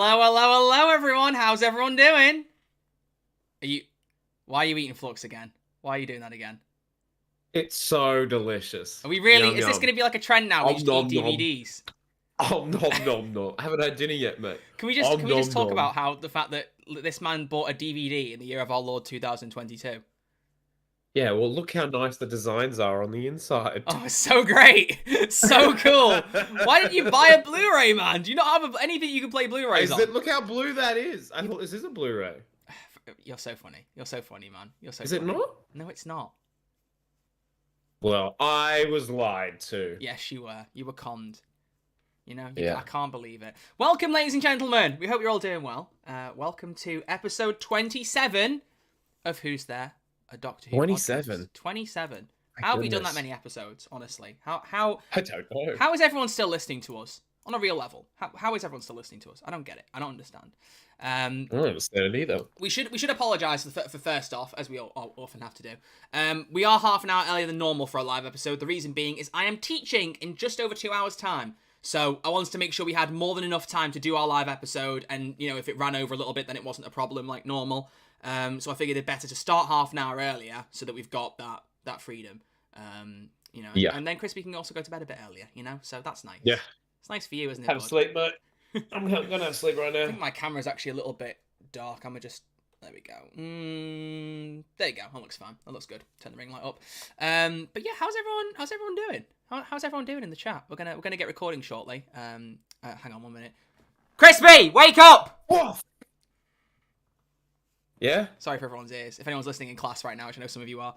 Hello, everyone. How's everyone doing? Why are you eating Flux again? Why are you doing that again? It's so delicious. Are we really? Yum, Is this yum. going to be like a trend now? We just Nom, eat nom. DVDs. Nom. I haven't had dinner yet, mate. Can we just talk about how the fact that this man bought a DVD in the year of our Lord 2022? Yeah, well, look how nice the designs are on the inside. Oh, it's so great. So cool. Why didn't you buy a Blu-ray, man? Do you not have anything you can play Blu-rays on? Look how blue that is. I thought this is a Blu-ray. You're so funny. You're so funny, man. You're so Is funny. it not? No, it's not. Well, I was lied to. Yes, you were. You were conned. You know, Yeah. I can't believe it. Welcome, ladies and gentlemen. We hope you're all doing well. Welcome to episode 27 of Who's There? A Doctor Who 27? podcast. 27. My How have we done goodness. that many episodes, honestly? How I don't know. How is everyone still listening to us? On a real level. How is everyone still listening to us? I don't get it. I don't understand. I don't understand it either. We should apologise for first off, as we all often have to do. We are half an hour earlier than normal for a live episode. The reason being is I am teaching in just over 2 hours' time. So I wanted to make sure we had more than enough time to do our live episode, and you know, if it ran over a little bit, then it wasn't a problem like normal. So I figured it better to start half an hour earlier so that we've got that freedom. You know, Yeah. and then Crispy can also go to bed a bit earlier. You know, so that's nice. Yeah. It's nice for you, isn't it? Have bud? sleep, mate. I'm gonna have sleep right I now. think my camera's actually a little bit dark. I'm gonna just... There we go. There you go. That looks fine. That looks good. Turn the ring light up. But yeah, how's everyone doing? How's everyone doing in the chat? We're gonna get recording shortly. Hang on 1 minute. Crispy, wake up! Whoa. Yeah? Sorry for everyone's ears. If anyone's listening in class right now, which I know some of you are.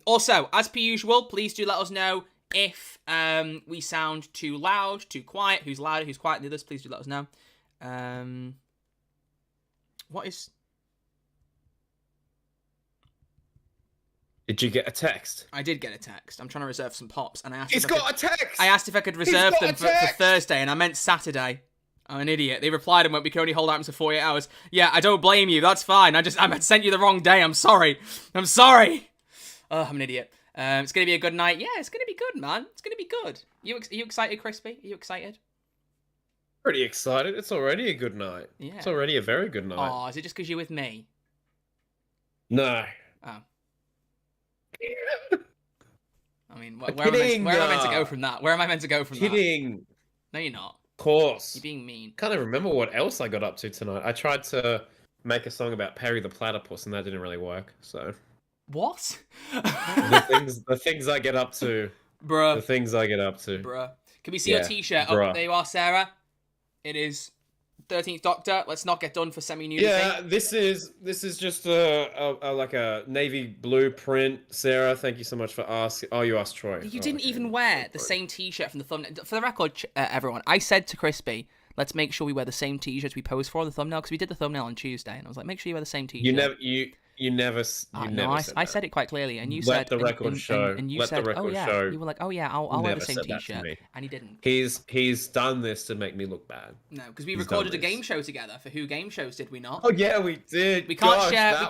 Also, as per usual, please do let us know if we sound too loud, too quiet. Who's louder, who's quiet than the others? Please do let us know. What is... Did you get a text? I did get a text. I'm trying to reserve some pops, and I asked. He's got a text! I asked if I could reserve them for Thursday, and I meant Saturday. I'm an idiot. They replied and went, "We can only hold items for 48 hours." Yeah, I don't blame you. That's fine. I sent you the wrong day. I'm sorry. I'm an idiot. It's gonna be a good night. Yeah, it's gonna be good, man. It's gonna be good. Are you excited, Crispy? Are you excited? Pretty excited. It's already a good night. Yeah. It's already a very good night. Oh, is it just because you're with me? No. Oh. I mean, where am I meant to go from that? Where am I meant to go from that? Kidding. No, you're not. Of course. You're being mean. Can't even remember what else I got up to tonight. I tried to make a song about Perry the Platypus, and that didn't really work. So What? the things I get up to, Bruh. the things I get up to. Bruh. Can we see your t-shirt? bruh. Oh, there you are, Sarah. It is 13th Doctor. Let's not get done for semi-nudity. Yeah, this is just a navy blue print. Sarah, thank you so much for asking. Oh, you asked Troy. You didn't even wear the same t-shirt from the thumbnail. For the record, everyone, I said to Crispy, let's make sure we wear the same t-shirts we posed for on the thumbnail, because we did the thumbnail on Tuesday, and I was like, make sure you wear the same t-shirt. You never I said it quite clearly, and you Let said... the record show. And you Let the said, record oh yeah. show. You were like, oh yeah, I'll wear the Never same said that to t-shirt. me. And he didn't. He's done this to make me look bad. No, because we He's recorded a done this. game show together for Who Game Shows, did we not? Oh yeah, we did. We can't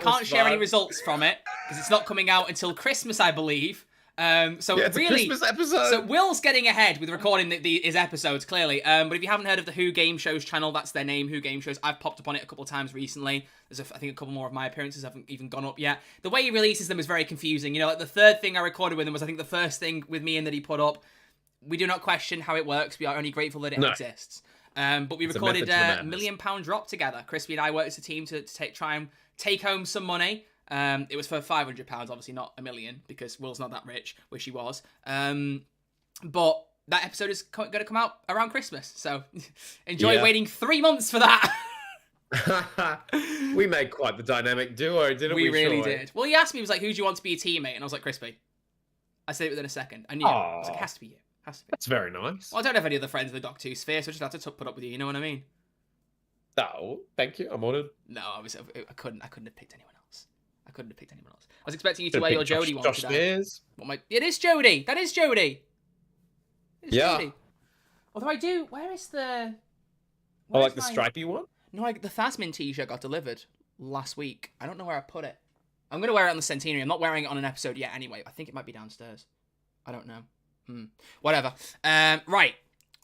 Gosh, share any fun. results from it because it's not coming out until Christmas, I believe. So Yeah, it's really, a Christmas episode. so Will's getting ahead with recording his episodes clearly. But if you haven't heard of the Who Game Shows channel, that's their name, Who Game Shows. I've popped up on it a couple of times recently. I think a couple more of my appearances haven't even gone up yet. The way he releases them is very confusing. You know, like the third thing I recorded with him was I think the first thing with me and that he put up. We do not question how it works. We are only grateful that it exists. But we recorded a £1 million drop together. Crispy and I worked as a team to try and take home some money. It was for £500, obviously not $1 million, because Will's not that rich, which he was. But that episode is going to come out around Christmas, so enjoy waiting 3 months for that. We made quite the dynamic duo, didn't we? We really did. Well, he asked me, he was like, who do you want to be a teammate? And I was like, Crispy. I said it within a second. I knew. I was like, it has to be you. Has to be. That's very nice. Well, I don't have any other friends in the Doctor Who sphere, so I just had to put up with you, you know what I mean? Oh, thank you. I'm honoured. No, I couldn't have picked anyone else. I was expecting you to wear your Jodie one Josh today. Spears. It is Jodie. That is Jodie. Yeah. Jodie. Although I do... Where is the... Oh, like the stripy one? No, like the Phasmin t-shirt got delivered last week. I don't know where I put it. I'm going to wear it on the Centenary. I'm not wearing it on an episode yet anyway. I think it might be downstairs. I don't know. Whatever. Right.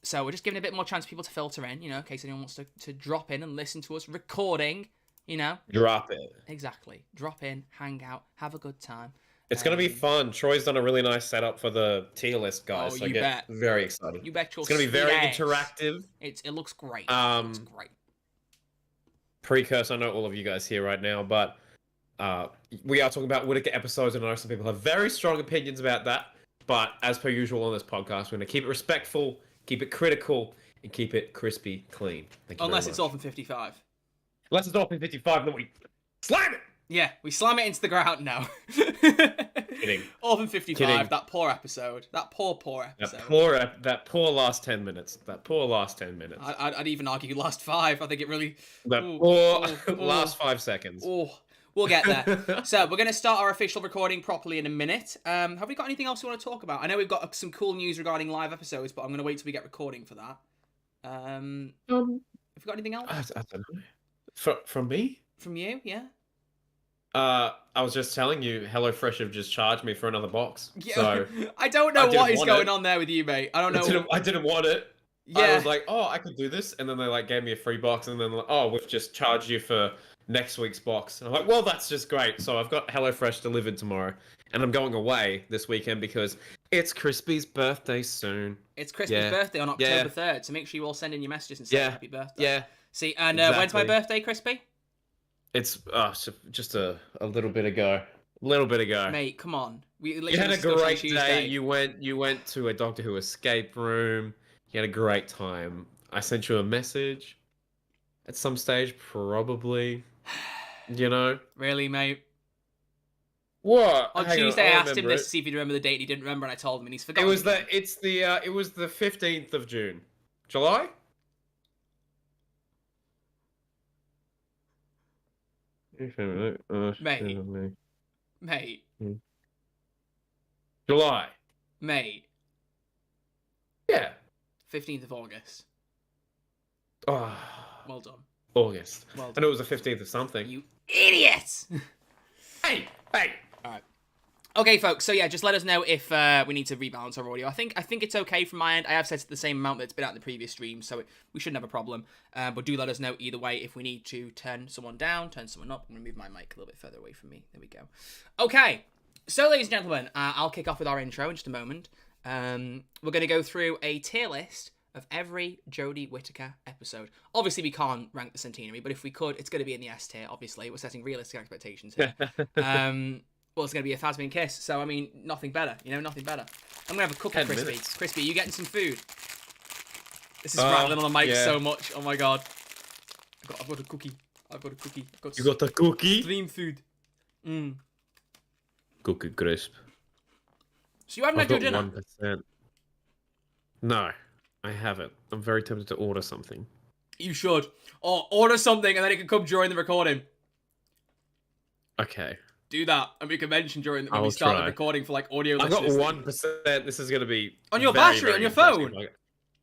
So we're just giving a bit more chance for people to filter in, in case anyone wants to drop in and listen to us recording, Drop it. Exactly. Drop in, hang out, have a good time. It's going to be fun. Troy's done a really nice setup for the tier list, guys. Oh, so you bet. Very excited. You bet your It's going to be very ass. interactive. It looks great. It looks great. Precursor, I know all of you guys here right now, but we are talking about Whittaker episodes, and I know some people have very strong opinions about that. But as per usual on this podcast, we're going to keep it respectful, keep it critical, and keep it crispy clean. Thank you Unless very it's much. off in 55. Unless it's off in 55, then we slam it! Yeah, we slam it into the ground now. Kidding. Off in 55, Kidding. that poor episode. That poor episode. That poor last 10 minutes. I'd even argue last 5. I think it really... Last 5 seconds. Oh, we'll get there. So, we're going to start our official recording properly in a minute. Have we got anything else we want to talk about? I know we've got some cool news regarding live episodes, but I'm going to wait till we get recording for that. Have we got anything else? I don't know. From me? From you, yeah? I was just telling you, HelloFresh have just charged me for another box. Yeah. So I don't know what is going on there with you, mate. I don't know. I didn't want it. Yeah. I was like, oh, I could do this, and then they gave me a free box, and then oh, we've just charged you for next week's box. And I'm like, well, that's just great. So I've got HelloFresh delivered tomorrow, and I'm going away this weekend because it's Crispy's birthday soon. It's Crispy's birthday on October 3rd, so make sure you all send in your messages and say happy birthday. Yeah. See, and exactly. When's my birthday, Crispy? It's just a little bit ago. Mate, come on. You had a great day. You went to a Doctor Who escape room. You had a great time. I sent you a message at some stage, probably. Really, mate? What? On Tuesday, I asked him this to see if he'd remember the date. He didn't remember, and I told him, and he's forgotten. It was the 15th of June. July? Mate. July. Mate. Yeah. 15th of August. Oh. Well done. August. Well done. I know it was the 15th of something. You idiot! Hey! Alright. Okay, folks, so yeah, just let us know if we need to rebalance our audio. I think it's okay from my end. I have set it the same amount that's been out in the previous stream, so we shouldn't have a problem. But do let us know either way if we need to turn someone down, turn someone up. I'm going to move my mic a little bit further away from me. There we go. Okay, so ladies and gentlemen, I'll kick off with our intro in just a moment. We're going to go through a tier list of every Jodie Whittaker episode. Obviously, we can't rank the centenary, but if we could, it's going to be in the S tier, obviously. We're setting realistic expectations here. Well, it's going to be a Phasmian kiss, so, I mean, nothing better, nothing better. I'm going to have a cookie, Crispy. Minutes. Crispy, are you getting some food? This is rattling on the mic so much. Oh, my God. I've got a cookie. You got a cookie? Stream food. Cookie crisp. So you haven't had your dinner? 1%. No, I haven't. I'm very tempted to order something. You should. Or order something and then it can come during the recording. Okay. Do that, and we can mention during when we start the recording for audio listeners. I've got 1%. This is going to be on your battery, on your phone.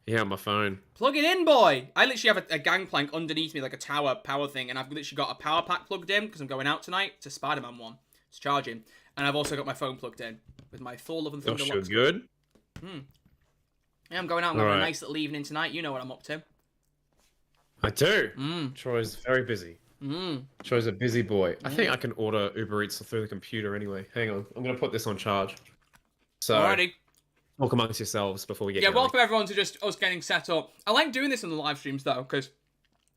Yeah, on my phone. Plug it in, boy. I literally have a gangplank underneath me, like a tower power thing, and I've literally got a power pack plugged in because I'm going out tonight. It's a Spider-Man one. It's charging, and I've also got my phone plugged in with my Thor Love and Thunder. Oh, good. Yeah, I'm going out and having a nice little evening tonight. You know what I'm up to. I do. Troy's very busy. Troy's a busy boy. I think I can order Uber Eats through the computer anyway. Hang on. I'm going to put this on charge. So, alrighty. Talk amongst yourselves before we get going. Welcome everyone to just us getting set up. I like doing this in the live streams though, because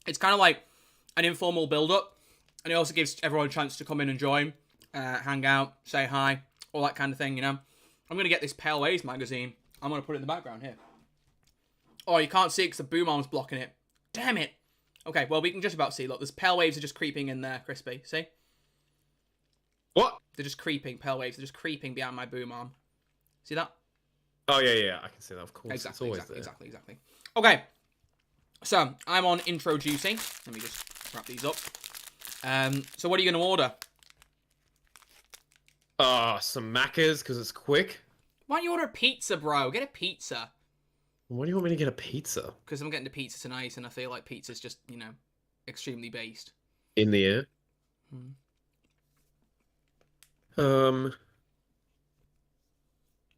it's kind of like an informal build-up, and it also gives everyone a chance to come in and join, hang out, say hi, all that kind of thing, I'm going to get this Pale Waves magazine. I'm going to put it in the background here. Oh, you can't see it because the boom arm's blocking it. Damn it. Okay, well, we can just about see. Look, there's Pale Waves are just creeping in there, Crispy. See? What? They're just creeping, Pale Waves. They're just creeping behind my boom arm. See that? Oh, yeah. I can see that, of course. Exactly. Okay. So, I'm on introducing. Let me just wrap these up. So, what are you going to order? Some Maccas, because it's quick. Why don't you order a pizza, bro? Get a pizza. Why do you want me to get a pizza? Because I'm getting the pizza tonight, and I feel like pizza's just, extremely based. In the air?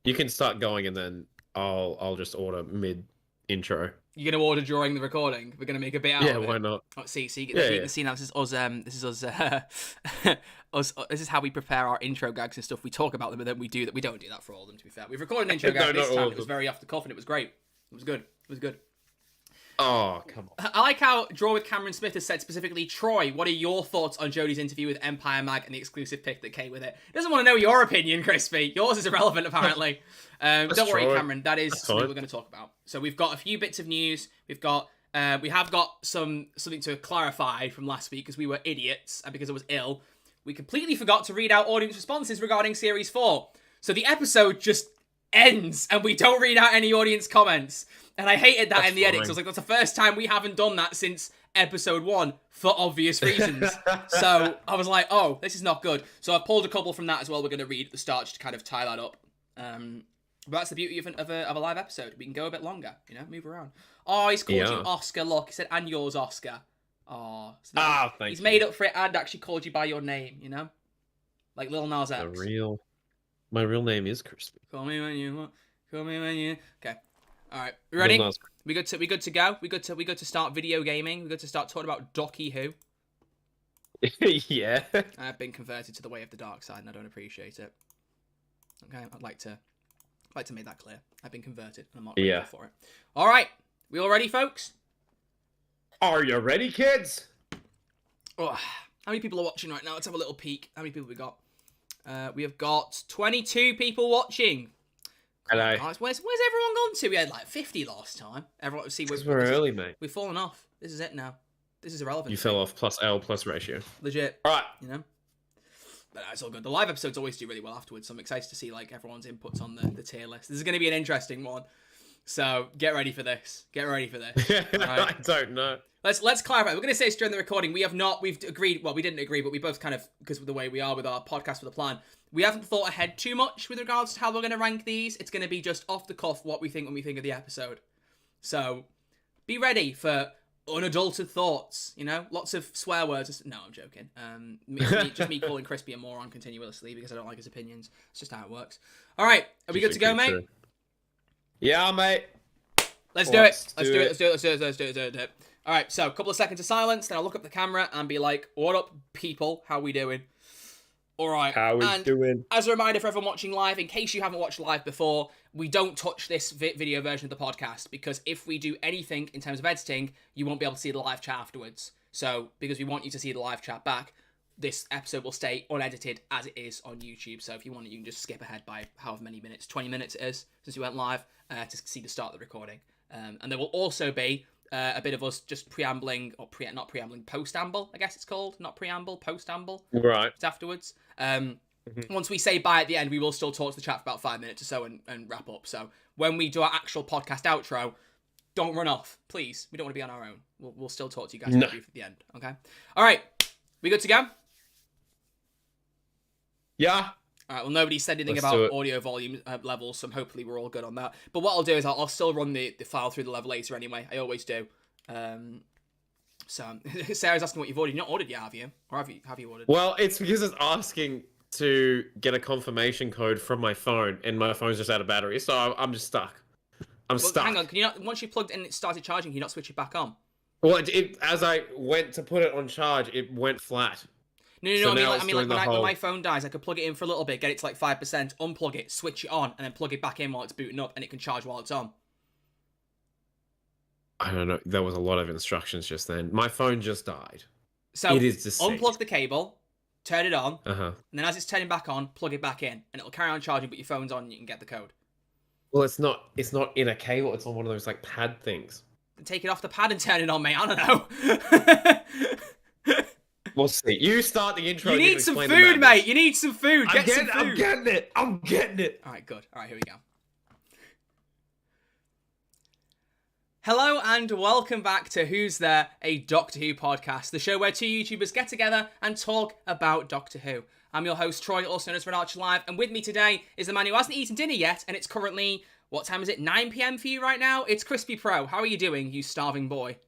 You can start going, and then I'll just order mid intro. You're gonna order during the recording. We're gonna make a bit out Yeah, of it. why not? Oh, see, you Yeah, can see now. This is us. This is us. Us. This is how we prepare our intro gags and stuff. We talk about them, but then we do that. We don't do that for all of them. To be fair, we've recorded an intro No, gag not this all time. of It was them. very off the cuff, and it was great. It was good. It was good. Oh, come on. I like how Draw with Cameron Smith has said specifically, Troy, what are your thoughts on Jodie's interview with Empire Mag and the exclusive pick that came with it? He doesn't want to know your opinion, Crispy. Yours is irrelevant, apparently. Don't worry, Troy. Cameron. That is That's something fine. we're going to talk about. So we've got a few bits of news. We have got something to clarify from last week because we were idiots and because I was ill. We completely forgot to read out audience responses regarding Series 4. So the episode just ends and we don't read out any audience comments. And I hated that in the edits. I was like, that's the first time we haven't done that since episode 1 for obvious reasons. So I was like, oh, this is not good. So I've pulled a couple from that as well. We're going to read at the start just to kind of tie that up. But that's the beauty of a live episode. We can go a bit longer, move around. Oh, he's called you Oscar. Look, he said, and yours, Oscar. Oh, so Thank he's you. made up for it and actually called you by your name, like Lil Nas X. My real name is Crispy. Call me when you want. Call me when you. Okay. All right. We ready? We good to go. We good to start video gaming. We good to start talking about Docky Who. Yeah. I've been converted to the way of the dark side, and I don't appreciate it. Okay, I'd like to make that clear. I've been converted, and I'm not grateful for it. All right, we all ready, folks? Are you ready, kids? Oh, how many people are watching right now? Let's have a little peek. How many people we got? We have got 22 people watching. Hello. Guys, where's everyone gone to? We had like 50 last time. Everyone, see, We're early, mate. We've fallen off. This is it now. This is irrelevant. You fell off plus L plus ratio. Legit. All right. But that's all good. The live episodes always do really well afterwards, so I'm excited to see like everyone's inputs on the tier list. This is going to be an interesting one. So get ready for this. Get ready for this. Right. I don't know. Let's clarify. We're going to say this during the recording. We've agreed. Well, we didn't agree, but we both kind of, because of the way we are with our podcast with a plan, we haven't thought ahead too much with regards to how we're going to rank these. It's going to be just off the cuff what we think when we think of the episode. So be ready for unadulterated thoughts. Lots of swear words. No, I'm joking. Just me calling Crispy a moron continuously because I don't like his opinions. It's just how it works. All right, are we good to go, mate? True. Yeah, mate. Let's do it. All right, so a couple of seconds of silence, then I'll look up the camera and be like, what up, people? How we doing? All right. How we doing? As a reminder for everyone watching live, in case you haven't watched live before, we don't touch this video version of the podcast because if we do anything in terms of editing, you won't be able to see the live chat afterwards. So, because we want you to see the live chat back, this episode will stay unedited as it is on YouTube. So if you want it, you can just skip ahead by however many minutes, 20 minutes it is since we went live, to see the start of the recording. And there will also be a bit of us just preambling, or not preambling, post-amble, I guess it's called. Not preamble, post-amble. Right. It's afterwards. Once we say bye at the end, we will still talk to the chat for about 5 minutes or so and wrap up. So when we do our actual podcast outro, don't run off, please. We don't want to be on our own. We'll still talk to you guys at the end, okay? All right. We good to go? Yeah. All right, well, nobody said anything about audio volume levels, so hopefully we're all good on that. But what I'll do is I'll still run the file through the levelator anyway. I always do. So Sarah's asking what you've ordered. You've not ordered yet, have you? Or have you ordered? Well, it's because it's asking to get a confirmation code from my phone, and my phone's just out of battery, so I'm just stuck. I'm stuck. Hang on, can you not? Once you plugged in and it started charging, can you not switch it back on? Well, as I went to put it on charge, it went flat. No. So I mean, like when my phone dies, I could plug it in for a little bit, get it to like 5%, unplug it, switch it on, and then plug it back in while it's booting up, and it can charge while it's on. I don't know. There was a lot of instructions just then. My phone just died. So it is deceased. Unplug the cable, turn it on, and then as it's turning back on, plug it back in, and it'll carry on charging, but your phone's on and you can get the code. Well, it's not in a cable. It's on one of those like pad things. Then take it off the pad and turn it on, mate. I don't know. We'll see. You start the intro. You need some food, mate. You need some food. Get some food. I'm getting it. I'm getting it. All right, good. All right, here we go. Hello and welcome back to Who's There, a Doctor Who podcast, the show where two YouTubers get together and talk about Doctor Who. I'm your host, Troy, also known as Red Archer Live, and with me today is the man who hasn't eaten dinner yet, and it's currently, what time is it, 9 p.m. for you right now? It's Crispy Pro. How are you doing, you starving boy?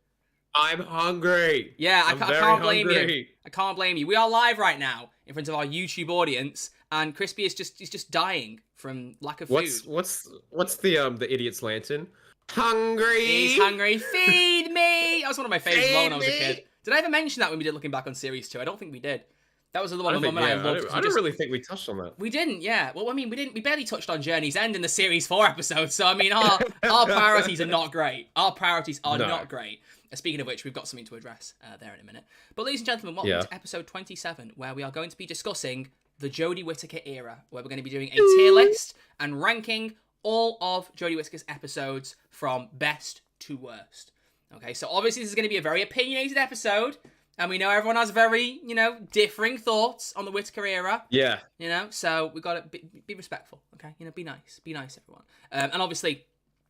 I'm hungry. Yeah, I can't blame you. I can't blame you. We are live right now in front of our YouTube audience, and Crispy is just dying from lack of food. What's the idiot's lantern? hungry. He's hungry. Feed me. That was one of my favorites when I was a Feed kid. me. Did I ever mention that when we did looking back on series 2? I don't think we did. That was the one I my think, mum and I yeah, loved. I don't really think we touched on that. We didn't, yeah. Well, I mean, we didn't. We barely touched on Journey's End in the series 4 episode. So I mean, our priorities are not great. Our priorities are not great. Speaking of which, we've got something to address there in a minute. But ladies and gentlemen, welcome to episode 27, where we are going to be discussing the Jodie Whittaker era, where we're going to be doing a tier list and ranking all of Jodie Whittaker's episodes from best to worst. Okay, so obviously this is going to be a very opinionated episode. And we know everyone has very, differing thoughts on the Whittaker era. Yeah. So we got to be respectful, okay? Be nice. Be nice, everyone. And obviously,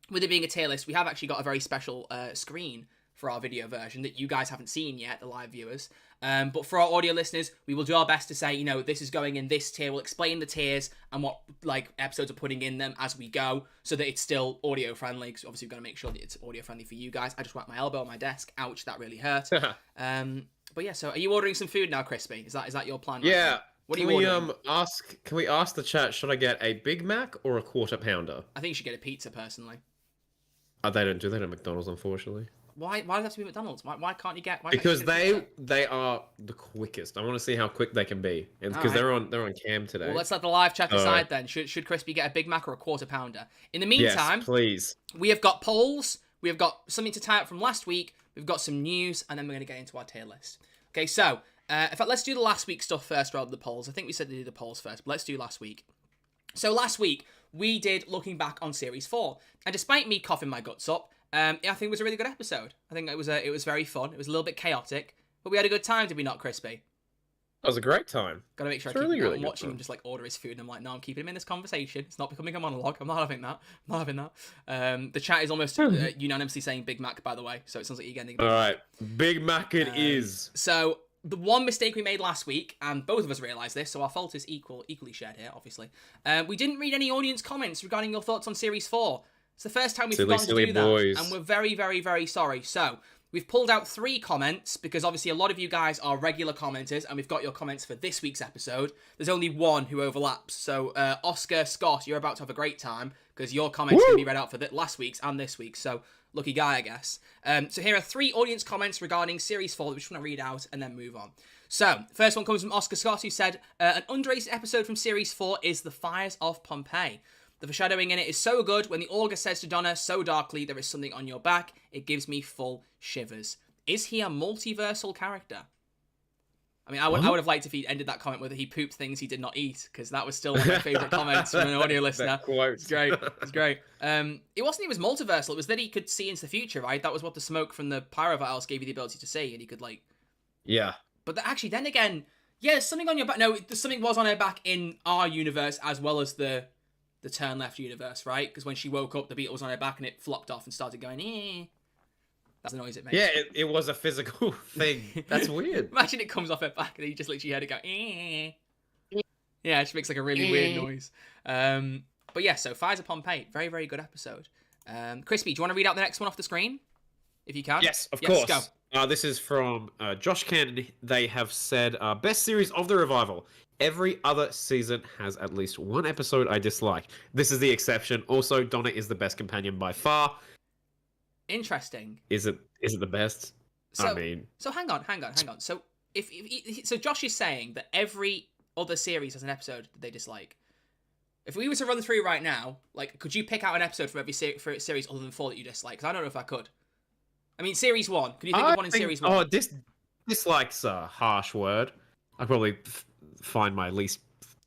with it being a tier list, we have actually got a very special screen for our video version that you guys haven't seen yet, the live viewers. But for our audio listeners, we will do our best to say, this is going in this tier. We'll explain the tiers and what episodes are putting in them as we go, so that it's still audio friendly. Because obviously we've got to make sure that it's audio friendly for you guys. I just whacked my elbow on my desk. Ouch, that really hurt. But yeah, so are you ordering some food now, Crispy? Is that your plan? Yeah. Right, what are you ordering? Can we ask the chat? Should I get a Big Mac or a quarter pounder? I think you should get a pizza personally. Oh, they don't do that at McDonald's, unfortunately. Why does it have to be McDonald's? Why can't you get? Because they are the quickest. I want to see how quick they can be, and because they're on cam today. Well, let's let the live chat decide then. Should Crispy get a Big Mac or a quarter pounder? In the meantime, yes, please. We have got polls. We have got something to tie up from last week. We've got some news, and then we're going to get into our tier list. Okay, so in fact, let's do the last week's stuff first rather than the polls. I think we said to do the polls first, but let's do last week. So last week we did looking back on series 4, and despite me coughing my guts up, I think it was a really good episode. I think it was very fun. It was a little bit chaotic, but we had a good time, did we not, Crispy? That was a great time. Gotta make sure it's I keep really, really I'm watching him just order his food, and I'm like, no, I'm keeping him in this conversation. It's not becoming a monologue. I'm not having that. The chat is almost unanimously saying Big Mac, by the way, so it sounds like you're getting. All right, Big Mac it is. So the one mistake we made last week, and both of us realised this, so our fault is equally shared here, obviously. We didn't read any audience comments regarding your thoughts on Series 4. It's the first time we've forgotten to do that, and we're very, very, very sorry. So we've pulled out 3 comments, because obviously a lot of you guys are regular commenters, and we've got your comments for this week's episode. There's only one who overlaps, so Oscar, Scott, you're about to have a great time, because your comments can be read out for last week's and this week's, so lucky guy, I guess. So here are 3 audience comments regarding Series 4 that we just want to read out and then move on. So, first one comes from Oscar Scott, who said, an underrated episode from Series 4 is The Fires of Pompeii. The foreshadowing in it is so good. When the Augur says to Donna so darkly, there is something on your back, it gives me full shivers. Is he a multiversal character? I mean, I would have liked if he ended that comment with he pooped things he did not eat, because that was still one of my favourite comments from an audio listener. It's great. It's great. It wasn't he was multiversal, it was that he could see into the future, right? That was what the smoke from the pyrovials gave you the ability to see, and he could, Yeah. But actually, then again, yeah, there's something on your back. No, something was on her back in our universe, as well as the turn left universe, right? Because when she woke up, the beetle was on her back, and it flopped off and started going, eh. That's the noise it makes. Yeah, it was a physical thing. That's weird. Imagine it comes off her back and you just literally heard it go, eh. Yeah, it makes a really weird noise. But yeah, so Fires of Pompeii, very, very good episode. Crispy, do you want to read out the next one off the screen? If you can. Yes, of course. Go. This is from Josh Cannon. They have said, best series of the revival. Every other season has at least one episode I dislike. This is the exception. Also, Donna is the best companion by far. Interesting. Is it the best? So hang on. So so Josh is saying that every other series has an episode that they dislike. If we were to run through right now, could you pick out an episode from every series other than 4 that you dislike? Because I don't know if I could. I mean, series 1. Could you think of one in series 1? Oh, dislike's a harsh word. I'd probably find my least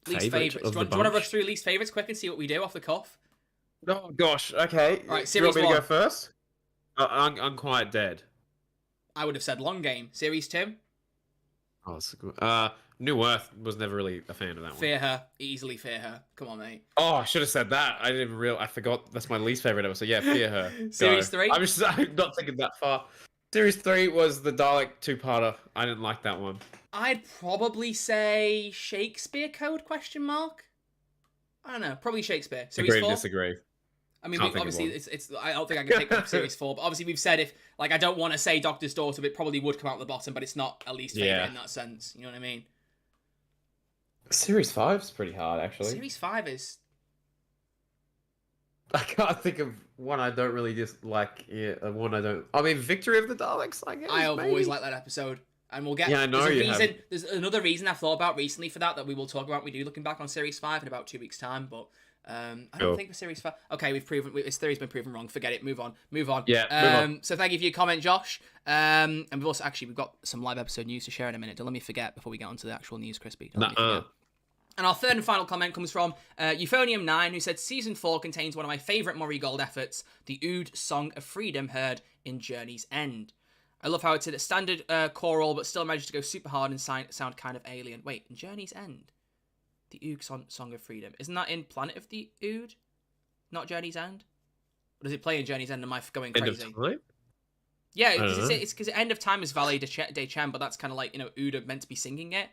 favourites. Do you want to rush through least favourites quick and see what we do off the cuff? Oh gosh, okay. All right, series 1. You want me to go first? Unquiet Dead. I would have said Long Game. Series 2? Oh, that's good. New Earth was never really a fan of that one. Fear Her. Easily Fear Her. Come on, mate. Oh, I should have said that. I forgot that's my least favourite episode. Yeah, Fear Her. Series 3? I'm not thinking that far. Series 3 was the Dalek 2-parter. I didn't like that one. I'd probably say Shakespeare Code, ? I don't know. Probably Shakespeare. Series 4? Disagree. I mean, obviously, it's. I don't think I can pick up Series 4, but obviously we've said if, I don't want to say Doctor's Daughter, but it probably would come out at the bottom, but it's not at least favourite in that sense. You know what I mean? Series 5's pretty hard, actually. Series 5 is... I can't think of one I don't really dislike. Yeah, one I don't. I mean, Victory of the Daleks. I guess. I have maybe. always liked that episode. And we'll get. Yeah, I know there's a you reason. have. There's another reason I've thought about recently for that we will talk about. We do looking back on Series 5 in about 2 weeks' time, but I don't think for Series 5. Okay, this theory's been proven wrong. Forget it. Move on. Yeah, move on. So thank you for your comment, Josh. And we've got some live episode news to share in a minute. Don't let me forget before we get onto the actual news, Crispy. Don't let me forget. And our third and final comment comes from Euphonium9, who said, Season 4 contains one of my favourite Murray Gold efforts, the Ood Song of Freedom heard in Journey's End. I love how it's a standard choral, but still managed to go super hard and sound kind of alien. Wait, in Journey's End? The Ood Song of Freedom. Isn't that in Planet of the Ood? Not Journey's End? Or does it play in Journey's End? Am I going crazy? End of time? Yeah, it's because End of Time is Valley de Chen, but that's kind of like, Ood are meant to be singing it.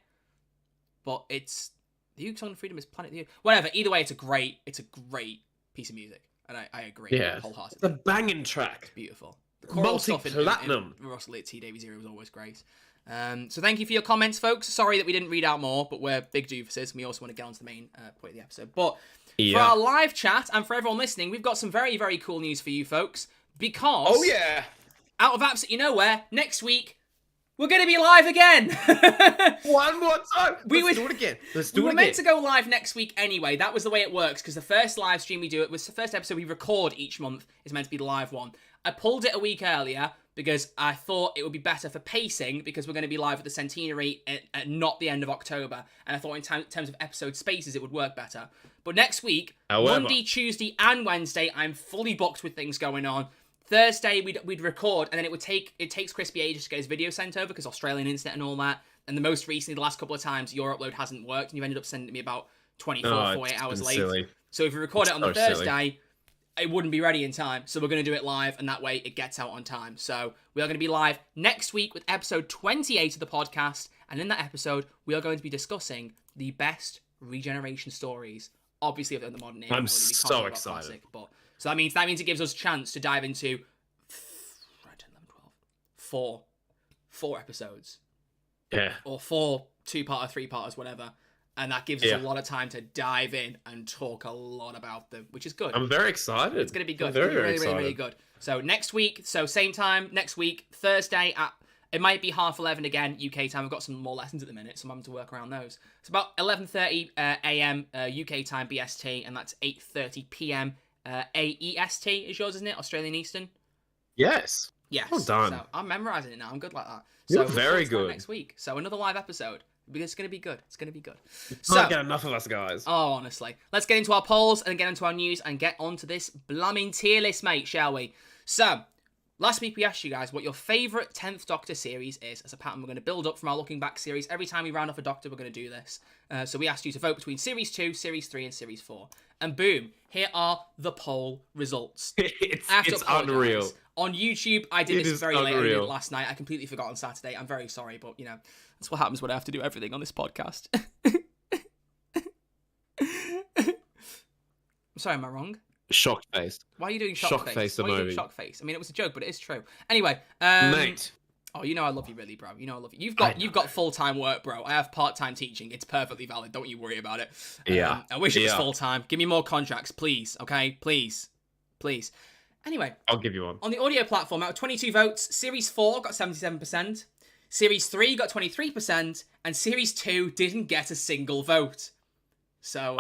But it's... The Ood Song of Freedom is Planet of the Ood. Whatever, either way, it's a great piece of music. And I agree wholeheartedly. The banging track. It's beautiful. Multi-platinum. Russell T. Davies era was always great. So thank you for your comments, folks. Sorry that we didn't read out more, but we're big doofuses. We also want to get on to the main point of the episode. But for our live chat and for everyone listening, we've got some very, very cool news for you folks. Because out of absolutely nowhere, next week, we're going to be live again. One more time. Let's do it again. We were meant to go live next week anyway. That was the way it works, because the first live stream we do, it was the first episode we record each month is meant to be the live one. I pulled it a week earlier because I thought it would be better for pacing, because we're going to be live at the centenary at not the end of October. And I thought in terms of episode spaces, it would work better. But next week, Monday, Tuesday, and Wednesday, I'm fully booked with things going on. Thursday, we'd record, and then it takes Crispy ages to get his video sent over, because Australian internet and all that. And the most recently, the last couple of times, your upload hasn't worked, and you've ended up sending it me about 48 hours late. Silly. So if we record it on the Thursday, it wouldn't be ready in time. So we're going to do it live, and that way it gets out on time. So we are going to be live next week with episode 28 of the podcast. And in that episode, we are going to be discussing the best regeneration stories, obviously, of the modern era. I'm so excited. But so that means it gives us a chance to dive into 4 episodes. Yeah. Or 4 2-part or 3-parters, whatever. And that gives us a lot of time to dive in and talk a lot about them, which is good. I'm very excited. It's going to be good. I'm very excited. Really, really good. So next week, same time, next week, Thursday it might be 10:30 again, UK time. We've got some more lessons at the minute, so I'm having to work around those. It's about 11:30 a.m. UK time BST, and that's 8:30 p.m. AEST is yours, isn't it? Australian Eastern? Yes. Yes. Well done. So I'm memorising it now. I'm good like that. You're very good. Next week. So another live episode. It's going to be good. It's going to be good. Can't get enough of us, guys. Oh, honestly. Let's get into our polls and get into our news and get onto this blooming tier list, mate, shall we? So, last week we asked you guys what your favourite 10th Doctor series is. As a pattern, we're going to build up from our Looking Back series. Every time we round off a Doctor, we're going to do this. So we asked you to vote between Series 2, Series 3, and Series 4. And boom, here are the poll results. It's unreal. On YouTube, I did this very late. I did it last night. I completely forgot on Saturday. I'm very sorry, but, that's what happens when I have to do everything on this podcast. I'm sorry, am I wrong? Shocked face. Why are you doing shock face? Why are you doing shock face? I mean, it was a joke, but it is true. Anyway, mate. Oh, I love you, really, bro. I love you. You've got full-time work, bro. I have part-time teaching. It's perfectly valid. Don't you worry about it. Yeah. I wish it was full-time. Give me more contracts, please. Okay, please. Anyway, I'll give you one. On the audio platform, out of 22 votes, Series 4 got 77%, Series 3 got 23%, and Series 2 didn't get a single vote. So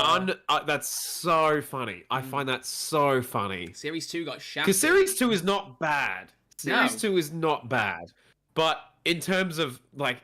that's so funny. I find that so funny. Series 2 got shafted. Because Series 2 is not bad. Series 2 is not bad. But in terms of like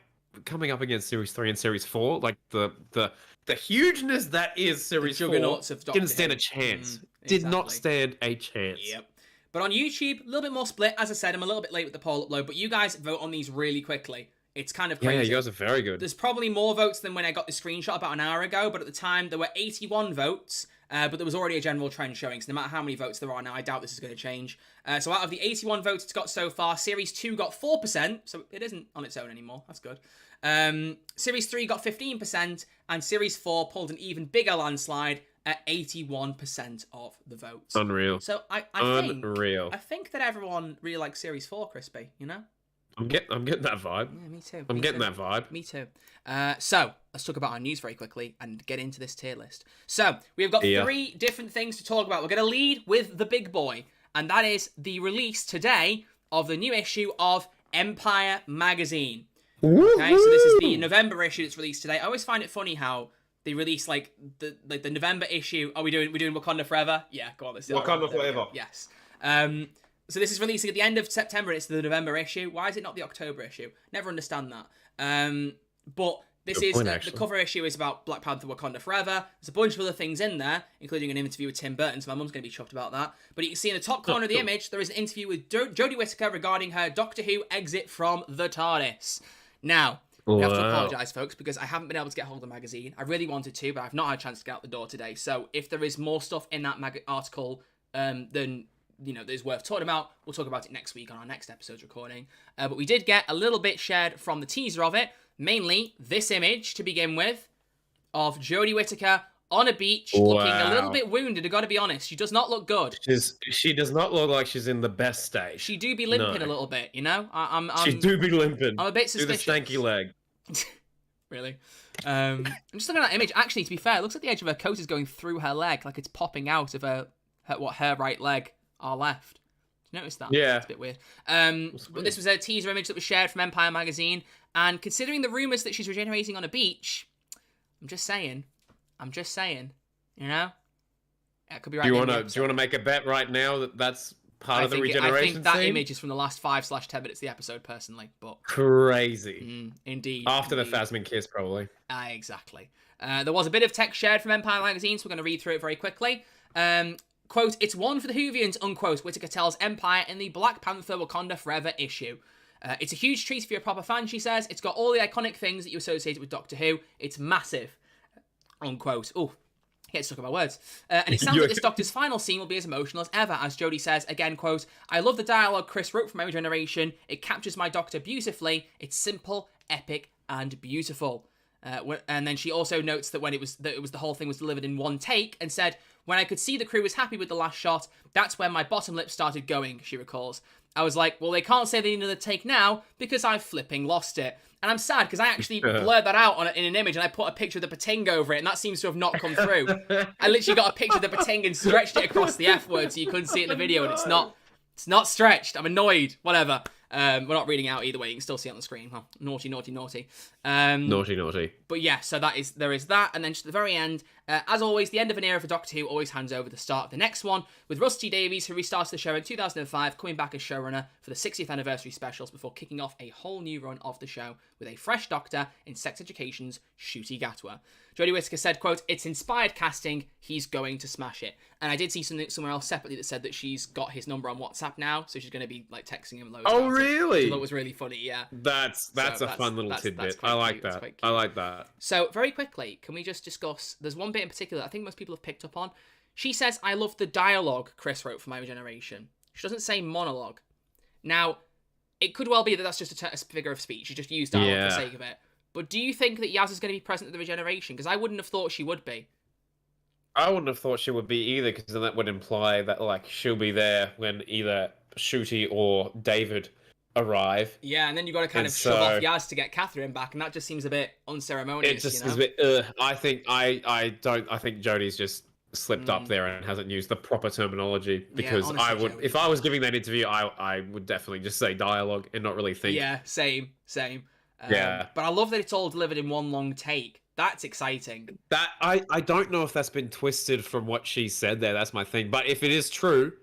coming up against Series 3 and Series 4, like the hugeness that is Series 4 didn't stand a chance. Did not stand a chance. Yep. But on YouTube, a little bit more split. As I said, I'm a little bit late with the poll upload, but you guys vote on these really quickly. It's kind of crazy. Yeah, you guys are very good. There's probably more votes than when I got the screenshot about an hour ago, but at the time there were 81 votes, but there was already a general trend showing, so no matter how many votes there are now, I doubt this is going to change. So out of the 81 votes it's got so far, Series 2 got 4%, so it isn't on its own anymore. That's good. Series 3 got 15%, and Series 4 pulled an even bigger landslide at 81% of the votes. Unreal. So I think that everyone really likes Series 4, Crispy, I'm getting that vibe. Yeah, me too. I'm getting that vibe. Me too. So let's talk about our news very quickly and get into this tier list. So we've got 3 different things to talk about. We're going to lead with the big boy, and that is the release today of the new issue of Empire magazine. Okay, so this is the November issue that's released today. I always find it funny how they release like the November issue. Are we doing Wakanda Forever? Yeah, go on. Let's do Wakanda Forever. Yes. So this is releasing at the end of September. It's the November issue. Why is it not the October issue? Never understand that. But this is the cover issue is about Black Panther Wakanda Forever. There's a bunch of other things in there, including an interview with Tim Burton, so my mum's going to be chuffed about that. But you can see in the top corner of the image, there is an interview with Jodie Whittaker regarding her Doctor Who exit from the TARDIS. Now, we have to apologise, folks, because I haven't been able to get hold of the magazine. I really wanted to, but I've not had a chance to get out the door today. So if there is more stuff in that article than that is worth talking about, we'll talk about it next week on our next episode's recording. But we did get a little bit shared from the teaser of it. Mainly this image to begin with of Jodie Whittaker on a beach looking a little bit wounded. I got to be honest, she does not look good. She does not look like she's in the best state. She do be limping a little bit, you know. She do be limping. I'm a bit suspicious. Do the stanky leg. Really? I'm just looking at that image. Actually, to be fair, it looks like the edge of her coat is going through her leg, like it's popping out of her right leg, our left. Notice that? Yeah. It's a bit weird. But this was a teaser image that was shared from Empire magazine, and considering the rumours that she's regenerating on a beach, I'm just saying, you know? That could be right. Do you want to make a bet right now that that's part of the regeneration I think that scene? image is from the last 5/10 minutes of the episode, personally. But crazy. Indeed. After the Phasmin kiss, probably. Exactly. There was a bit of text shared from Empire magazine, so we're going to read through it very quickly. Quote, "It's one for the Whovians," unquote, Whittaker tells Empire in the Black Panther Wakanda Forever issue. "It's a huge treat if you're a proper fan," she says. "It's got all the iconic things that you associate with Doctor Who. It's massive," unquote. Oh, I get stuck on my words. "And it sounds like this Doctor's final scene will be as emotional as ever," as Jodie says, again, quote, "I love the dialogue Chris wrote for my generation. It captures my Doctor beautifully. It's simple, epic, and beautiful." And then she also notes that the whole thing was delivered in one take, and said, "When I could see the crew was happy with the last shot, that's when my bottom lip started going," she recalls. "I was like, well, they can't say they need another take now because I flipping lost it." And I'm sad because I actually blurred that out in an image, and I put a picture of the Pating over it, and that seems to have not come through. I literally got a picture of the Pating and stretched it across the F word so you couldn't see it in the video, and it's not stretched. I'm annoyed. Whatever. We're not reading out either way. You can still see it on the screen. Huh? Naughty. Naughty. But yeah, so there is that. And then just at the very end, as always, the end of an era for Doctor Who always hands over the start of the next one, with Russ T Davies, who restarted the show in 2005, coming back as showrunner for the 60th anniversary specials before kicking off a whole new run of the show with a fresh Doctor in Sex Education's Ncuti Gatwa. Jodie Whittaker said, quote, "It's inspired casting. He's going to smash it." And I did see something somewhere else separately that said that she's got his number on WhatsApp now, so she's going to be like texting him loads. Oh, really? That was really funny, yeah. That's a fun little tidbit. I like that. I like that. So, very quickly, can we just discuss, there's one bit in particular I think most people have picked up on. She says, "I love the dialogue Chris wrote for my generation." She doesn't say monologue. Now, it could well be that that's just a figure of speech. She just used dialogue for the sake of it. But do you think that Yaz is going to be present at the regeneration? Because I wouldn't have thought she would be. I wouldn't have thought she would be either, because then that would imply that like she'll be there when either Ncuti or David arrive. Yeah, and then you've got to kind of shove off Yaz to get Catherine back, and that just seems a bit unceremonious. It just is a bit. I think Jodie's just slipped up there and hasn't used the proper terminology, because honestly, I would, if I was giving that interview, I would definitely just say dialogue and not really think. Yeah, same. Yeah, but I love that it's all delivered in one long take. That's exciting. That I don't know if that's been twisted from what she said there. That's my thing. But if it is true,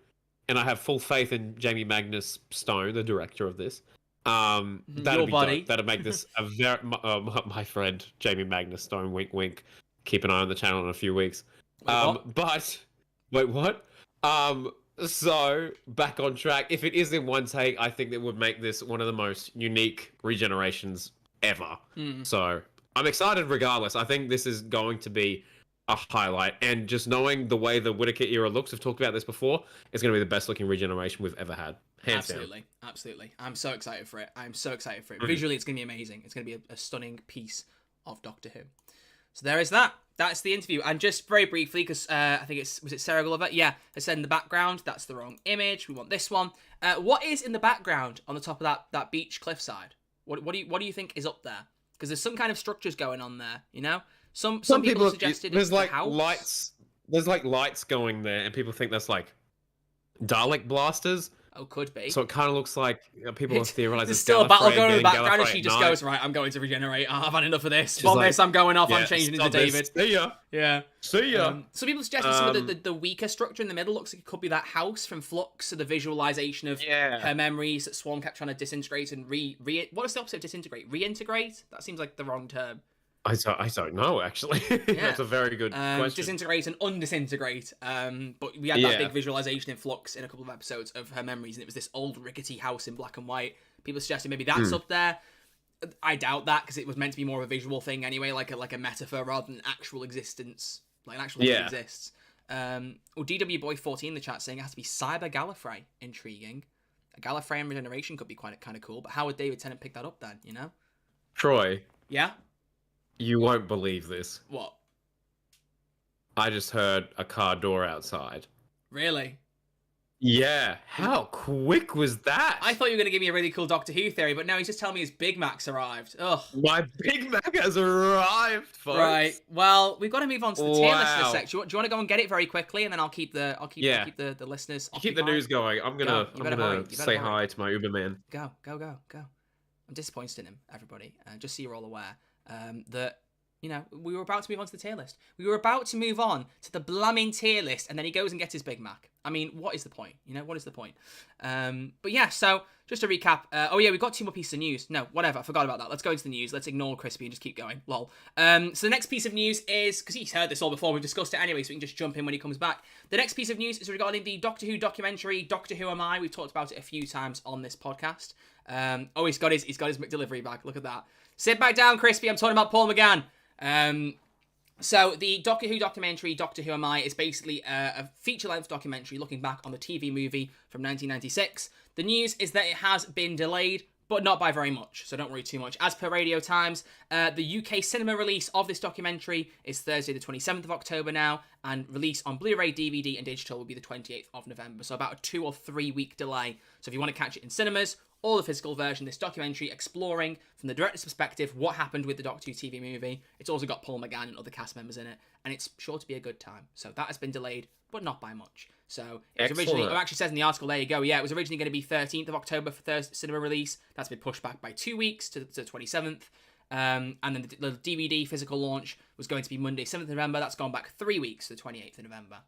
and I have full faith in Jamie Magnus Stone, the director of this, that'd be dope. That'd make this a very my friend Jamie Magnus Stone. Wink, wink. Keep an eye on the channel in a few weeks. But wait, what? So back on track. If it is in one take, I think that would make this one of the most unique regenerations ever. So I'm excited regardless. I think this is going to be a highlight, and just knowing the way the Whittaker era looks, we've talked about this before, it's going to be the best looking regeneration we've ever had. Hands down. Absolutely. I'm so excited for it. Visually, it's going to be amazing. It's going to be a stunning piece of Doctor Who. So there is that. That's the interview. And just very briefly, because I think was it Sarah Glover? Yeah, it said in the background, that's the wrong image. We want this one. What is in the background on the top of that beach cliffside? What do you think is up there? Because there's some kind of structures going on there, you know? Some people suggested there's it's like the house. lights. There's like lights going there, and people think that's like Dalek blasters. Oh, could be. So it kind of looks like people have theorized There's it's still a battle Gallifrey going in the being background, and Gallifrey she at just night. goes, right, I'm going to regenerate. I've had enough of this. She's Bomb like, this, I'm going off. I'm yeah, changing into stop this. David. See ya. Yeah. See ya. So people suggested some of the weaker structure in the middle looks like it could be that house from Flux, so the visualization of her memories that Swan kept trying to disintegrate and what is the opposite of disintegrate? Reintegrate? That seems like the wrong term. I don't know, actually. Yeah. That's a very good question. Disintegrate and undisintegrate. But we had that big visualization in Flux in a couple of episodes of her memories, and it was this old rickety house in black and white. People suggested maybe that's up there. I doubt that, because it was meant to be more of a visual thing anyway, like a metaphor rather than actual existence. Like an actual thing that exists. DW Boy 14 in the chat saying it has to be Cyber Gallifrey. Intriguing. A Gallifreyan regeneration could be quite kind of cool, but how would David Tennant pick that up then, you know? Troy. Yeah? You won't believe this. What? I just heard a car door outside. Really? Yeah. How quick was that? I thought you were going to give me a really cool Doctor Who theory, but now he's just telling me his Big Mac's arrived. Ugh. My Big Mac has arrived, folks. Right. Well, we've got to move on to the tier list in a sec. Do you want to go and get it very quickly, and then I'll keep the listeners. You keep the news going. I'm gonna say hi to my Uberman. Go. I'm disappointed in him, everybody. Just so you're all aware that, you know, we were about to move on to the tier list. We were about to move on to the blamming tier list, and then he goes and gets his Big Mac. I mean, what is the point? You know, what is the point? But yeah, so just to recap. We've got two more pieces of news. No, whatever. I forgot about that. Let's go into the news. Let's ignore Crispy and just keep going. Lol. So the next piece of news is, because he's heard this all before, we've discussed it anyway, so we can just jump in when he comes back. The next piece of news is regarding the Doctor Who documentary, Doctor Who Am I? We've talked about it a few times on this podcast. He's got his McDelivery bag. Look at that. Sit back down, Crispy. I'm talking about Paul McGann. So the Doctor Who documentary, Doctor Who Am I, is basically a feature-length documentary looking back on the TV movie from 1996. The news is that it has been delayed, but not by very much, so don't worry too much. As per Radio Times, the UK cinema release of this documentary is Thursday the 27th of October now, and release on Blu-ray, DVD, and digital will be the 28th of November, so about a 2 or 3 week delay. So if you want to catch it in cinemas, or the physical version, this documentary exploring from the director's perspective what happened with the Doctor Who TV movie. It's also got Paul McGann and other cast members in it, and it's sure to be a good time. So that has been delayed, but not by much. So it was originally, it actually says in the article, there you go, yeah, it was originally going to be 13th of October for Thursday cinema release. That's been pushed back by 2 weeks to the 27th. And then the DVD physical launch was going to be Monday, 7th of November. That's gone back 3 weeks to the 28th of November.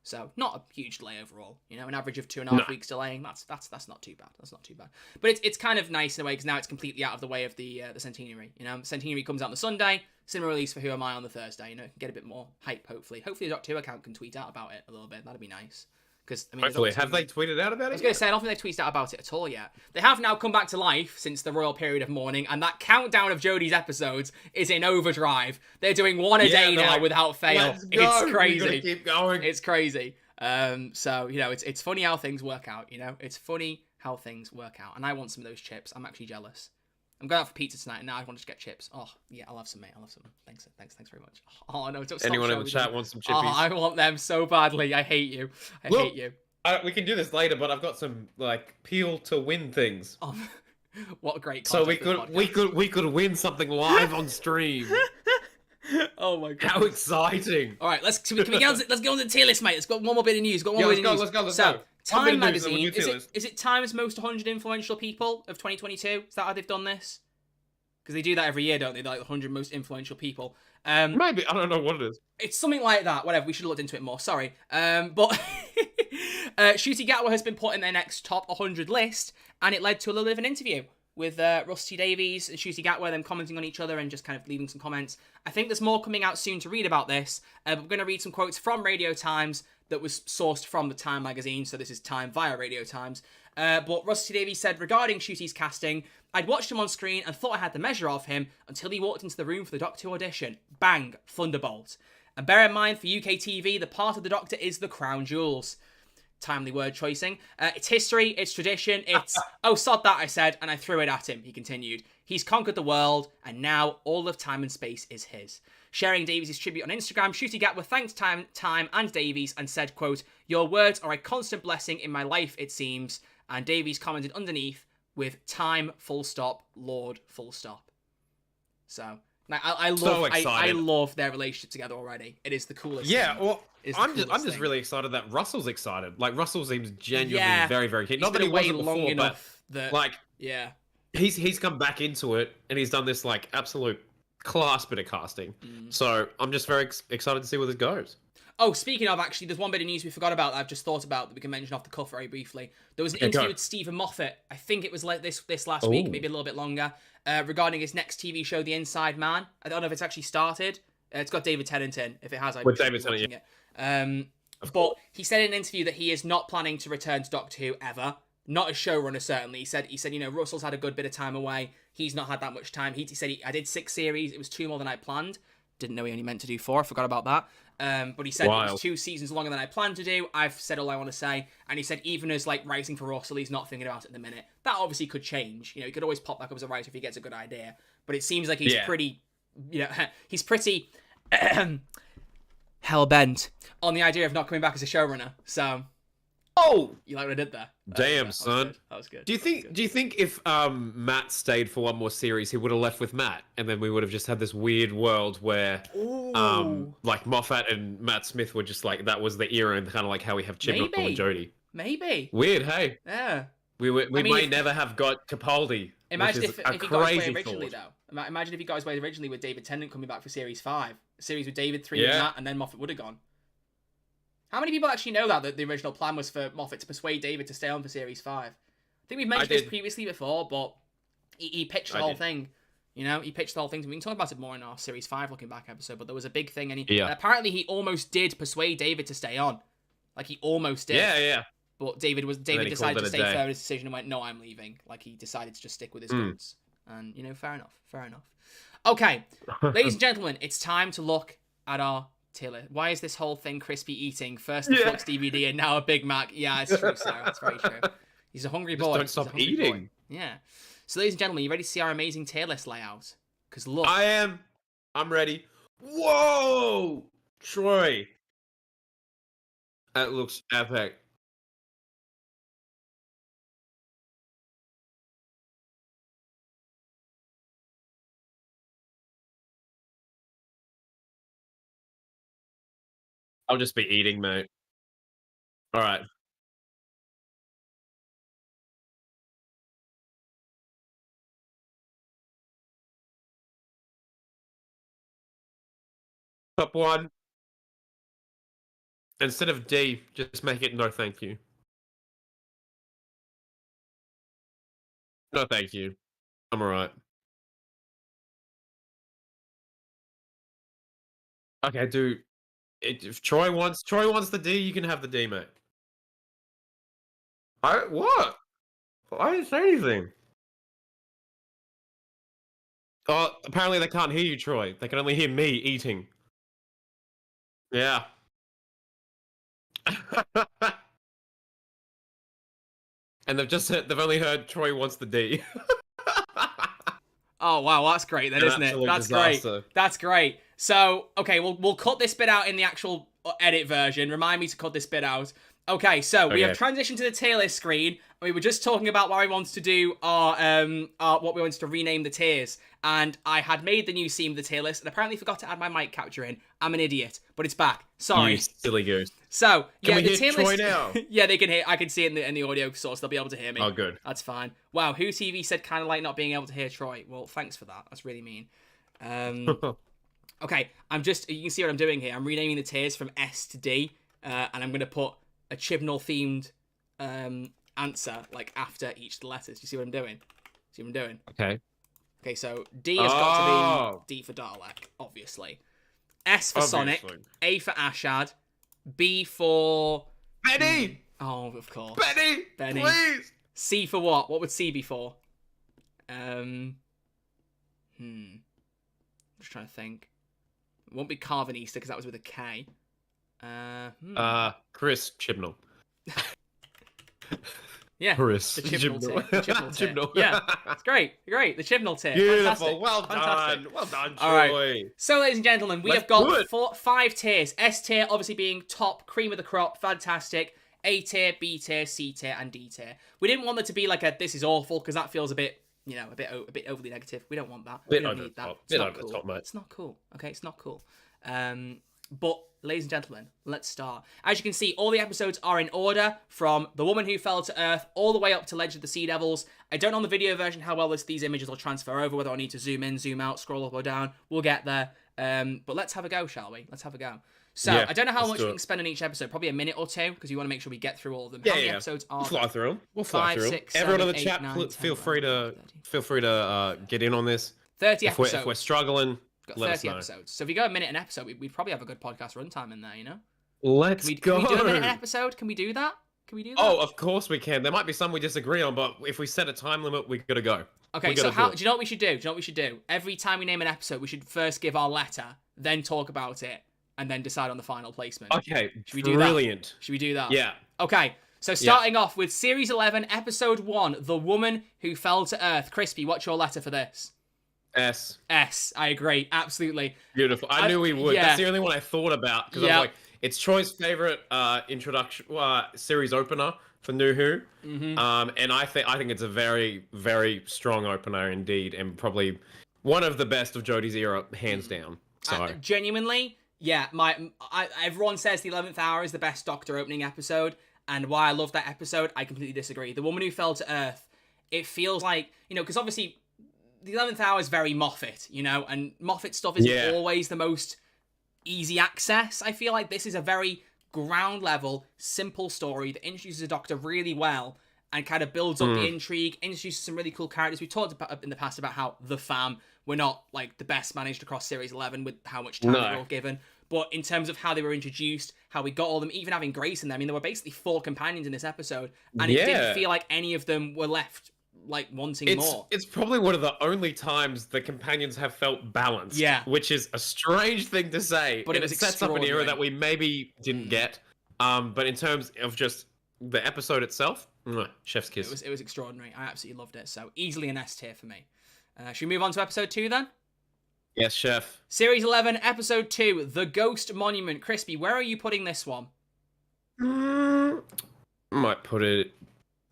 So not a huge delay overall, you know, an average of 2.5 weeks delaying. That's not too bad. That's not too bad. But it's kind of nice in a way, because now it's completely out of the way of the centenary. You know, centenary comes out on the Sunday, cinema release for Who Am I on the Thursday. You know, get a bit more hype. Hopefully the Doctor Who account can tweet out about it a little bit. That'd be nice. Because I mean, hopefully, have they tweeted out about it? I was going to say, I don't think they've tweeted out about it at all yet. They have now come back to life since the royal period of mourning, and that countdown of Jodie's episodes is in overdrive. They're doing one a day now without fail. It's crazy. Keep going. It's crazy. So you know, it's funny how things work out. You know, it's funny how things work out, and I want some of those chips. I'm actually jealous. I'm going out for pizza tonight, and now I want to get chips. Oh yeah, I'll have some, mate. I'll have some. Thanks very much. Oh no, don't stop. Anyone in the chat wants some chippies? Oh, I want them so badly. I hate you. I hate you. We can do this later, but I've got some like peel to win things. Oh, what a great! So we could win something live on stream. Oh my god! How exciting! All right, let's get on to the tier list, mate. Let's got one more bit of news. Let's go. Time magazine. Is it Time's most 100 influential people of 2022? Is that how they've done this? Because they do that every year, don't they? They're like the 100 most influential people. Maybe, I don't know what it is. It's something like that. Whatever. We should have looked into it more. Sorry. But Ncuti Gatwa has been put in their next top 100 list, and it led to a little bit of an interview with Rusty Davies and Ncuti Gatwa, them commenting on each other and just kind of leaving some comments. I think there's more coming out soon to read about this, but we're going to read some quotes from Radio Times that was sourced from the Time magazine, so this is Time via Radio Times. But Rusty Davies said, regarding Ncuti's casting, I'd watched him on screen and thought I had the measure of him until he walked into the room for the Doctor Who audition. Bang! Thunderbolt. And bear in mind, for UK TV, the part of the Doctor is the crown jewels. Timely word choicing. It's history, it's tradition, it's... Oh, sod that, I said, and I threw it at him, he continued. He's conquered the world, and now all of time and space is his. Sharing Davies' tribute on Instagram, Ncuti Gatwa thanked Time and Davies and said, quote, your words are a constant blessing in my life, it seems. And Davies commented underneath with time, full stop, Lord, full stop. So, Like, I love, So I excited. love their relationship together already. It is the coolest. Yeah, thing. well, It's the I'm coolest just thing. really excited that Russell's excited. Like Russell seems genuinely Yeah, very, very keen. he's Not that been he away wasn't long before, but enough that like yeah. he's come back into it and he's done this like absolute class bit of casting. So I'm just very excited to see where this goes. Oh, speaking of, actually, there's one bit of news we forgot about that I've just thought about that we can mention off the cuff very briefly. There was an Okay, interview go. with Stephen Moffat, I think it was like this last Ooh. week, maybe a little bit longer, regarding his next TV show, The Inside Man. I don't know if it's actually started. It's got David Tennant in. If it has, I'd With be David Tennant, watching it. But he said in an interview that he is not planning to return to Doctor Who ever. Not as showrunner, certainly. He said, you know, Russell's had a good bit of time away. He's not had that much time. He said, I did 6 series. It was 2 more than I planned. Didn't know he only meant to do 4. I forgot about that. But he said it was 2 seasons longer than I planned to do. I've said all I want to say. And he said even as like writing for Russell, he's not thinking about it at the minute. That obviously could change. You know, he could always pop back up as a writer if he gets a good idea. But it seems like he's pretty, you know, he's pretty hell-bent on the idea of not coming back as a showrunner. So, you like what I did there? Damn, son. That was good. Do you think if Matt stayed for one more series, he would have left with Matt, and then we would have just had this weird world where like Moffat and Matt Smith were just like that was the era, and kind of like how we have Chibnall and Jodie. Maybe. Weird, hey. Yeah. We may never have got Capaldi. Imagine if he got his way originally, thought. though. Imagine if he got his way originally with David Tennant coming back for Series 5. A series with David, 3 with Matt, and then Moffat would have gone. How many people actually know that the original plan was for Moffat to persuade David to stay on for Series 5? I think we've mentioned this previously before, but he pitched the whole thing. You know, he pitched the whole thing. We can talk about it more in our Series 5 looking back episode, but there was a big thing, and apparently he almost did persuade David to stay on. Like, he almost did. Yeah. But David decided to stay firm in his decision and went, no, I'm leaving. Like, he decided to just stick with his guns. And, you know, fair enough. Okay, ladies and gentlemen, it's time to look at our tier list. Why is this whole thing crispy eating? First the Flux DVD and now a Big Mac. Yeah, it's true, Sarah. That's very true. He's a hungry boy. Don't stop eating. Yeah. So, ladies and gentlemen, you ready to see our amazing tier list layout? Because look. I am. I'm ready. Whoa! Troy. That looks epic. I'll just be eating, mate. All right. Top 1. Instead of D, just make it no thank you. No thank you. I'm alright. Okay, dude. If Troy wants the D, you can have the D, mate. What? I didn't say anything. Oh, apparently they can't hear you, Troy. They can only hear me eating. Yeah. And they've only heard Troy wants the D. Oh wow, that's great then, isn't it? That's disaster. Great. That's great. So, okay, we'll cut this bit out in the actual edit version. Remind me to cut this bit out. Okay, so we have transitioned to the tier list screen. We were just talking about what we wanted to do our what we wanted to rename the tiers, and I had made the new scene of the tier list, and apparently forgot to add my mic capture in. I'm an idiot, but it's back. Sorry, you silly goose. So can we the hear tier Troy list now? Yeah, they can hear. I can see it in the audio source. They'll be able to hear me. Oh, good. That's fine. Wow, Who TV said kind of like not being able to hear Troy. Well, thanks for that. That's really mean. Okay, you can see what I'm doing here. I'm renaming the tiers from S to D, and I'm going to put a Chibnall themed answer like after each of the letters. Do you see what I'm doing? See what I'm doing? Okay, so D has got to be D for Dalek, obviously. S for Sonic, A for Ashad, B for Benny. Oh, of course. Benny, please. C for what? What would C be for? Just trying to think. It won't be Carvanista because that was with a K. Chris Chibnall. Yeah, Chris the Chibnall tier. Chibnall. Yeah, it's great. The Chibnall tier. Beautiful. Fantastic. Well done, Troy. All right. So, ladies and gentlemen, we have got 5 tiers. S tier, obviously being top, cream of the crop, fantastic. A tier, B tier, C tier, and D tier. We didn't want it to be like this is awful, because that feels a bit a bit overly negative. We don't want that. Bit We don't over need the that. top. It's Bit not over the cool. top, mate. It's not cool. Okay, it's not cool. But ladies and gentlemen, let's start. As you can see, all the episodes are in order from The Woman Who Fell to Earth all the way up to Legend of the Sea Devils. I don't know on the video version how well these images will transfer over, whether I need to zoom in, zoom out, scroll up or down. We'll get there. But let's have a go, shall we? Let's have a go. So, Yeah, I don't know how let's much do we it. can spend on each episode. Probably a minute or two, because you want to make sure we get through all of them. Yeah, How many yeah. episodes are We'll fly through them. We'll fly 5, through them. 6, Everyone in 7, the 8, chat, 9, 10, feel free to 13. get in on this. 30 If episodes. we're struggling, Got let 30 us know. episodes. So if you go a minute an episode, we'd probably have a good podcast runtime in there, you know? Let's Can go. we do a minute an episode? Can we do that? Can we do that? Oh, of course we can. There might be some we disagree on, but if we set a time limit, we gotta go. Okay, so do you know what we should do? Do you know what we should do? Every time we name an episode, we should first give our letter, then talk about it, and then decide on the final placement. Okay, Should we do that? brilliant. Should we do that? Yeah. Okay, so starting off with Series 11, Episode 1, The Woman Who Fell to Earth. Crispy, what's your letter for this? S. S. I agree, absolutely. Beautiful. I knew we would. yeah. That's the only one I thought about because I Yeah. was like, it's Troy's favorite introduction series opener for New Who. And I think it's a very, very strong opener indeed, and probably one of the best of Jodie's era, hands down. So Genuinely, yeah. Everyone says the 11th Hour is the best Doctor opening episode, and why I love that episode, I completely disagree. The Woman Who Fell to Earth, it feels like, because obviously the 11th Hour is very Moffat, and Moffat stuff isn't always the most easy access. I feel like this is a very ground level, simple story that introduces the Doctor really well and kind of builds up the intrigue, introduces some really cool characters. We've talked about in the past about how the fam were not like the best managed across Series 11 with how much time they were all given. But in terms of how they were introduced, how we got all them, even having Grace in there, I mean, there were basically 4 companions in this episode, and it didn't feel like any of them were left like wanting more. It's probably one of the only times the companions have felt balanced. Yeah. Which is a strange thing to say. But it was sets up an era extraordinary. that we maybe didn't get. But in terms of just the episode itself, chef's kiss. It was extraordinary. I absolutely loved it. So easily an S tier for me. Should we move on to episode 2 then? Yes, chef. Series 11, episode 2, The Ghost Monument. Crispy, where are you putting this one? Might put it.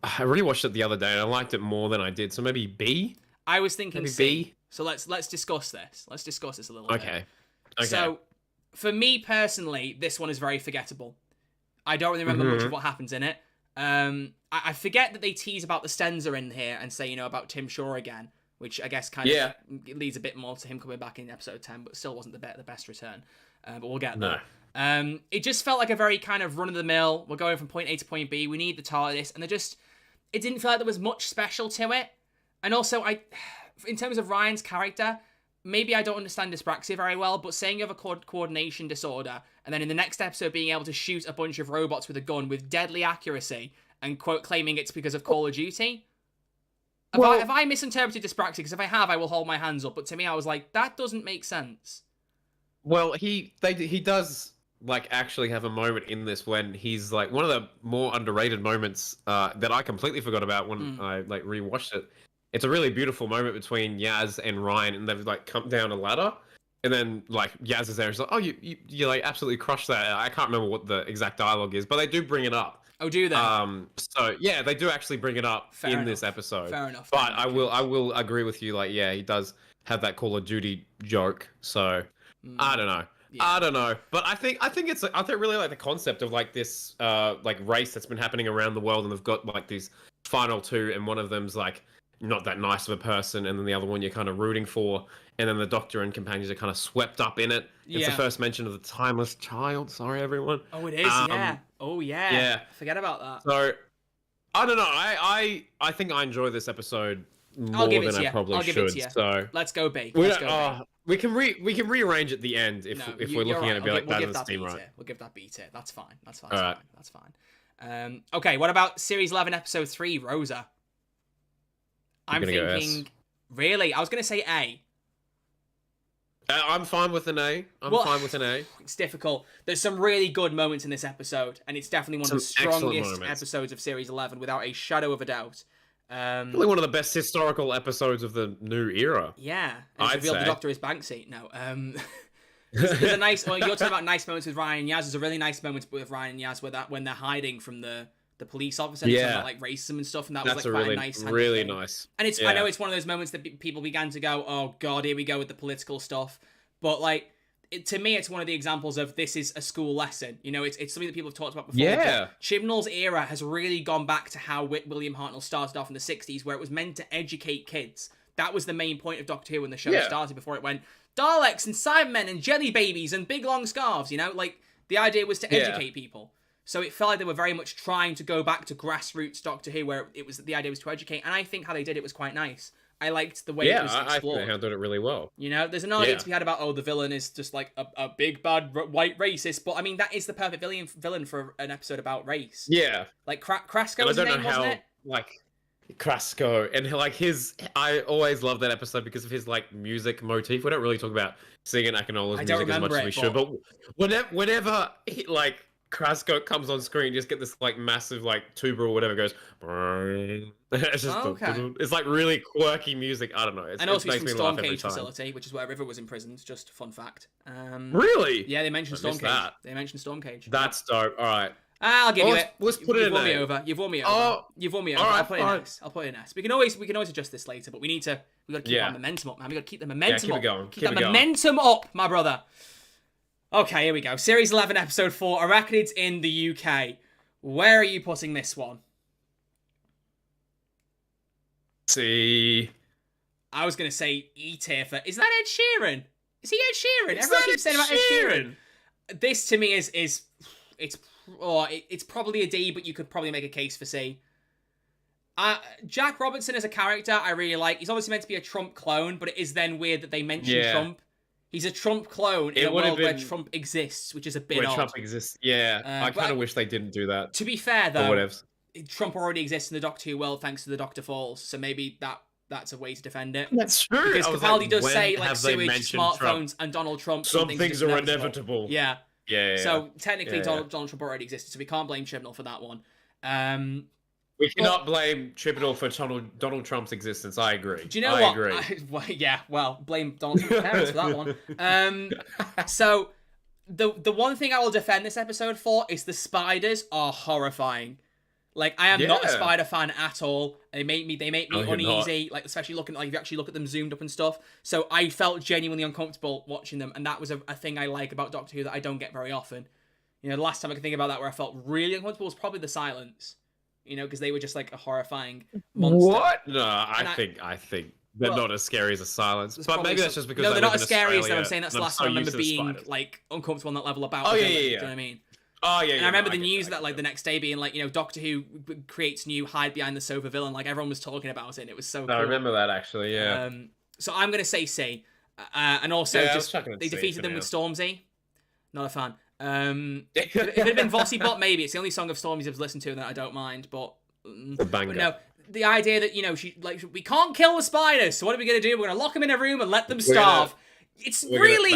I really watched it the other day and I liked it more than I did, so maybe B. I was thinking Maybe C. B. So let's discuss this. Let's discuss this a little bit. Okay. So, for me personally, this one is very forgettable. I don't really remember much of what happens in it. I forget that they tease about the Stenza in here and say, about Tim Shaw again, which I guess kind of leads a bit more to him coming back in episode 10, but still wasn't the best return. But we'll get there. It just felt like a very kind of run-of-the-mill, we're going from point A to point B, we need the TARDIS, and it didn't feel like there was much special to it. And also, in terms of Ryan's character, maybe I don't understand dyspraxia very well, but saying you have a coordination disorder, and then in the next episode being able to shoot a bunch of robots with a gun with deadly accuracy, and quote claiming it's because of Call of Duty. Have I misinterpreted dyspraxia? Because if I have, I will hold my hands up. But to me, I was like, that doesn't make sense. Well, he does actually have a moment in this when he's like one of the more underrated moments that I completely forgot about when I rewatched it. It's a really beautiful moment between Yaz and Ryan, and they've come down a ladder, and then Yaz is there. He's like, "Oh, you absolutely crushed that." I can't remember what the exact dialogue is, but they do bring it up. Oh, do they? So yeah, they do actually bring it up this episode. Fair enough. But I will agree with you. He does have that Call of Duty joke. So I don't know. Yeah. I don't know. But I think really like the concept of this race that's been happening around the world, and they've got these final 2, and one of them's not that nice of a person, and then the other one you're kind of rooting for, and then the Doctor and companions are kind of swept up in it. It's the first mention of the timeless child. Sorry, everyone. Oh, it is. Yeah. Oh, yeah. Yeah. Forget about that. So I don't know. I think I enjoy this episode more than I probably should. So let's go B. We can rearrange at the end if we're looking at it. That doesn't seem right. We'll give that B tier. That's fine. That's fine. All right. That's fine. Okay. What about Series 11, Episode 3, Rosa? I'm thinking. Really, I was gonna say A. I'm fine with an A. Fine with an A. It's difficult. There's some really good moments in this episode, and it's definitely one of the strongest episodes of Series 11, without a shadow of a doubt. Probably one of the best historical episodes of the new era. Yeah, and it's revealed the Doctor is Banksy. No, there's a nice. Well, you're talking about nice moments with Ryan and Yaz. There's a really nice moment with Ryan and Yaz when they're hiding from the the police officer, and talking about like racism and stuff, and that was like quite a nice, really nice. And it's I know it's one of those moments that people began to go, oh god, here we go with the political stuff, but like. To me, it's one of the examples of this is a school lesson. You know, it's something that people have talked about before. Yeah. Chibnall's era has really gone back to how William Hartnell started off in the 60s, where it was meant to educate kids. That was the main point of Doctor Who when the show started, before it went Daleks and Cybermen and jelly babies and big long scarves, you know? Like, the idea was to educate people. So it felt like they were very much trying to go back to grassroots Doctor Who, where the idea was to educate. And I think how they did it was quite nice. I liked the way it was explored. I think they handled it really well. You know, there's an argument to be had about, oh, the villain is just like a big bad white racist, but I mean, that is the perfect villain for an episode about race. Yeah. Like Krasko was his name, wasn't it? Like Krasko, and like I always love that episode because of his like music motif. We don't really talk about singing Akinola's music as much as we should, but whenever he, like Krasko comes on screen, just get this like massive like tuba or whatever goes. It's just it's like really quirky music. I don't know. And also he's from Stormcage facility, which is where River was imprisoned. Just fun fact. Really? Yeah, they mentioned Stormcage. They mentioned Stormcage. That's dope. All right. I'll give you it. Let's put it in there. You've won me over. You've won me over. Right, I'll put it in S. I'll put it in S. We can always adjust this later, but we got to keep our momentum up, man. We got to keep the momentum up. Keep the momentum up, my brother. Okay, here we go. Series 11, Episode 4, Arachnids in the UK. Where are you putting this one? See. I was going to say E tier for... Is that Ed Sheeran? Is he Ed Sheeran? Everyone keeps saying about Ed Sheeran. This, to me, it's probably a D, but you could probably make a case for C. Jack Robertson as a character, I really like. He's obviously meant to be a Trump clone, but it is then weird that they mention Trump. He's a Trump clone in a world where Trump exists, which is a bit odd. Trump exists, I kind of wish they didn't do that. To be fair, though, Trump already exists in the Doctor Who world thanks to the Doctor Falls, so maybe that's a way to defend it. That's true. Because Capaldi does say, like, sewage, smartphones, and Donald Trump. Some things are inevitable. Yeah. So, technically, Donald Trump already existed, so we can't blame Chibnall for that one. We cannot blame Chibnall for Donald Trump's existence. I agree. Do you know what? Blame Donald Trump's parents for that one. So, the one thing I will defend this episode for is the spiders are horrifying. Like, I am not a spider fan at all. They make me uneasy. Like, especially looking, like, if you actually look at them zoomed up and stuff. So I felt genuinely uncomfortable watching them, and that was a thing I like about Doctor Who that I don't get very often. You know, the last time I can think about that where I felt really uncomfortable was probably the silence. You know, because they were just like a horrifying monster. What? No, I think they're not as scary as a silence. But maybe that's just because they're not as scary as them. I'm saying that's the last time I remember being like uncomfortable on that level about. Oh, Do yeah. you know what I mean? Oh, yeah, and I remember the news that, like, the next day being, like, you know, Doctor Who creates new hide behind the sofa villain. Like, everyone was talking about it, and it was so cool. I remember that, actually, yeah. So I'm going to say C. And also, they defeated them with Stormzy. Not a fan. If it had been Vossybot, maybe. It's the only song of Stormzy's I've listened to that I don't mind, but no. The idea that, you know, we can't kill the spiders, so what are we going to do? We're going to look them in a room and let them starve. It's really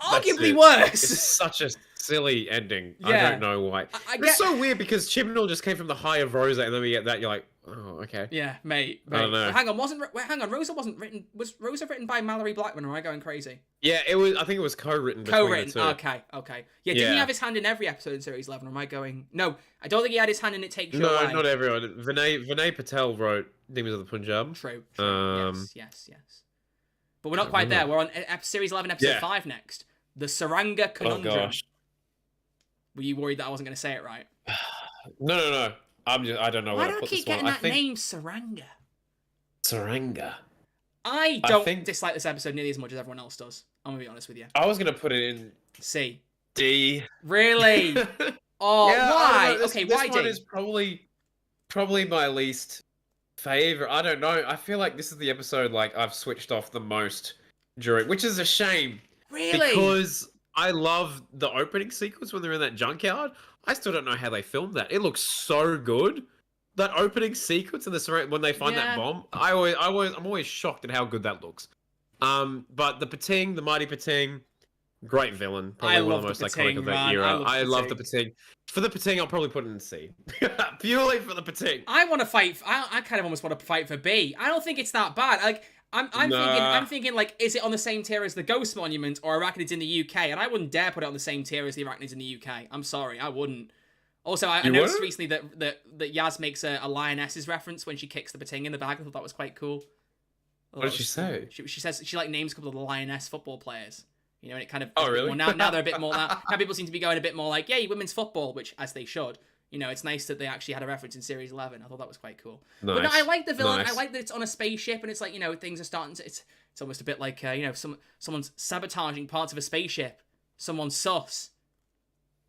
arguably worse. It's such a silly ending. I don't know why. It's so weird because Chibnall just came from the High of Rosa, and then we get that. You're like, oh, okay. Yeah, mate. I don't know. Hang on. Rosa wasn't written. Was Rosa written by Mallory Blackman? Or am I going crazy? Yeah, it was. I think it was co-written. Co-written. Okay. Yeah, didn't he have his hand in every episode in Series 11? Or am I going? No, I don't think he had his hand in It Takes You Away. No, not everyone. Vinay Patel wrote Demons of the Punjab. True. Yes. But we're not quite there. We're on Series 11, Episode 5 next. The Saranga Conundrum. Oh, gosh. Were you worried that I wasn't going to say it right? No. I don't know why where do I keep getting that name, Saranga? Saranga. I don't dislike this episode nearly as much as everyone else does. I'm going to be honest with you. I was going to put it in C. D. Really? Oh, yeah, why? Okay, why D? This one is probably my least favorite. I don't know. I feel like this is the episode like I've switched off the most during, which is a shame. Really? Because I love the opening sequence when they're in that junkyard. I still don't know how they filmed that. It looks so good. That opening sequence in the when they find that bomb, I'm always shocked at how good that looks. But the mighty Pating, great villain. Probably one of the most iconic of that era. I love the Pating. For the Pating, I'll probably put it in C. Purely for the Pating. I want to fight. I kind of almost want to fight for B. I don't think it's that bad. Like I'm thinking like, is it on the same tier as the Ghost Monument or Arachnids in the UK? And I wouldn't dare put it on the same tier as the Arachnids in the UK. I'm sorry, I wouldn't. Also, I You noticed wouldn't? recently that Yaz makes a lioness's reference when she kicks the bating in the bag. I thought that was quite cool. What did she say? She says she like names a couple of the lioness football players. You know, and it kind of Oh, really? Now they're a bit more now people seem to be going a bit more like, yay, women's football, which as they should. You know, it's nice that they actually had a reference in Series 11. I thought that was quite cool. Nice. But no, I like the villain. Nice. I like that it's on a spaceship and it's like, you know, things are starting to... It's almost a bit like, you know, someone's sabotaging parts of a spaceship. Someone's sus.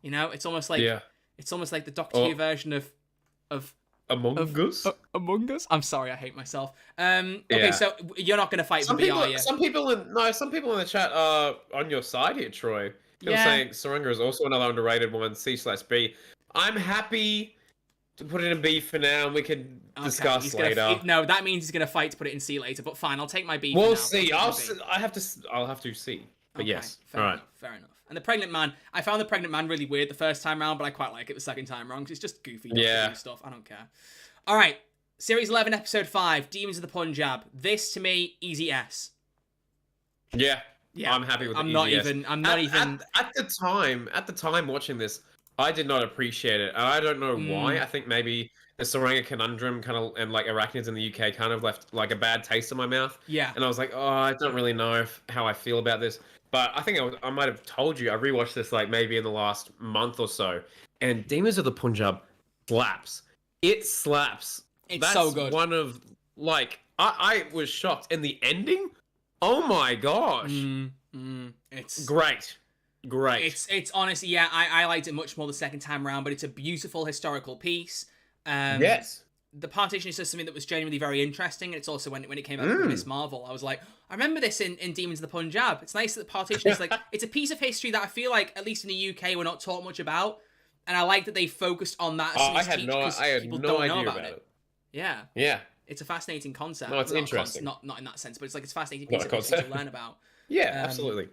You know, it's almost like... Yeah. It's almost like the Doctor Who version of Among Us? Among Us? I'm sorry, I hate myself. Okay, Yeah. so you're not going to fight for me, are you? Some people in the chat are on your side here, Troy. People saying Saranga is also another underrated one, C/B. I'm happy to put it in B for now, and we can discuss later. No, that means he's going to fight to put it in C later, but fine, I'll take my B We'll for now. see. I'll have to see. But Okay, yes. fair enough, fair enough. And the pregnant man, I found the pregnant man really weird the first time round, but I quite like it the second time round because it's just goofy stuff. I don't care. All right, Series 11, Episode 5, Demons of the Punjab. This, to me, easy S. Yeah. I'm happy with it. I'm not even. At the time watching this, I did not appreciate it. And I don't know why. I think maybe the Saranga conundrum and like arachnids in the UK kind of left like a bad taste in my mouth. Yeah. And I was like, oh, I don't really know how I feel about this. But I think I might have told you, I rewatched this like maybe in the last month or so. And Demons of the Punjab slaps. It slaps. It's so good. One of, like, I was shocked. And the ending? Oh my gosh. It's great. It's honestly, yeah, I liked it much more the second time around, but it's a beautiful historical piece. Yes. The partition is just something that was genuinely very interesting, and it's also when it came out from Miss Marvel, I was like, I remember this in Demons of the Punjab. It's nice that the partition is like, it's a piece of history that I feel like, at least in the UK, we're not taught much about, and I like that they focused on that. I had no idea about it. Yeah. Yeah. It's a fascinating concept. No, it's interesting. Not in that sense, but it's like it's a fascinating piece of history to learn about. Yeah, absolutely.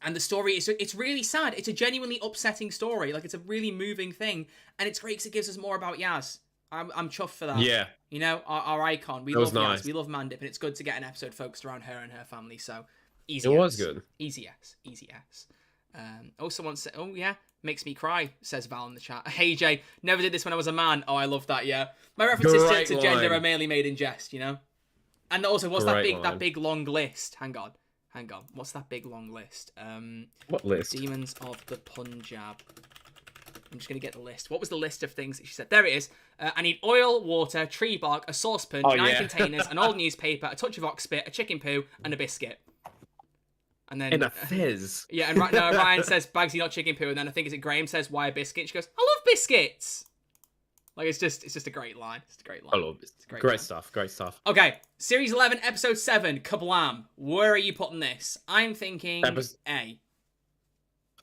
And the story it's really sad. It's a genuinely upsetting story. Like, it's a really moving thing, and it's great because it gives us more about Yaz. I'm chuffed for that. Yeah. You know, our icon. We love nice. Yaz. We love Mandip, and it's good to get an episode focused around her and her family. So, easy. It S. was good. Easy S. Easy S. Someone said, oh yeah, makes me cry, says Val in the chat. Hey Jay, never did this when I was a man. Oh, I love that, yeah. My references to gender are mainly made in jest, you know? And also, what's that big long list? Hang on. What's that big long list? What list? Demons of the Punjab. I'm just going to get the list. What was the list of things that she said? There it is. I need oil, water, tree bark, a saucepan, 9 containers, an old newspaper, a touch of ox spit, a chicken poo, and a biscuit. And then... And a fizz. Yeah, and Ryan says, Bagsy, not chicken poo. And then I think, is it Graham says, why a biscuit? She goes, I love biscuits. Like, it's just a great line. It's a great line. I love it. Great stuff. Okay, Series 11, Episode 7, Kablam. Where are you putting this? I'm thinking A.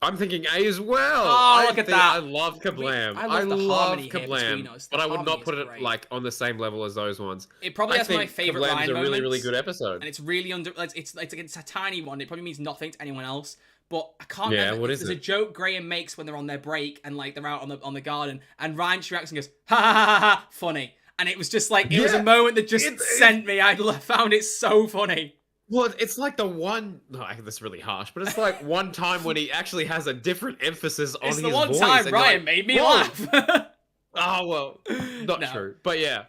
I'm thinking A as well. Oh, look at that. I love Kablam. I love Kablam, but I would not put it like on the same level as those ones. It probably has my favorite line Kablam's a really, really good episode. And it's really it's a tiny one. It probably means nothing to anyone else. But I can't Yeah, remember. what is There's it? a joke Graham makes when they're on their break and like they're out on the garden, and Ryan just reacts and goes, ha ha ha ha, funny. And it was just like, it was a moment that just sent me. I found it so funny. Well, it's like the one... No, that's really harsh, but it's like one time when he actually has a different emphasis on his voice. It's the one time Ryan made me laugh. Oh, well, not true. But yeah,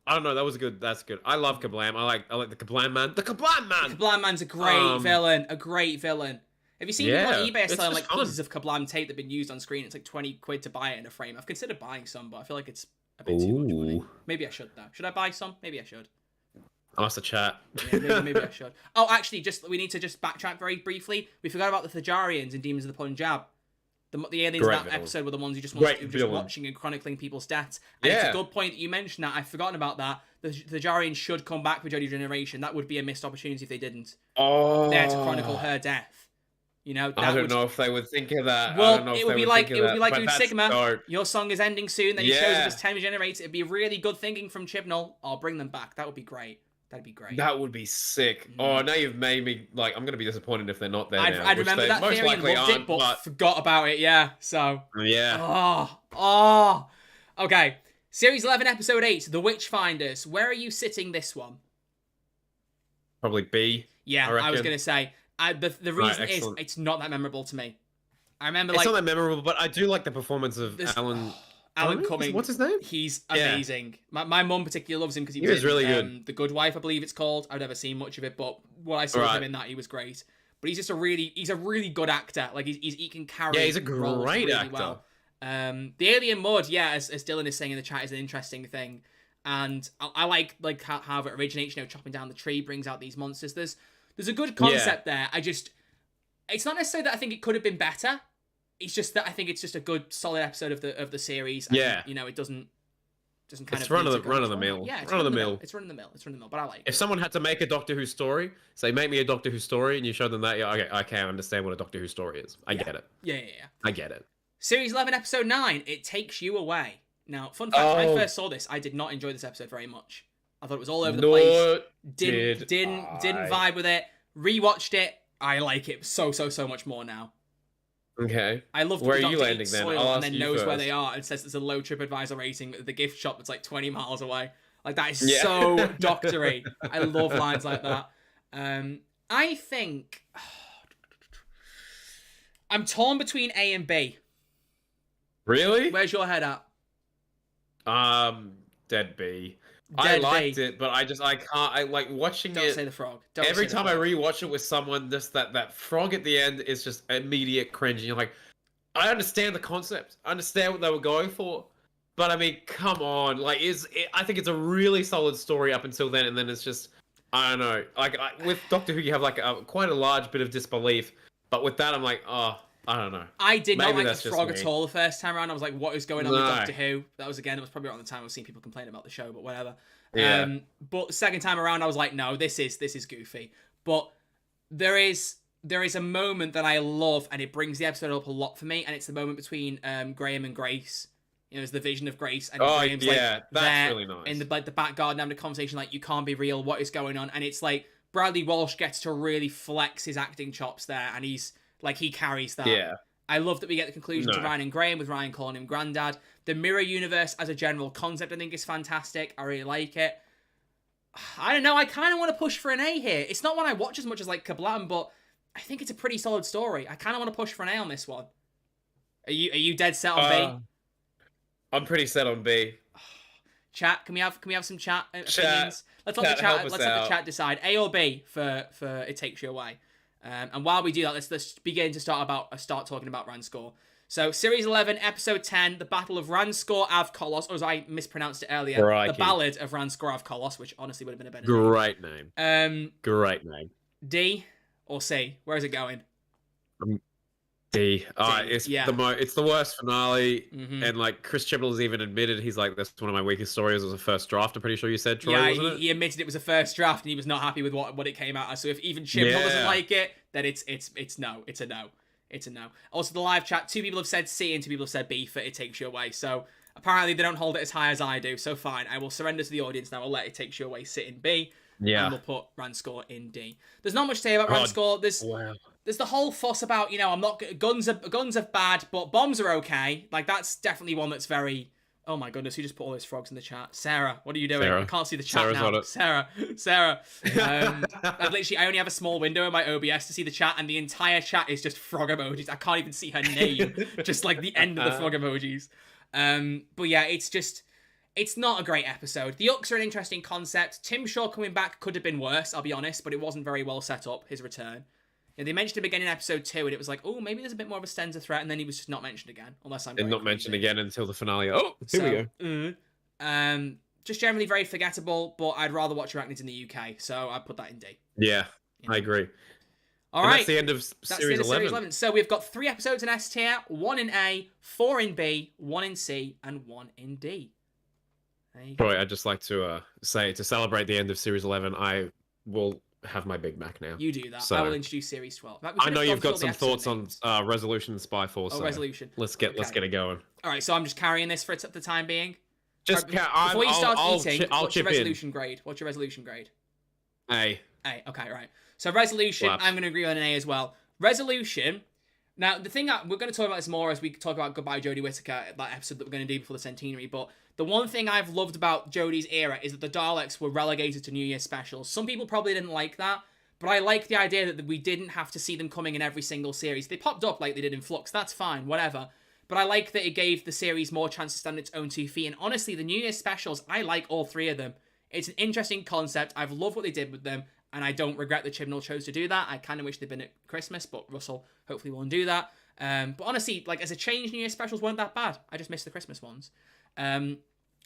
I don't know. That was good. That's good. I love Kablam. I like the Kablam man. The Kablam man! The Kablam man's a great villain. A great villain. Have you seen people on eBay selling like pieces of Kablam tape that have been used on screen? It's like 20 quid to buy it in a frame. I've considered buying some, but I feel like it's a bit too much money. Maybe I should, though. Should I buy some? Maybe I should. Ask the chat. Yeah, maybe I should. Oh, actually, we need to just backtrack very briefly. We forgot about the Thajarians in Demons of the Punjab. The aliens in that episode were the ones who just watching and chronicling people's deaths. And it's a good point that you mentioned that. I've forgotten about that. The Thajarians should come back for Jodie Generation. That would be a missed opportunity if they didn't. Oh. There to chronicle her death. You know, I don't know if they would think of that. Well, it would be like Dude Sigma. Dope. Your song is ending soon. Then he shows up as tenure generator. It'd be really good thinking from Chibnall. I'll bring them back. That would be great. That'd be great. That would be sick. Oh, now you've made me like. I'm gonna be disappointed if they're not there. I'd remember that theory and loved it, but forgot about it. Yeah. So. Yeah. Okay. Series 11, Episode 8, The Witchfinders. Where are you sitting this one? Probably B. Yeah, I was gonna say. The reason is it's not that memorable to me. I remember it's not that memorable, but I do like the performance of Alan Cumming. What's his name? He's amazing. Yeah. My mum particularly loves him because he was in, really good. The Good Wife, I believe it's called. I've never seen much of it, but what I saw of him in that, he was great. But he's just a really good actor. Like he can carry. Yeah, he's a great really actor. Well. The alien mud, as Dylan is saying in the chat, is an interesting thing, and I like how it originates. You know, chopping down the tree brings out these monsters. There's a good concept there. It's not necessarily that I think it could have been better. It's just that I think it's just a good, solid episode of the series. And, you know, it doesn't kind it's of run of the mill. Yeah, run of the mill. It's run of the mill. It's run of the mill. But I like it. If someone had to make a Doctor Who story, say make me a Doctor Who story, and you show them that, yeah, okay, I can understand what a Doctor Who story is. I get it. Yeah. I get it. Series 11, episode 9. It Takes You Away. Now, fun fact: when I first saw this, I did not enjoy this episode very much. I thought it was all over the place. Didn't vibe with it. Rewatched it. I like it so much more now. Okay. I love where are you landing then? And then knows where they are and says there's a low TripAdvisor rating at the gift shop that's like 20 miles away. Like that is so doctory. I love lines like that. I think I'm torn between A and B. Really? Where's your head at? Dead B. I liked it, but I can't. I like watching it. Don't say the frog. Every time I rewatch it with someone, just that frog at the end is just immediate cringe. And you're like, I understand the concept. I understand what they were going for. But I mean, come on. Like, I think it's a really solid story up until then. And then it's just, I don't know. Like, with Doctor Who, you have like quite a large bit of disbelief. But with that, I'm like, oh, I don't know. I did not like the frog at all the first time around. I was like, what is going on with Doctor Who? That was probably around the time I was seeing people complain about the show, but whatever. Yeah. But the second time around, I was like, no, this is goofy. But there is a moment that I love, and it brings the episode up a lot for me, and it's the moment between Graham and Grace. You know, it's the vision of Grace, and Graham's that's really nice. In the back garden having a conversation like, you can't be real, what is going on? And it's like Bradley Walsh gets to really flex his acting chops there, and he's like, he carries that. Yeah. I love that we get the conclusion to Ryan and Graham, with Ryan calling him Grandad. The mirror universe as a general concept, I think, is fantastic. I really like it. I don't know. I kind of want to push for an A here. It's not one I watch as much as like Kablam, but I think it's a pretty solid story. I kind of want to push for an A on this one. Are you dead set on B? I'm pretty set on B. Chat, can we have some chat opinions? Let's let the chat decide. A or B for It Takes You Away. And while we do that, let's begin to start talking about Ranscore. So, Series 11, Episode 10, The Battle of Ranscore Av Kolos, or as I mispronounced it earlier, The Ballad of Ranscore Av Kolos, which honestly would have been a better name. Great name. D or C? Where is it going? D. It's the worst finale, and like Chris Chibnall has even admitted, he's like, that's one of my weakest stories. It was a first draft. I'm pretty sure you said, Troy, wasn't it? He admitted it was a first draft, and he was not happy with what it came out as. So if even Chibnall doesn't like it, then it's no. It's a no. It's a no. Also, the live chat, 2 people have said C and 2 people have said B for It Takes You Away. So apparently they don't hold it as high as I do. So fine, I will surrender to the audience now. I'll let It Takes You Away sit in B. Yeah. And we'll put Ranscore in D. There's not much to say about Ranscore. There's the whole fuss about, I'm not guns are bad, but bombs are okay. Like, that's definitely one that's very. Oh my goodness, who just put all those frogs in the chat? Sarah, what are you doing? I can't see the chat now. Sarah. I only have a small window in my OBS to see the chat, and the entire chat is just frog emojis. I can't even see her name. Just like the end of the frog emojis. But yeah, it's not a great episode. The Uks are an interesting concept. Tim Shaw coming back could have been worse, I'll be honest, but it wasn't very well set up, his return. They mentioned him again in episode 2, and it was like, oh, maybe there's a bit more of a Stenza threat, and then he was just not mentioned again, unless I'm not mentioned again until the finale. Oh, here we go. Just generally very forgettable, but I'd rather watch Arachnids in the UK, so I'd put that in D. Yeah, I agree. All right. That's the end of Series 11. So we've got 3 episodes in S tier, 1 in A, 4 in B, 1 in C, and 1 in D. Troy, I'd just like to say, to celebrate the end of Series 11, I will have my Big Mac now. You do that. So, I will introduce Series 12. I know you've got some thoughts on Resolution Spy Force. Oh, Resolution. Let's get it going. All right, so I'm just carrying this for the time being. Just before you start eating, what's your resolution grade? What's your resolution grade? A. Okay, right. So Resolution, I'm going to agree on an A as well. Resolution. Now, the thing we're going to talk about this more as we talk about Goodbye Jodie Whittaker, that episode that we're going to do before the centenary, but the one thing I've loved about Jodie's era is that the Daleks were relegated to New Year's specials. Some people probably didn't like that, but I like the idea that we didn't have to see them coming in every single series. They popped up like they did in Flux, that's fine, whatever. but I like that it gave the series more chance to stand on its own 2 feet. And honestly, the New Year's specials, I like all 3 of them. It's an interesting concept. I've loved what they did with them, and I don't regret that Chibnall chose to do that. I kind of wish they'd been at Christmas, but Russell hopefully won't do that. But honestly, like, as a change, New Year's specials weren't that bad. I just missed the Christmas ones.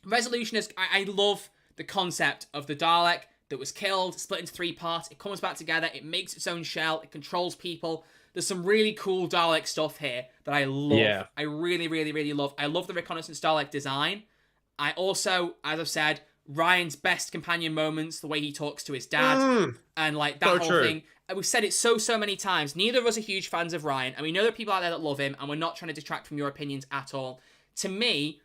Resolution is... I love the concept of the Dalek that was killed, split into 3 parts. It comes back together. It makes its own shell. It controls people. There's some really cool Dalek stuff here that I love. Yeah. I really, really, really love. I love the reconnaissance Dalek design. I also, as I've said, Ryan's best companion moments, the way he talks to his dad, and like that whole thing. And we've said it so many times. Neither of us are huge fans of Ryan, and we know there are people out there that love him, and we're not trying to detract from your opinions at all. To me,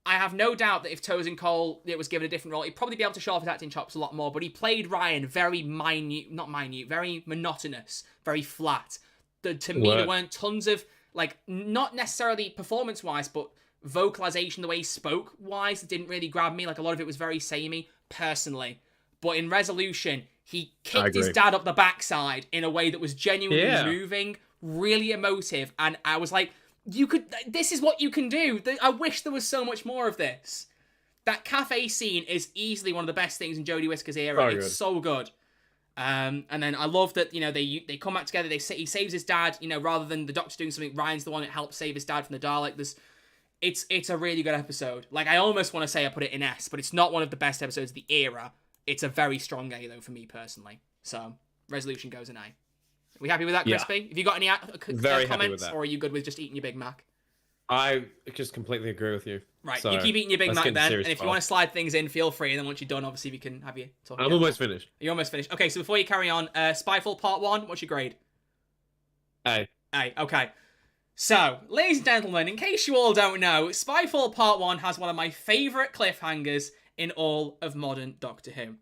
I have no doubt that if Tosin Cole was given a different role, he'd probably be able to show off his acting chops a lot more, but he played Ryan very very monotonous, very flat. To me, there weren't tons of, like, not necessarily performance-wise, but vocalization, the way he spoke-wise, that didn't really grab me. Like, a lot of it was very samey, personally. But in Resolution, he kicked his dad up the backside in a way that was genuinely moving, really emotive, and I was like, this is what you can do. I wish there was so much more of this. That cafe scene is easily one of the best things in Jodie Whittaker's era. It's so good. And then I love that, they come back together, he saves his dad, rather than the Doctor doing something, Ryan's the one that helps save his dad from the Dalek. It's a really good episode. Like, I almost want to say I put it in S, but it's not one of the best episodes of the era. It's a very strong A, though, for me personally. So, Resolution goes an A. Are we happy with that, Crispy? Have you got any comments, or are you good with just eating your Big Mac? I just completely agree with you. Right, so you keep eating your Big Mac then, and if you want to slide things in, feel free, and then once you're done, obviously, we can have you talk. I'm almost finished. You're almost finished. Okay, so before you carry on, Spyfall Part 1, what's your grade? A. A, okay. So, ladies and gentlemen, in case you all don't know, Spyfall Part 1 has one of my favourite cliffhangers in all of modern Doctor Who.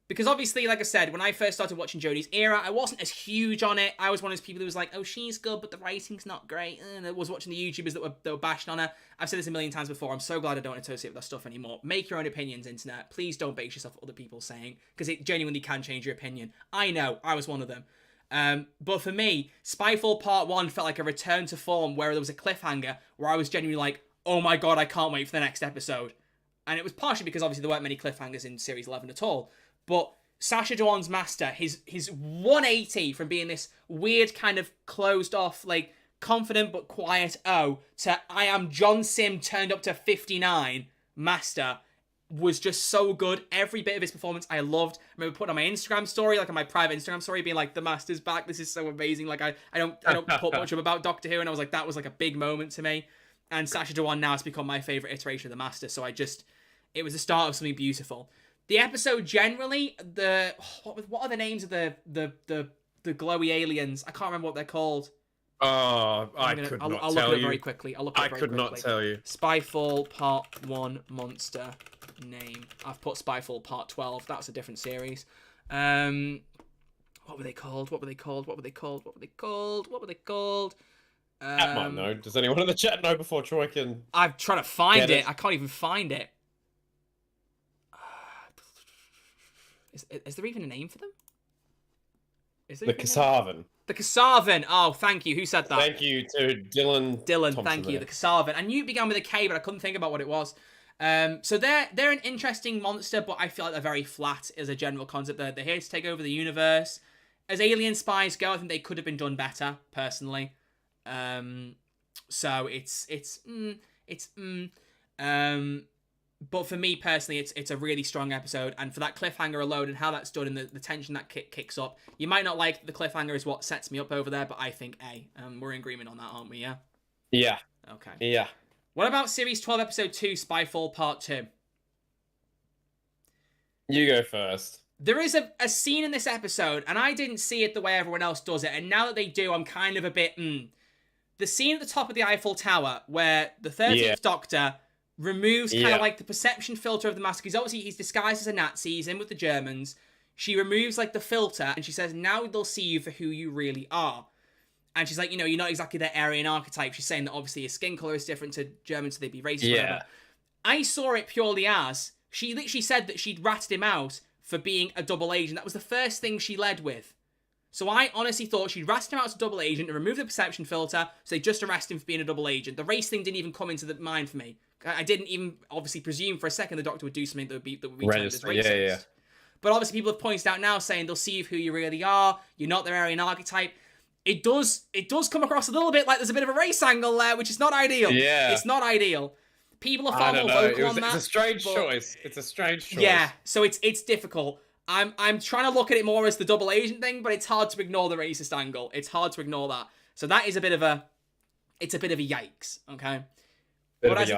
Because obviously, like I said, when I first started watching Jodie's era, I wasn't as huge on it. I was one of those people who was like, oh, she's good, but the writing's not great. And I was watching the YouTubers that were bashing on her. I've said this a million times before. I'm so glad I don't associate with that stuff anymore. Make your own opinions, internet. Please don't base yourself on other people saying, because it genuinely can change your opinion. I know, I was one of them. But for me, Spyfall Part 1 felt like a return to form where there was a cliffhanger where I was genuinely like, oh my god, I can't wait for the next episode. And it was partially because obviously there weren't many cliffhangers in Series 11 at all. But Sacha Dhawan's master, his 180 from being this weird kind of closed off, like, confident but quiet to I am John Sim turned up to 59 master was just so good. Every bit of his performance I loved. I remember putting on my Instagram story, like on my private Instagram story, being like, the master's back, this is so amazing. Like, I don't put much up about Doctor Who, and I was like, that was like a big moment to me. And Sacha Dhawan now has become my favourite iteration of the master, so it was the start of something beautiful. The episode generally, what are the names of the glowy aliens? I can't remember what they're called. Oh, I'll look it up very quickly. I could not tell you. Spyfall Part 1 monster name. I've put Spyfall Part 12. That's a different series. What were they called? Matt might know. Does anyone in the chat know before Troy can... I'm trying to find it. I can't even find it. Is there even a name for them? The Kasavan. The Kasavan. Oh, thank you. Who said that? Thank you to Dylan. Dylan, thank you. The Kasavan. I knew it began with a K, but I couldn't think about what it was. So they're an interesting monster, but I feel like they're very flat as a general concept. They're here to take over the universe. As alien spies go, I think they could have been done better, personally. So but for me personally, it's a really strong episode, and for that cliffhanger alone and how that's done and the tension that kicks up, you might not like the cliffhanger is what sets me up over there, but I think A. We're in agreement on that, aren't we? Yeah. Yeah. Okay. Yeah. What about Series 12, Episode 2, Spyfall Part 2? You go first. There is a scene in this episode, and I didn't see it the way everyone else does it, and now that they do, I'm kind of a bit, The scene at the top of the Eiffel Tower, where the 13th Doctor removes kind of like the perception filter of the mask. He's disguised as a Nazi, he's in with the Germans. She removes like the filter, and she says, now they'll see you for who you really are. And she's like, you're not exactly their Aryan archetype. She's saying that obviously his skin colour is different to Germans, so they'd be racist or whatever. I saw it purely as, she literally said that she'd ratted him out for being a double agent. That was the first thing she led with. So I honestly thought she'd rat him out as a double agent and remove the perception filter, so they just arrest him for being a double agent. The race thing didn't even come into the mind for me. I didn't even obviously presume for a second the Doctor would do something that would be termed as racist. Yeah. But obviously people have pointed out now saying they'll see who you really are. You're not their Aryan archetype. It does come across a little bit like there's a bit of a race angle there, which is not ideal. Yeah. It's not ideal. People are far more vocal on that. It's a strange choice. It's a strange choice. Yeah, so it's difficult. I'm trying to look at it more as the double agent thing, but it's hard to ignore the racist angle. It's hard to ignore that. So that is a bit of a yikes, okay?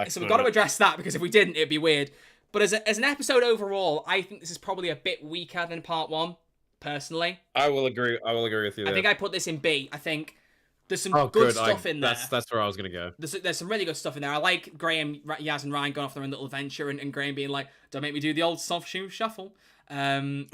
So we've got to address that, because if we didn't, it'd be weird. But as an episode overall, I think this is probably a bit weaker than part 1, personally. I will agree with you there. I think I put this in B. I think there's some good stuff in there. That's where I was going to go. There's some really good stuff in there. I like Graham, Yaz, and Ryan going off their own little adventure, and Graham being like, don't make me do the old soft shoe shuffle. I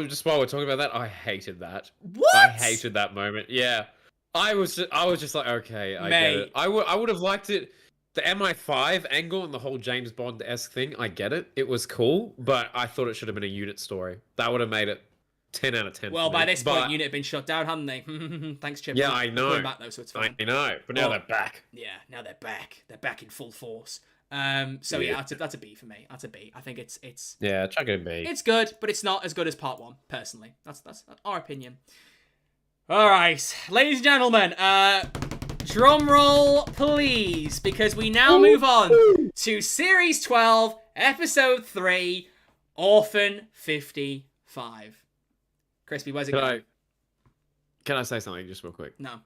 just, while we're talking about that, I hated that. What? I hated that moment. Yeah. I was just like, okay, I get it. I would have liked it. The MI5 angle and the whole James Bond-esque thing, I get it. It was cool, but I thought it should have been a unit story. That would have made it 10 out of 10. Well, by this point, unit had been shut down, hadn't they? Thanks, Chip. Yeah, I know. They're back though, so it's fine. I know, but now they're back. Yeah, now they're back. They're back in full force. So yeah, that's a B for me. That's a B. I think it's yeah, chuck it in B. It's good, but it's not as good as part 1, personally. That's our opinion. All right, ladies and gentlemen, drum roll, please, because we now move on to Series 12, Episode 3, Orphan 55. Crispy, where's it going? Can I say something just real quick? No.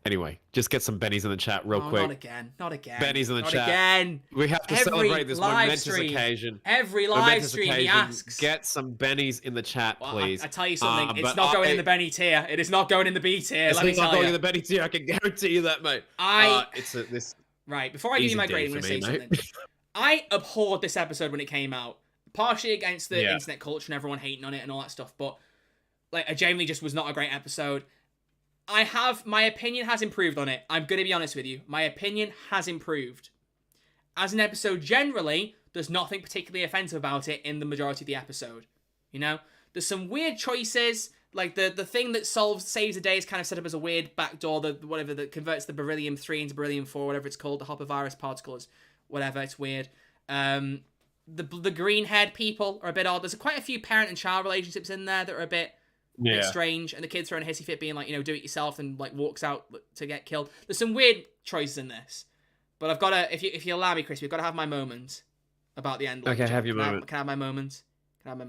Anyway, just get some bennies in the chat real quick. Not again. Bennies in the chat. Not again. We have to celebrate this momentous occasion. Every live stream he asks. Get some bennies in please. the chat, please. I tell you something. It's not going in the Benny tier. It is not going in the B tier. Let me tell you. It's not going in the Benny tier. I can guarantee you that, mate. Right. Before I give you my grade, I'm going to say something. I abhorred this episode when it came out. Partially against the internet culture and everyone hating on it and all that stuff, but I genuinely just was not a great episode. My opinion has improved on it. I'm going to be honest with you. My opinion has improved. As an episode generally, there's nothing particularly offensive about it in the majority of the episode. You know? There's some weird choices. Like the thing that saves the day is kind of set up as a weird backdoor, that converts the beryllium 3 into beryllium 4, whatever it's called, the hopper-virus particles, whatever, it's weird. The green-haired people are a bit odd. There's quite a few parent and child relationships in there that are a bit strange, and the kid's throwing a hissy fit being like, do it yourself, and walks out to get killed. There's some weird choices in this, but I've got to, if you allow me, Chris, we've got to have my moment about the end. Okay, have your moment. Can I have my moment?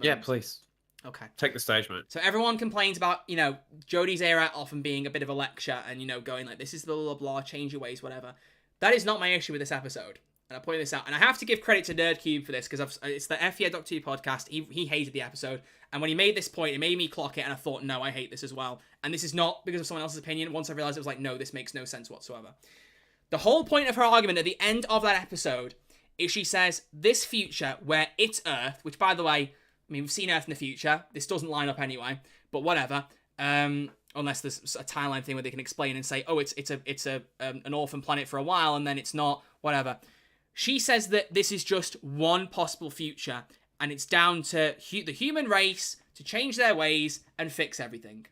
Yeah, please. Okay. Take the stage, mate. So everyone complains about, Jodie's era often being a bit of a lecture and, going like, this is blah, blah, blah, change your ways, whatever. That is not my issue with this episode. And I pointed this out. And I have to give credit to NerdCube for this, because it's the F Yeah Doctor Who podcast. He hated the episode. And when he made this point, it made me clock it, and I thought, no, I hate this as well. And this is not because of someone else's opinion. Once I realized it was like, no, this makes no sense whatsoever. The whole point of her argument at the end of that episode is she says, this future where it's Earth, which, by the way, we've seen Earth in the future. This doesn't line up anyway, but whatever. Unless there's a timeline thing where they can explain and say, oh, it's an orphan planet for a while, and then it's not, whatever. She says that this is just one possible future, and it's down to the human race to change their ways and fix everything.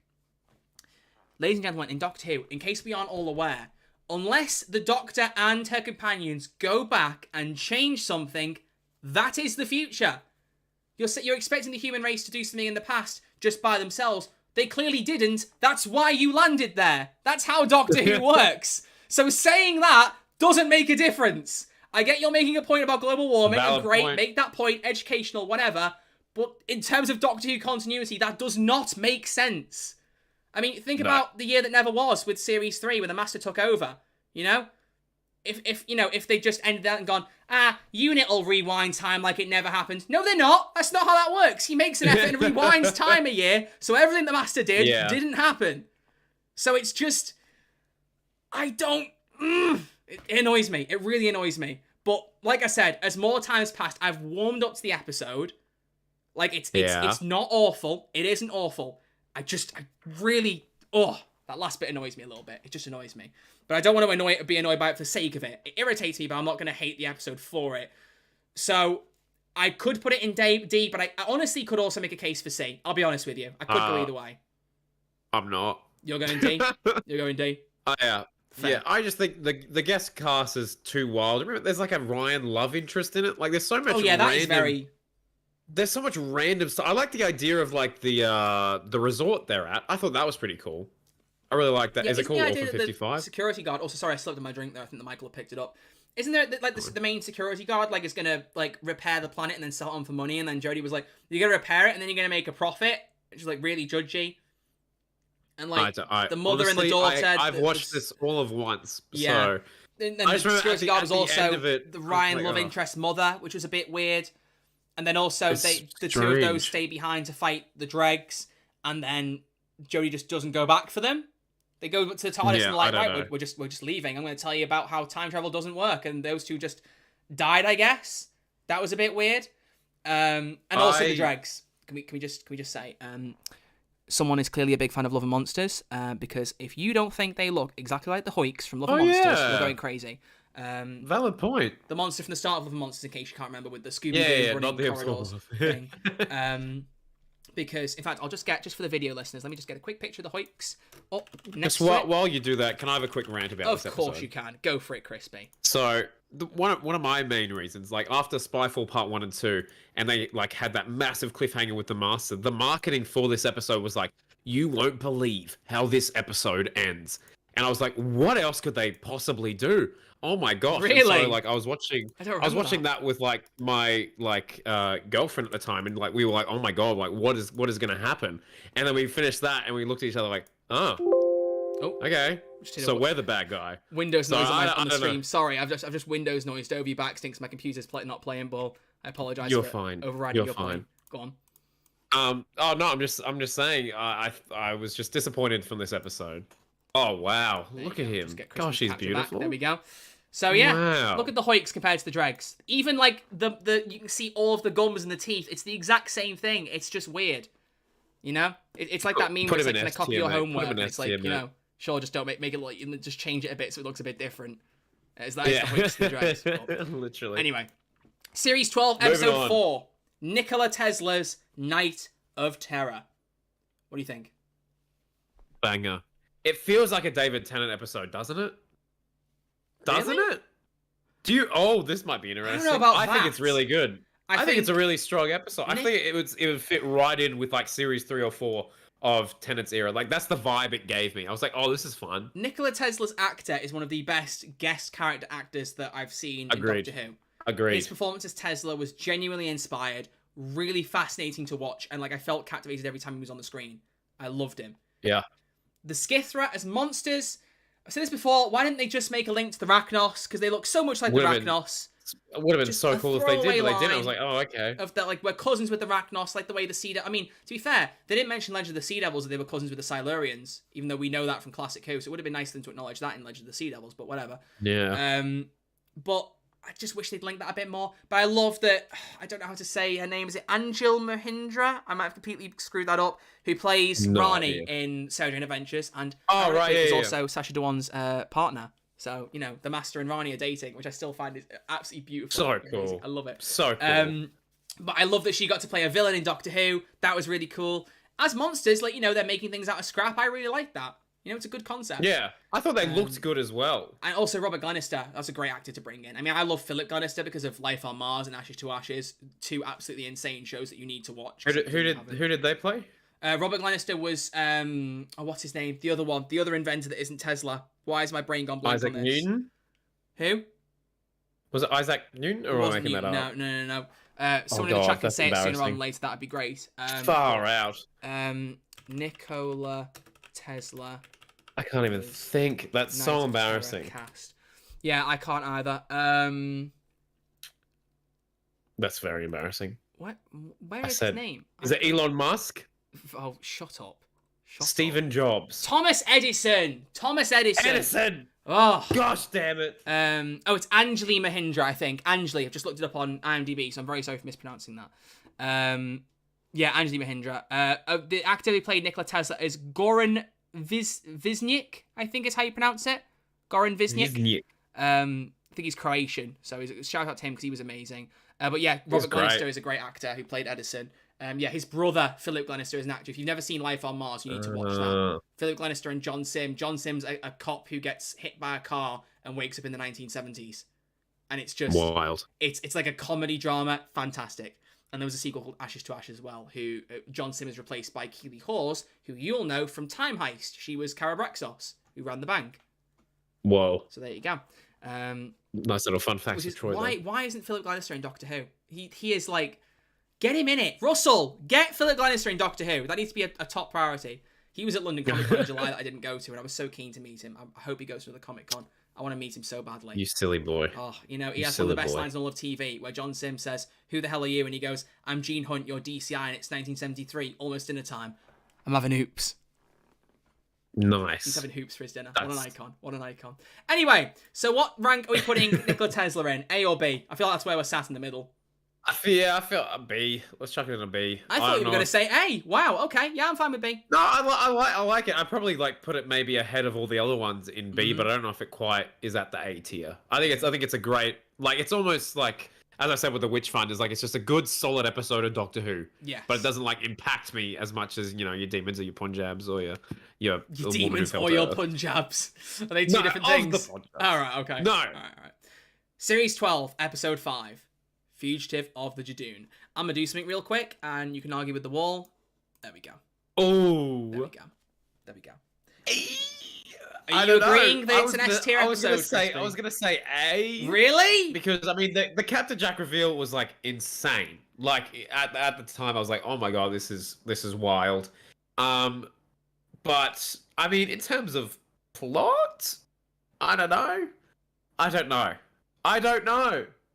Ladies and gentlemen, in Doctor Who, in case we aren't all aware, unless the Doctor and her companions go back and change something, that is the future. You're expecting the human race to do something in the past just by themselves. They clearly didn't. That's why you landed there. That's how Doctor Who works. So saying that doesn't make a difference. I get you're making a point about global warming, and great, make that point, educational, whatever. But in terms of Doctor Who continuity, that does not make sense. I mean, think about the year that never was with Series 3 when the Master took over. If they just ended that and gone, unit will rewind time like it never happened. No, they're not. That's not how that works. He makes an effort and rewinds time a year, so everything the Master did didn't happen. So it's just, it annoys me. It really annoys me. But like I said, as more time's passed, I've warmed up to the episode. Like it's not awful. It isn't awful. I really, that last bit annoys me a little bit. It just annoys me. But I don't want to be annoyed by it for the sake of it. It irritates me, but I'm not going to hate the episode for it. So I could put it in D, but I honestly could also make a case for C. I'll be honest with you. I could go either way. I'm not. You're going D? You're going D? Yeah. Fair. Yeah, I just think the guest cast is too wild. Remember, there's like a Ryan Love interest in it. Like, there's so much. Oh yeah, that is very. There's so much random stuff. I like the idea of like the resort they're at. I thought that was pretty cool. I really like that. Yeah, is it called Orphan 55? Security guard. Also, sorry, I slipped in my drink there. I think the Michael picked it up. Isn't there like the main security guard like is gonna like repair the planet and then sell it on for money? And then Jodie was like, "You're gonna repair it and then you're gonna make a profit," which is like really judgy. And like the mother honestly, and the daughter. I've watched this all of once. Yeah. So and the security guard was also the Ryan love interest mother, which was a bit weird. And then also the two of those stay behind to fight the dregs, and then Jodie just doesn't go back for them. They go to the TARDIS and like, right, we're just leaving. I'm going to tell you about how time travel doesn't work, and those two just died. I guess that was a bit weird. And also the dregs. Can we just say someone is clearly a big fan of Love and Monsters, because if you don't think they look exactly like the Hoiks from Love and Monsters, you're going crazy. Valid point. The monster from the start of Love and Monsters, in case you can't remember, with the Scooby-Doo running corridors thing. Because, in fact, I'll just for the video listeners, let me just get a quick picture of the Hoiks up next to it. While you do that, can I have a quick rant about this episode? Of course you can. Go for it, Crispy. So, one of my main reasons, like, after Spyfall Part 1 and 2, and they, like, had that massive cliffhanger with the Master, the marketing for this episode was like, you won't believe how this episode ends. And I was like, what else could they possibly do? Oh my gosh! Really? So, like, I was watching that with like my girlfriend at the time, and like we were like, oh my god, like what is going to happen? And then we finished that, and we looked at each other like, oh, okay. So we're the bad guy. Windows noise on the stream. Sorry, I've just Windows noised over you back. Stinks. My computer's not playing ball. I apologize. You're fine. Overriding your point. Go on. Oh no, I'm just saying. I was just disappointed from this episode. Oh wow! Look at him. Gosh, he's beautiful. There we go. So yeah, Look at the Hoiks compared to the dregs. Even like the you can see all of the gums and the teeth. It's the exact same thing. It's just weird. You know, it's like that meme where it's like, can I copy your homework? It's like, you know, sure, just don't make it like, just change it a bit so it looks a bit different. It's like the Hoiks and the dregs. Literally. Anyway, Series 12, Episode 4, Nikola Tesla's Night of Terror. What do you think? Banger. It feels like a David Tennant episode, doesn't it? Doesn't it? Do you? Oh, this might be interesting. I don't know about that. I think it's really good. I think it's a really strong episode. I think it would fit right in with like Series 3 or 4 of Tennant's era. Like, that's the vibe it gave me. I was like, oh, this is fun. Nikola Tesla's actor is one of the best guest character actors that I've seen in Doctor Who. Agreed. His performance as Tesla was genuinely inspired, really fascinating to watch, and like I felt captivated every time he was on the screen. I loved him. Yeah. The Skithra as monsters. I've said this before. Why didn't they just make a link to the Rachnos? Because they look so much like the Rachnos. It would have been so cool if they did, but they didn't. I was like, oh, okay. Of that, like, we're cousins with the Rachnos, like the way the Sea Devils. I mean, to be fair, they didn't mention Legend of the Sea Devils that they were cousins with the Silurians, even though we know that from Classic Who. So it would have been nice for them to acknowledge that in Legend of the Sea Devils, but whatever. Yeah. But I just wish they'd link that a bit more. But I love that. I don't know how to say her name. Is it Angel Mahindra? I might have completely screwed that up. Who plays Rani in Sarah Jane Adventures, and is also Sacha Dhawan's partner. So, you know, the Master and Rani are dating, which I still find is absolutely beautiful. So cool. I love it. So cool. But I love that she got to play a villain in Doctor Who. That was really cool. As monsters, like, you know, they're making things out of scrap. I really like that. You know, it's a good concept. Yeah. I thought they looked good as well. And also Robert Glenister. That's a great actor to bring in. I mean, I love Philip Glenister because of Life on Mars and Ashes to Ashes. Two absolutely insane shows that you need to watch. Who did they play? Robert Glenister was, what's his name? The other one. The other inventor that isn't Tesla. Why is my brain gone blank on this? Isaac Newton? Who? Was it Isaac Newton, or am I making that up? No. Someone in the chat can say it sooner or later. That'd be great. Far out. Nikola Tesla. I can't even think. That's so embarrassing. Cast. Yeah, I can't either. That's very embarrassing. What? Where is his name? Is it Elon Musk? Oh, shut up. Stephen Jobs. Thomas Edison. Edison. Oh. Gosh damn it. It's Anjali Mahindra, I think. Anjali. I've just looked it up on IMDb, so I'm very sorry for mispronouncing that. Yeah, Anjali Mahindra. The actor who played Nikola Tesla is Goran Visnik, I think is how you pronounce it. Goran Visnik. I think he's Croatian, so shout out to him because he was amazing. But yeah, was Robert Glenister great. is a great actor who played Edison. Yeah, his brother, Philip Glenister, is an actor. If you've never seen Life on Mars, you need to watch that. Philip Glenister and John Simm. John Simm's a cop who gets hit by a car and wakes up in the 1970s. And it's just... Wild. It's like a comedy drama. Fantastic. And there was a sequel called Ashes to Ashes as well, who John Simm is replaced by Keely Hawes, who you'll know from Time Heist. She was Kara Brexos, who ran the bank. Whoa. So there you go. Nice little fun fact for Troy. Why isn't Philip Glenister in Doctor Who? He is like... Get him in it. Russell, get Philip Glenister in Doctor Who. That needs to be a top priority. He was at London Comic Con in July that I didn't go to, and I was so keen to meet him. I hope he goes to the Comic Con. I want to meet him so badly. You silly boy. Oh, he has one of the best lines in all of TV, where John Simm says, "Who the hell are you?" And he goes, "I'm Gene Hunt, your DCI, and it's 1973, almost dinner time. I'm having hoops." Nice. He's having hoops for his dinner. What an icon. What an icon. Anyway, so what rank are we putting Nikola Tesla in? A or B? I feel like that's where we're sat in the middle. I feel a B. Let's chuck it in a B. I thought you were going to say A. Wow, okay. Yeah, I'm fine with B. No, I like it. I'd probably put it maybe ahead of all the other ones in B, but I don't know if it quite is at the A tier. I think it's a great, it's almost like, as I said with the Witchfinders, it's just a good solid episode of Doctor Who. Yes. But it doesn't impact me as much as, your demons or your Punjabs or your demons or your Punjabs. Are they two different things? All right, okay. No. All right. Series 12, Episode 5. Fugitive of the Jadoon. I'm going to do something real quick, and you can argue with the wall. There we go. Oh. There we go. Are you agreeing that it's an S tier episode? I was gonna say A. Really? Because the Captain Jack reveal was insane. At the time, I was like, oh my god, this is wild. But in terms of plot, I don't know.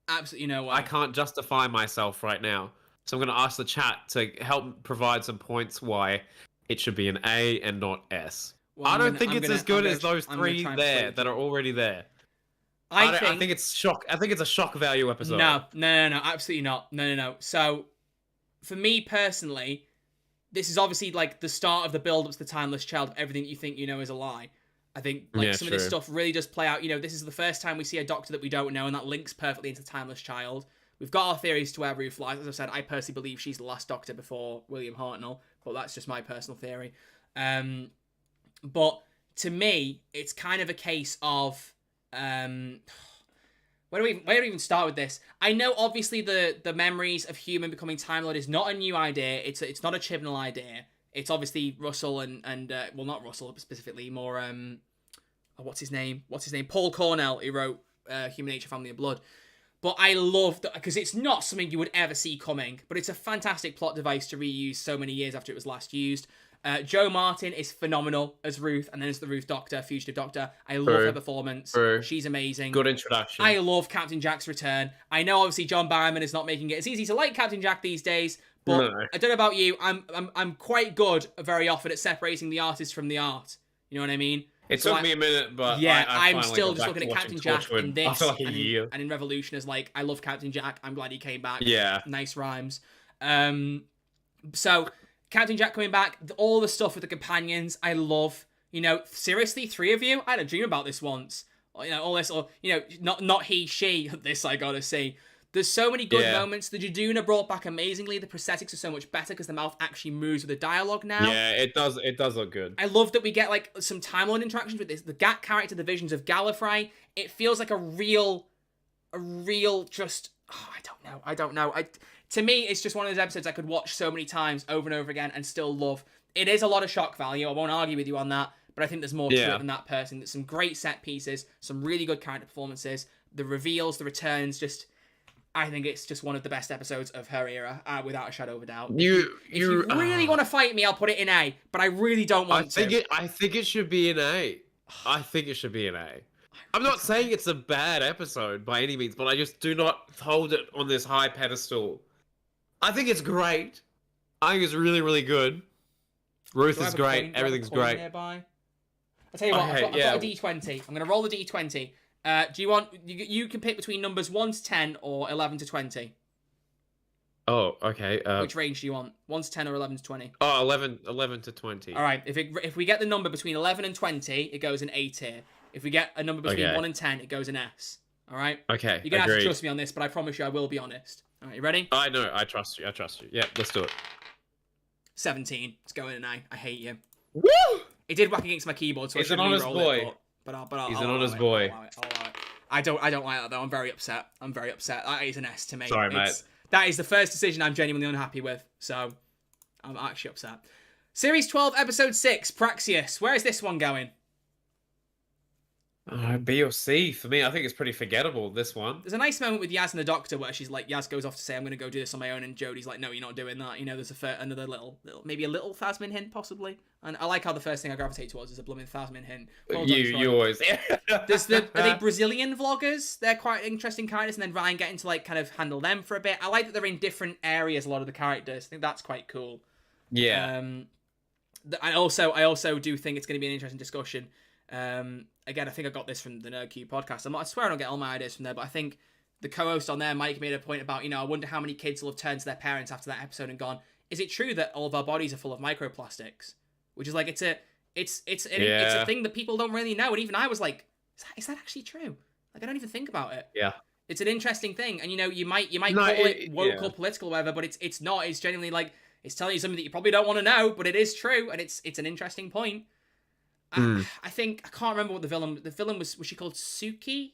Absolutely no way. I can't justify myself right now. So I'm going to ask the chat to help provide some points why it should be an A and not S. Well, I don't think it's as good as those three there that are already there. I think it's shock. I think it's a shock value episode. No, absolutely not. No. So, for me personally, this is obviously the start of the build-up to the Timeless Child. Everything you think you know is a lie. I think some of this stuff really does play out. This is the first time we see a Doctor that we don't know, and that links perfectly into Timeless Child. We've got our theories to where Rue flies. As I said, I personally believe she's the last Doctor before William Hartnell, but that's just my personal theory. But to me, it's kind of a case of where do we even start with this? I know obviously the memories of human becoming Time Lord is not a new idea. It's not a Chibnall idea. It's obviously Russell and well, not Russell specifically, more what's his name? Paul Cornell, who wrote Human Nature, Family and Blood. But I love that because it's not something you would ever see coming, but it's a fantastic plot device to reuse so many years after it was last used. Jo Martin is phenomenal as Ruth, and then as the Ruth Doctor, Fugitive Doctor. I love her performance. She's amazing. Good introduction. I love Captain Jack's return. I know obviously John Barrowman is not making it as easy to like Captain Jack these days, but no. I don't know about you. I'm quite good very often at separating the artist from the art. You know what I mean? It took me a minute, but yeah, I'm still just looking at Captain Jack in this after a year. And in Revolution as I love Captain Jack. I'm glad he came back. Yeah, nice rhymes. So Captain Jack coming back, all the stuff with the companions, I love. Seriously, 3 of you? I had a dream about this once. All this, or not he, she. This I gotta see. There's so many good moments. The Jadoon are brought back amazingly. The prosthetics are so much better because the mouth actually moves with the dialogue now. Yeah, it does. It does look good. I love that we get some Time Lord interactions with this. The Gat character, the visions of Gallifrey. It feels like a real. Just I don't know. To me, it's just one of those episodes I could watch so many times over and over again and still love. It is a lot of shock value. I won't argue with you on that, but I think there's more to it than that person. There's some great set pieces, some really good character performances, the reveals, the returns. I think it's just one of the best episodes of her era, without a shadow of a doubt. If you really want to fight me, I'll put it in A, but I really don't want to. I think it should be an A. I think it should be an A. I'm not saying it's a bad episode by any means, but I just do not hold it on this high pedestal. I think it's great. I think it's really, really good. Ruth is great. Everything's great. I'll tell you what, I've got a D20. I'm going to roll the D20. Do you want... You can pick between numbers 1 to 10 or 11 to 20. Oh, okay. Which range do you want? 1 to 10 or 11 to 20? Oh, 11 to 20. All right. If we get the number between 11 and 20, it goes in A tier. If we get a number between 1 and 10, it goes in S. All right? Okay, you're going to have to trust me on this, but I promise you I will be honest. All right, you ready? I know. I trust you. Yeah, let's do it. 17. It's going an I hate you. Woo! It did whack against my keyboard, so He's I an shouldn't honest re-roll boy. it. But He's an honest boy. I'll allow it. I don't like that though. I'm very upset. That is an S to me. Sorry, mate. That is the first decision I'm genuinely unhappy with. So I'm actually upset. Series 12, Episode 6, Praxius. Where is this one going? B or C for me. I think it's pretty forgettable, this one. There's a nice moment with Yaz and the Doctor where she's like, Yaz goes off to say, I'm going to go do this on my own, and Jodie's like, no, you're not doing that. You know, there's another little, maybe a little Phasmin hint, possibly. And I like how the first thing I gravitate towards is a blooming Phasmin hint. Well done, you always... There's are they Brazilian vloggers? They're quite interesting characters, and then Ryan getting to, like, kind of handle them for a bit. I like that they're in different areas, a lot of the characters. I think that's quite cool. Yeah. I also do think it's going to be an interesting discussion. Again, I think I got this from the Nerd Cube podcast. I swear I don't get all my ideas from there, but I think the co-host on there, Mike, made a point about, I wonder how many kids will have turned to their parents after that episode and gone, is it true that all of our bodies are full of microplastics? Which is like, it's a thing that people don't really know. And even I was like, is that actually true? Like, I don't even think about it. Yeah. It's an interesting thing. And, you might call it woke or political or whatever, but it's not. It's genuinely like, it's telling you something that you probably don't want to know, but it is true. And it's an interesting point. I think I can't remember what the villain was she called Suki?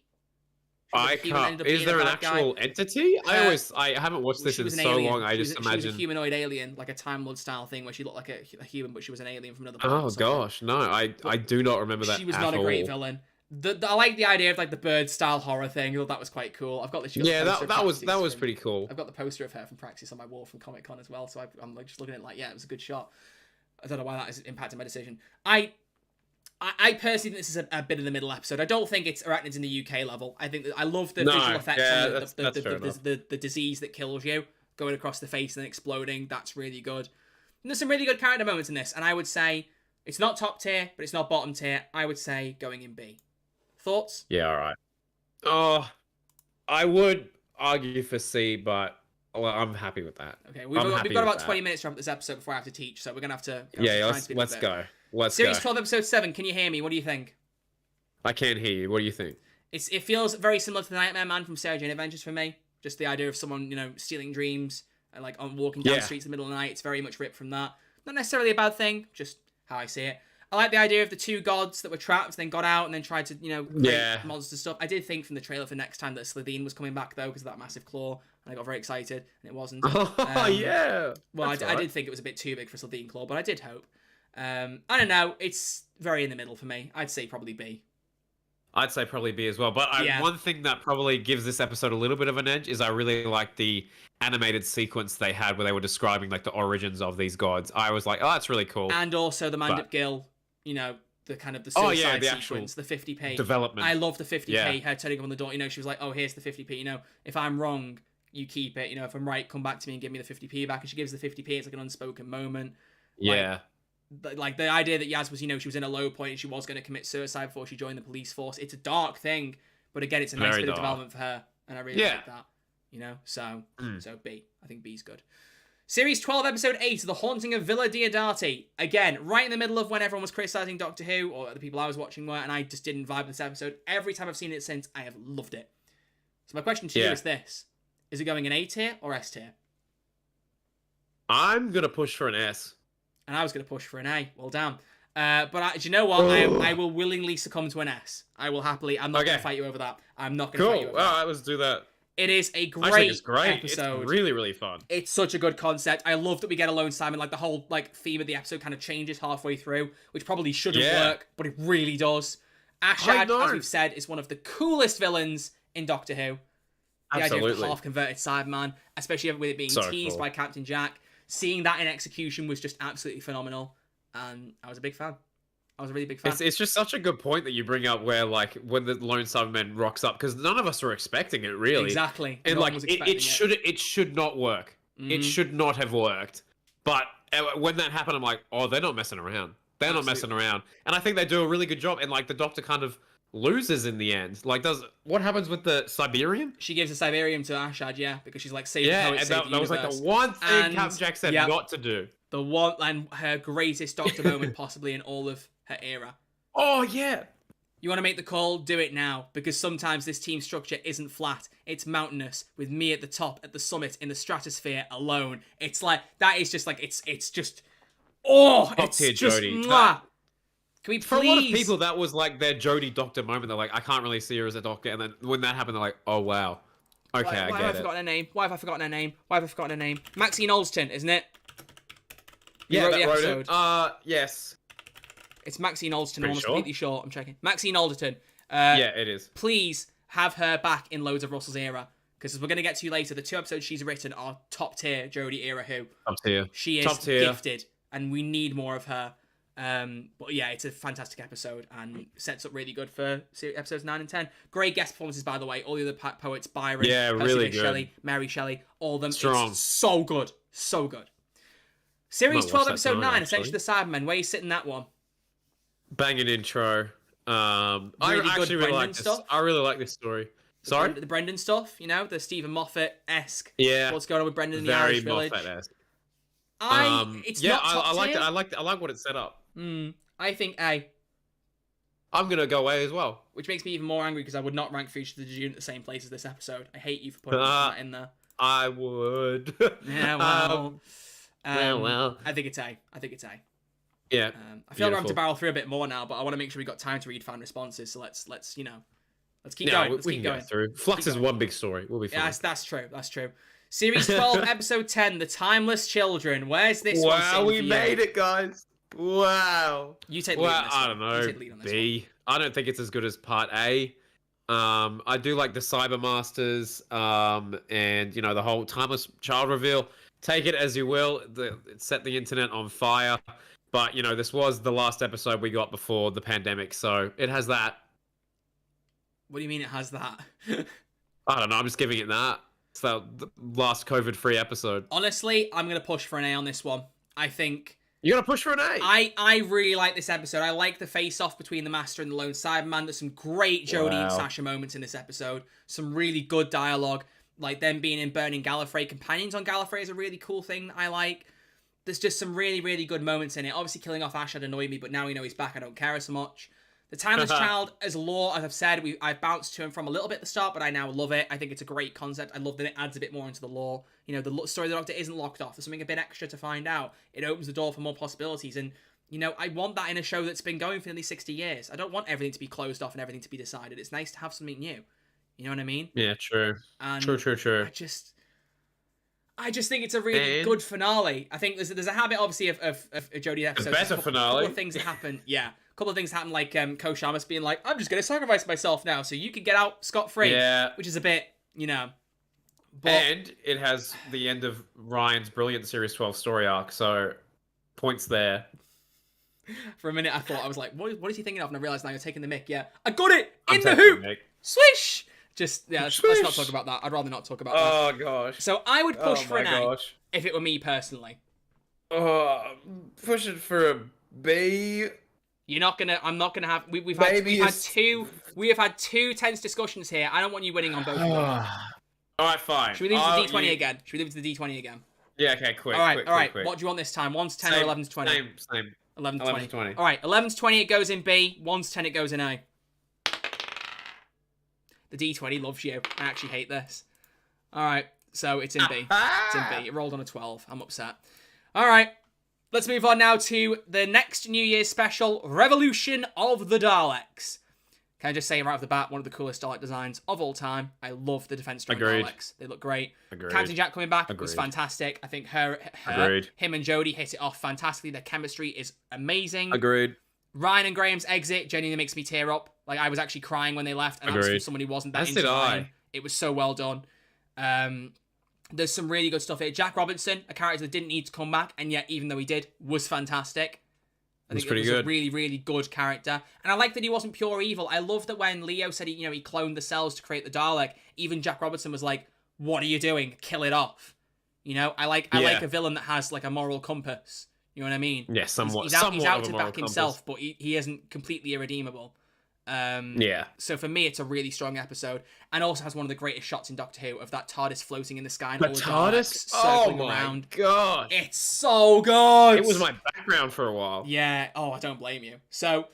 I can't. Is there an actual entity? I haven't watched this in so long. I just imagine she was a humanoid alien, like a Time Lord style thing, where she looked like a human, but she was an alien from another planet. Oh gosh, no, I do not remember that. She was not a great villain. I like the idea of like the bird style horror thing. I thought that was quite cool. I've got this. Yeah, that was pretty cool. I've got the poster of her from Praxis on my wall from Comic Con as well. So I'm like just looking at it like, yeah, it was a good shot. I don't know why that has impacted my decision. I personally think this is a bit of the middle episode. I don't think it's arachnids in the UK level. I think that I love the visual effects and the disease that kills you going across the face and then exploding. That's really good. And there's some really good character moments in this. And I would say it's not top tier, but it's not bottom tier. I would say going in B. Thoughts? Yeah, all right. Oh, I would argue for C, but I'm happy with that. Okay, we've got about 20 minutes to wrap this episode before I have to teach, so we're going to have to... let's go. Series 12, Episode 7, can you hear me? What do you think? I can't hear you. What do you think? It feels very similar to the Nightmare Man from Sarah Jane Adventures for me. Just the idea of someone, stealing dreams and like walking down the streets in the middle of the night. It's very much ripped from that. Not necessarily a bad thing, just how I see it. I like the idea of the two gods that were trapped, then got out, and then tried to, create monster stuff. I did think from the trailer for next time that Slitheen was coming back, though, because of that massive claw, and I got very excited, and it wasn't. Oh, yeah! Well, I did think it was a bit too big for Slitheen claw, but I did hope. I don't know. It's very in the middle for me. I'd say probably B. I'd say probably B as well. But one thing that probably gives this episode a little bit of an edge is I really like the animated sequence they had where they were describing like the origins of these gods. I was like, oh, that's really cool. And also the Mandip Gill, the kind of the suicide sequence, the 50p development. I love the 50p. Her turning up on the door. She was like, oh, here's the 50p. If I'm wrong, you keep it. If I'm right, come back to me and give me the 50p back. And she gives the 50p. It's like an unspoken moment. Yeah. Like the idea that Yaz was, she was in a low point and she was going to commit suicide before she joined the police force. It's a dark thing, but again, it's a nice bit of development for her, and I really like that. So B. I think B's good. Series 12, Episode 8, The Haunting of Villa Diodati. Again, right in the middle of when everyone was criticising Doctor Who, or the people I was watching were, and I just didn't vibe with this episode. Every time I've seen it since, I have loved it. So my question to you is this: is it going in A tier or S tier? I'm gonna push for an S. And I was going to push for an A. Well, damn. But do you know what? I will willingly succumb to an S. I will happily. I'm not going to fight you over that. I'm not going to fight you over that. All right, let's do that. It is a great episode. It's really, really fun. It's such a good concept. I love that we get Alone Simon. Like, the whole theme of the episode kind of changes halfway through, which probably shouldn't work, but it really does. Ashad, as we've said, is one of the coolest villains in Doctor Who. The idea of the half-converted Cyberman, especially with it being teased by Captain Jack. Seeing that in execution was just absolutely phenomenal, and I was a big fan. I was a really big fan. It's just such a good point that you bring up where, like, when the Lone Cyberman rocks up, because none of us were expecting it, really. Exactly. And, it should not work. Mm-hmm. It should not have worked. But when that happened, I'm like, oh, they're not messing around. They're not messing around. And I think they do a really good job, and, like, the Doctor kind of loses in the end. Like, what happens with the Siberian? She gives the Siberian to Ashad, because she's like, save the poets, save the universe. That was like the one thing Captain Jack said not to do. The one, and her greatest Doctor moment possibly in all of her era. Oh, yeah. You want to make the call? Do it now, because sometimes this team structure isn't flat. It's mountainous, with me at the top, at the summit, in the stratosphere, alone. It's like, that is just like, it's just, oh, Top it's tier just, Jodie. mwah. Can we please? For a lot of people, that was like their Jodie Doctor moment. They're like, I can't really see her as a doctor. And then when that happened, they're like, oh, wow. Okay, Why I have I get it. forgotten her name? Why have I forgotten her name? Why have I forgotten her name? Maxine Alston, isn't it? You Yeah, wrote that the wrote episode. it. Yes. It's Maxine Alston. I'm Pretty almost sure. completely sure. I'm checking. Maxine Alderton. Yeah, it is. Please have her back in loads of Russell's era. Because as we're going to get to later, the 2 episodes she's written are top tier Jodie era who. Top tier. She is Top tier. gifted, and we need more of her. But yeah, it's a fantastic episode and sets up really good for episodes 9 and 10. Great guest performances, by the way. All the other poets, Byron, Yeah, Percy really Bysshe good. Shelley, Mary Shelley, all of them. Strong. It's so good. So good. Series Might 12, watch that episode tonight, 9, actually. Essentially the Cybermen. Where you sitting that one? Banging intro. I Really good actually really Brendan like this. stuff. I really like this story. Sorry? The Brendan stuff, you know, the Stephen Moffat-esque. Yeah. What's going on with Brendan in the Very Irish Village? Moffat-esque. It's yeah, not top I like tier. it. I like what it set up. I think A, I'm gonna go away as well. which makes me even more angry because I would not rank Future to the June at the same place as this episode. I hate you for putting that in there. I would. Yeah, well. Well. I think it's A. I think it's A. Yeah. I feel like we're having to beautiful. barrel through a bit more now, but I want to make sure we got time to read fan responses. So let's keep Yeah, going. we Let's can keep get going. through. Flux is one big story. We'll be fine. Yeah, that's true. That's true. Series 12, episode 10, The Timeless Children. Where's this one? Wow, sitting we for you? made it, guys. Wow. You take the lead on this I one. don't You know. take the lead on this B. I don't think it's as good as part A. I do like the Cyber Masters, and you know the whole timeless child reveal. Take it as you will. It set the internet on fire, but you know this was the last episode we got before the pandemic, so it has that. What do you mean it has that? I don't know. I'm just giving it that. It's the last COVID-free episode. Honestly, I'm going to push for an A on this one. I think You're gonna push for an A. I really like this episode. I like the face-off between the Master and the Lone Cyberman. There's some great Jodie and Wow. Sasha moments in this episode. Some really good dialogue. Like them being in Burning Gallifrey. Companions on Gallifrey is a really cool thing that I like. There's just some really, really good moments in it. Obviously, killing off Ash had annoyed me, but now we know he's back. I don't care as much. The Timeless Child, as lore, as I've said, I've bounced to and from a little bit at the start, but I now love it. I think it's a great concept. I love that it adds a bit more into the lore. You know, the story of the Doctor isn't locked off. There's something a bit extra to find out. It opens the door for more possibilities. And, you know, I want that in a show that's been going for nearly 60 years. I don't want everything to be closed off and everything to be decided. It's nice to have something new. You know what I mean? Yeah, true. And True. I just think it's a really good finale. I think there's a habit, obviously, of Jodie episodes. A better finale. Couple of things that happen. Yeah, a couple of things happen, like Ko Shamus being like, "I'm just gonna sacrifice myself now, so you can get out scot-free." Yeah. Which is a bit, you know. But And it has the end of Ryan's brilliant Series 12 story arc, so points there. for a minute, I thought I was like, "What is he thinking of?" And I realized now you're taking the mic. Yeah, I got it I'm in the taking hoop. Nick. Swish. Just yeah, let's not Swish. talk about that. I'd rather not talk about that. Oh gosh. So I would push for an A gosh. if it were me personally. Oh, pushing for a B. You're not gonna. I'm not gonna have. We have had two tense discussions here. I don't want you winning on both of them. All right, fine. Should we leave it to the D20 again? Should we leave it to the D20 again? Yeah, okay, quick. All right, quick. What do you want this time? 1 to 10 or 11 to 20? Same. 11 to 11 20. to 20. All right, 11 to 20 it goes in B. 1 to 10 it goes in A. The D20 loves you. I actually hate this. All right, so it's in B. It's in B. It rolled on a 12. I'm upset. All right, let's move on now to the next New Year's special, Revolution of the Daleks. Can I just say right off the bat, one of the coolest Dalek designs of all time. I love the Defense Strong Agreed. Daleks. They look great. Agreed. Captain Jack coming back was Agreed. fantastic. I think Agreed. him and Jodie hit it off fantastically. Their chemistry is amazing. Agreed. Ryan and Graham's exit genuinely makes me tear up. Like, I was actually crying when they left, and that was from Agreed. someone who wasn't that As into did I. Ryan. It was so well done. There's some really good stuff here. Jack Robinson, a character that didn't need to come back, and yet, even though he did, was fantastic. I think pretty it was good. a really, really good character. And I like that he wasn't pure evil. I love that when Leo said he cloned the cells to create the Dalek, even Jack Robinson was like, "What are you doing? Kill it off." You know, I like a villain that has like a moral compass. You know what I mean? Yeah, somewhat. He's out of to a back moral himself, but he isn't completely irredeemable. Yeah. So for me, it's a really strong episode, and also has one of the greatest shots in Doctor Who of that TARDIS floating in the sky and The all the TARDIS? Daleks Oh circling my around. gosh. It's so good. It was my background for a while. Yeah. Oh, I don't blame you. So,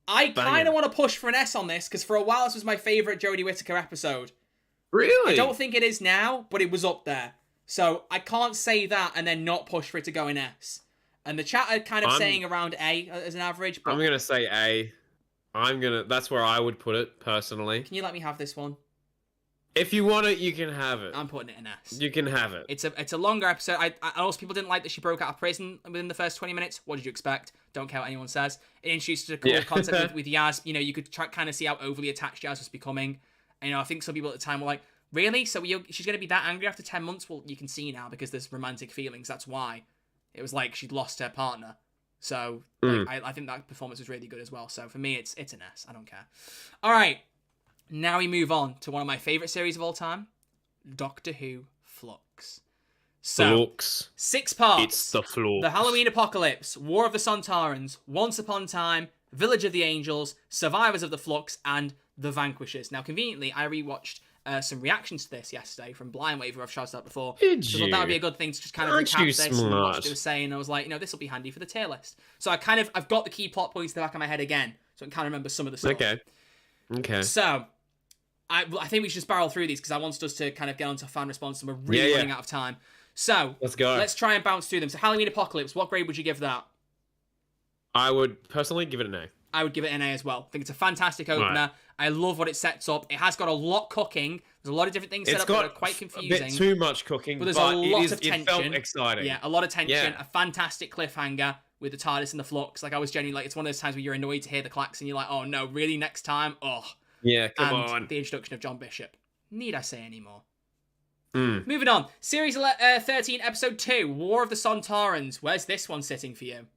I kind of want to push for an S on this, because for a while this was my favourite Jodie Whittaker episode. Really? I don't think it is now, but it was up there. So I can't say that and then not push for it to go in S. And the chat are kind of saying around A as an average. But I'm going to say A. That's where I would put it, personally. Can you let me have this one? If you want it, you can have it. I'm putting it in S. You can have it. It's a longer episode. I also, people didn't like that she broke out of prison within the first 20 minutes. What did you expect? Don't care what anyone says. It introduced a cool concept with Yaz. You know, you could kind of see how overly attached Yaz was becoming. And, you know, I think some people at the time were like, really? So she's going to be that angry after 10 months? Well, you can see now because there's romantic feelings. That's why. It was like she'd lost her partner. So I think that performance was really good as well. So for me, it's an S. I don't care. All right. Now we move on to one of my favourite series of all time, Doctor Who Flux. So, Flux. 6 parts. It's the Flux. The Halloween Apocalypse, War of the Sontarans, Once Upon a Time, Village of the Angels, Survivors of the Flux, and The Vanquishers. Now, conveniently, I rewatched some reactions to this yesterday from Blind Wave, who I've shouted out before. Did so you? I thought that would be a good thing to just kind of recap this and watch what they were saying. I was like, this will be handy for the tier list. So I've got the key plot points in the back of my head again, so I can kind of remember some of the stuff. Okay. So, I think we should just barrel through these because I wanted us to kind of get onto fan response and we're really running out of time. So, let's go. Let's try and bounce through them. So, Halloween Apocalypse, what grade would you give that? I would personally give it an A. I would give it an A as well. I think it's a fantastic opener. Right. I love what it sets up. It has got a lot cooking. There's a lot of different things set up that are quite confusing. It's got a bit too much cooking, but there's a lot of tension. It felt exciting. Yeah, a lot of tension. A fantastic cliffhanger with the TARDIS and the Flux. Like, I was genuinely, like, it's one of those times where you're annoyed to hear the klaxon and you're like, oh no, really, next time? Oh. Yeah, come on. The introduction of John Bishop. Need I say any more? Moving on. Series 13, Episode 2, War of the Sontarans. Where's this one sitting for you?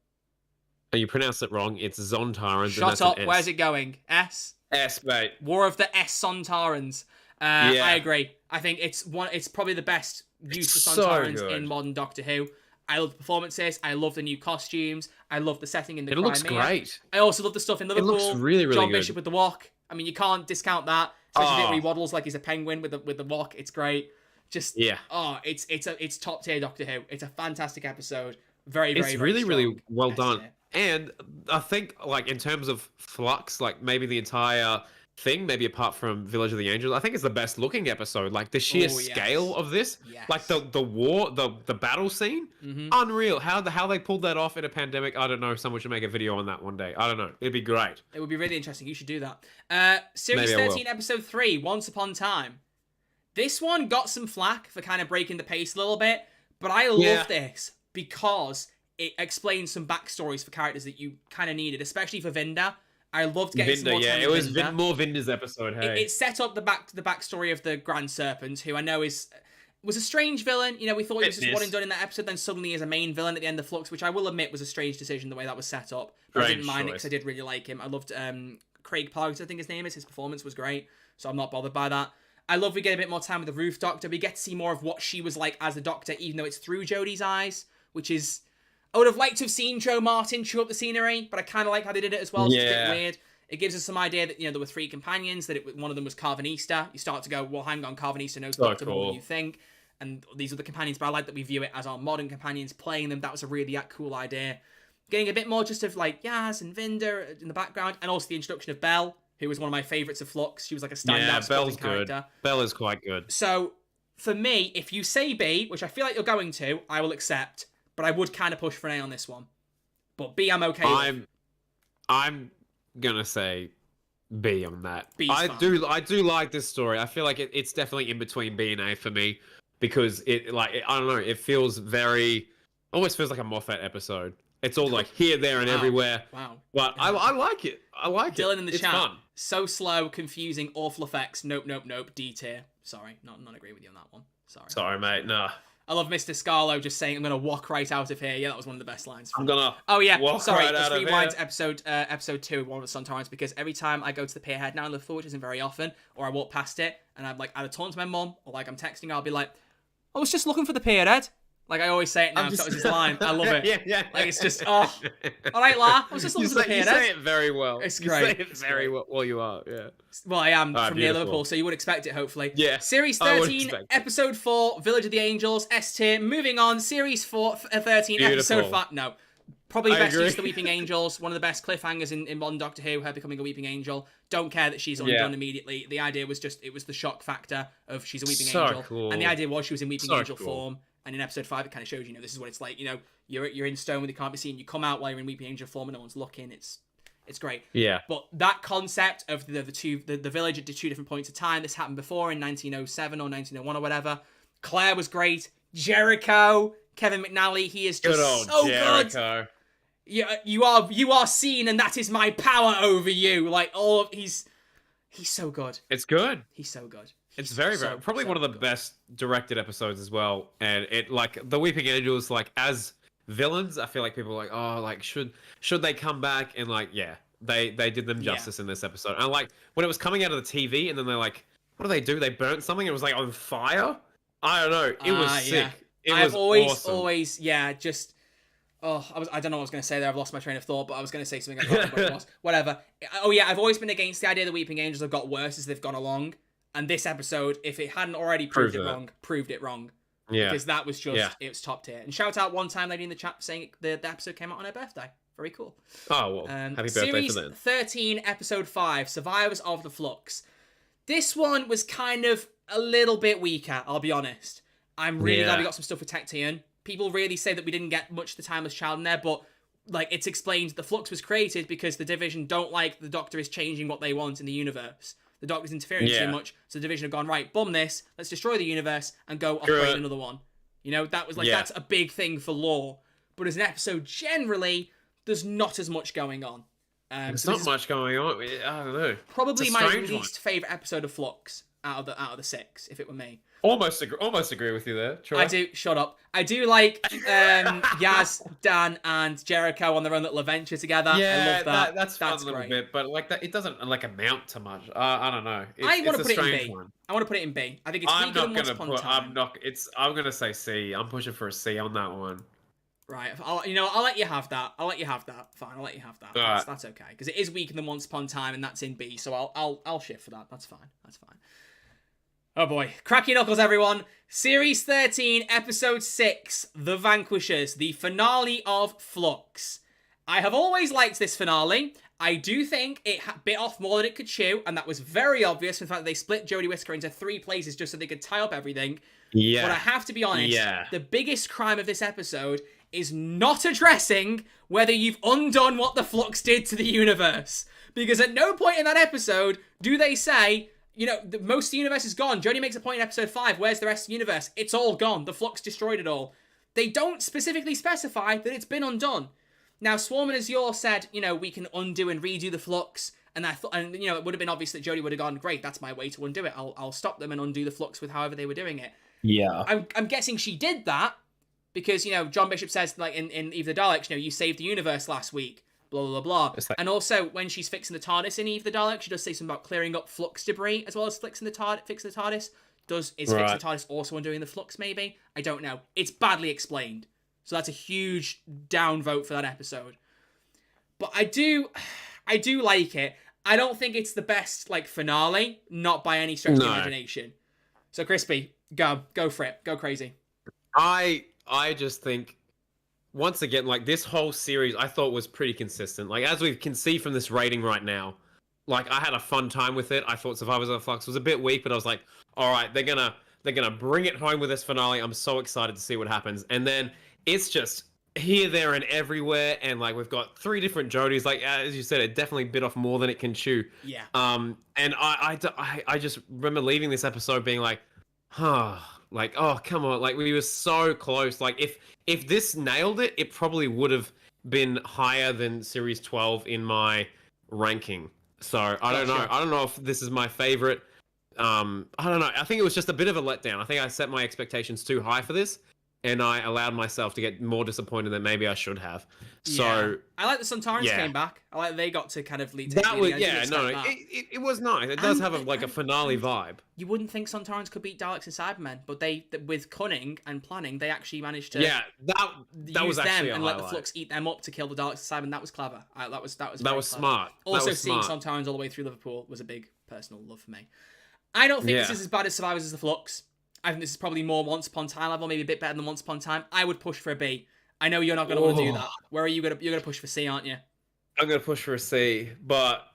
Oh, you pronounced it wrong. It's Zontarans. Shut up. Where's it going? S? S, mate. War of the Sontarans. I agree. I think it's probably the best use of Sontarans in modern Doctor Who. I love the performances. I love the new costumes. I love the setting in the Crimea. It looks great. I also love the stuff in Liverpool. It looks really, really John good. Bishop with the walk. I mean, you can't discount that. Especially when he waddles like he's a penguin with the walk. It's great. It's top tier Doctor Who. It's a fantastic episode. Very, very, very strong. Really well done. And I think, like, in terms of Flux, like, maybe the entire thing, maybe apart from Village of the Angels, I think it's the best looking episode. Like, the sheer scale of this, like the war, the battle scene, unreal. How they pulled that off in a pandemic, I don't know. Someone should make a video on that one day. I don't know. It'd be great. It would be really interesting. You should do that. Series 13, Episode 3, Once Upon a Time. This one got some flack for kind of breaking the pace a little bit, but I love this because it explains some backstories for characters that you kind of needed, especially for Vinda. I loved getting some more time it was Vinda. More Vinda's episode. Hey, it set up the backstory of the Grand Serpent, who I know was a strange villain. You know, we thought he was just one and done in that episode, then suddenly is a main villain at the end of Flux, which I will admit was a strange decision the way that was set up. But I didn't mind it because I did really like him. I loved Craig Parks, I think his name is. His performance was great, so I'm not bothered by that. I love we get a bit more time with the Roof Doctor. We get to see more of what she was like as a Doctor, even though it's through Jodie's eyes, which is... I would have liked to have seen Joe Martin chew up the scenery, but I kind of like how they did it as well. It's a bit weird. It gives us some idea that, there were 3 companions, that one of them was Carvanista. You start to go, well, hang on, Carvanista knows Doctor more than you think. And these are the companions, but I like that we view it as our modern companions playing them. That was a really cool idea. Getting a bit more just of, like, Yaz and Vinda in the background, and also the introduction of Belle, who was one of my favourites of Flux. She was like a standout Belle's character. Good. Belle is quite good. So, for me, if you say B, which I feel like you're going to, I will accept. But I would kind of push for an A on this one. But B, I'm okay with. I'm gonna say B on that. I do like this story. I feel like it's definitely in between B and A for me because I don't know. It feels almost feels like a Moffat episode. It's all like here, there, and everywhere. Wow. But I like it. I like Dylan it. in the it's chat. Fun. So slow, confusing, awful effects. Nope. D tier. Sorry, not agree with you on that one. Sorry, mate. Nah. I love Mr. Scarlo just saying, I'm going to walk right out of here. Yeah, that was one of the best lines. I'm going to walk right out of here. Rewind to episode 2, One of the Sontarans, because every time I go to the pierhead now in Liverpool, which isn't very often, or I walk past it, and I'm like, either talking to my mum, or like I'm texting her, I'll be like, I was just looking for the pierhead. Like, I always say it now, because that was his line. I love it. yeah. Like, it's just, all right, La, I was just looking for the pierhead. You say it very well. It's great. You say it very well. Well, you are, yeah. Well, I am from near Liverpool, so you would expect it, hopefully. Yeah. Series 13, Episode 4, Village of the Angels, S tier. Moving on, Series 13, Episode 5. No. Probably I best agree. use of the Weeping Angels. One of the best cliffhangers in modern Doctor Who, her becoming a Weeping Angel. Don't care that she's undone immediately. The idea was just, it was the shock factor of she's a Weeping Angel. Cool. And the idea was she was in Weeping Angel cool. form. And in episode 5, it kind of shows, this is what it's like. You're in stone when they can't be seen. You come out while you're in Weeping Angel form and no one's looking. It's great. Yeah. But that concept of the village at 2 different points of time, this happened before in 1907 or 1901 or whatever. Claire was great. Jericho, Kevin McNally, he is just so Jericho. good. You are seen, and that is my power over you. Like, he's so good. It's good. He's so good. It's very probably one of the best directed episodes as well. And it, like, the Weeping Angels, like, as villains, I feel like people are like, oh, like, should they come back? And like, yeah, they did them justice in this episode. And like, when it was coming out of the TV, and then they're like, what do? They burnt something. It was like on fire. I don't know. It was sick. It was awesome. always, just. Oh, I don't know what I was going to say there. I've lost my train of thought, but I was going to say something. I can't remember what it was. Whatever. Oh yeah, I've always been against the idea that Weeping Angels have got worse as they've gone along. And this episode, if it hadn't already proved it wrong. Yeah. Because that was just, it was top tier. And shout out one time lady in the chat for saying the episode came out on her birthday. Very cool. Oh, well, happy birthday Series for them. 13, Episode 5, Survivors of the Flux. This one was kind of a little bit weaker, I'll be honest. I'm really glad we got some stuff with Tactian. People really say that we didn't get much the Timeless Child in there, but like it's explained, the Flux was created because the Division don't like the Doctor is changing what they want in the universe. The Doctor's interfering too much, so the Division have gone, right, bum this, let's destroy the universe and go operate another one. That was like, that's a big thing for lore. But as an episode, generally, there's not as much going on. There's not much going on. I don't know. Probably my least favourite episode of Flux out of the 6, if it were me. Almost agree with you there. Troy. I do. Shut up. I do like Yaz, Dan, and Jericho on their own little adventure together. Yeah, I love that. That's fun a little bit, but like that, it doesn't like amount to much. I don't know. I want to put it in B. One. I want to put it in B. I think it's weaker than Once Upon a Time. I'm gonna say C. I'm pushing for a C on that one. Right. I'll let you have that. Fine. I'll let you have that. That's okay because it is weaker than Once Upon a Time, and that's in B. So I'll shift for that. That's fine. Oh boy. Crack your knuckles, everyone. Series 13, Episode 6, The Vanquishers, the finale of Flux. I have always liked this finale. I do think it bit off more than it could chew, and that was very obvious from the fact that they split Jodie Whittaker into 3 places just so they could tie up everything. Yeah. But I have to be honest, the biggest crime of this episode is not addressing whether you've undone what the Flux did to the universe. Because at no point in that episode do they say, most of the universe is gone. Jodie makes a point in episode 5. Where's the rest of the universe? It's all gone. The Flux destroyed it all. They don't specifically specify that it's been undone. Now, Swarm and Azure said, we can undo and redo the Flux. And I thought, it would have been obvious that Jodie would have gone, great, that's my way to undo it. I'll stop them and undo the Flux with however they were doing it. Yeah. I'm guessing she did that because, John Bishop says, like, in Eve the Daleks, you saved the universe last week. Blah, blah, blah. And also, when she's fixing the TARDIS in Eve the Dalek, she does say something about clearing up Flux debris, as well as fixing the TARDIS. Is fixing the TARDIS also undoing the Flux, maybe? I don't know. It's badly explained. So that's a huge downvote for that episode. But I do like it. I don't think it's the best, finale. Not by any stretch of the imagination. So, Crispy, go for it. Go crazy. I just think... Once again, this whole series I thought was pretty consistent. As we can see from this rating right now, I had a fun time with it. I thought Survivors of the Flux was a bit weak, but I was like, all right, they're gonna bring it home with this finale. I'm so excited to see what happens. And then it's just here, there, and everywhere. And we've got 3 different Jodies. As you said, it definitely bit off more than it can chew. Yeah. And I just remember leaving this episode being like, oh, come on. We were so close. If this nailed it, it probably would have been higher than Series 12 in my ranking. So I don't know. I don't know if this is my favorite. I don't know. I think it was just a bit of a letdown. I think I set my expectations too high for this, and I allowed myself to get more disappointed than maybe I should have. So I like the Suntarans came back. I like they got to kind of lead. That was it was nice. It does have a finale vibe. You wouldn't think Suntarans could beat Daleks and Cybermen, but they, with cunning and planning, they actually managed to that was actually them and let the Flux eat them up to kill the Daleks and Cybermen. That was clever. That was smart. Also, seeing Suntarans all the way through Liverpool was a big personal love for me. I don't think this is as bad as Survivors as the Flux. I think this is probably more Once Upon a Time level, maybe a bit better than Once Upon a Time. I would push for a B. I know you're not going to want to do that. Where are you going to... You're going to push for C, aren't you? I'm going to push for a C, but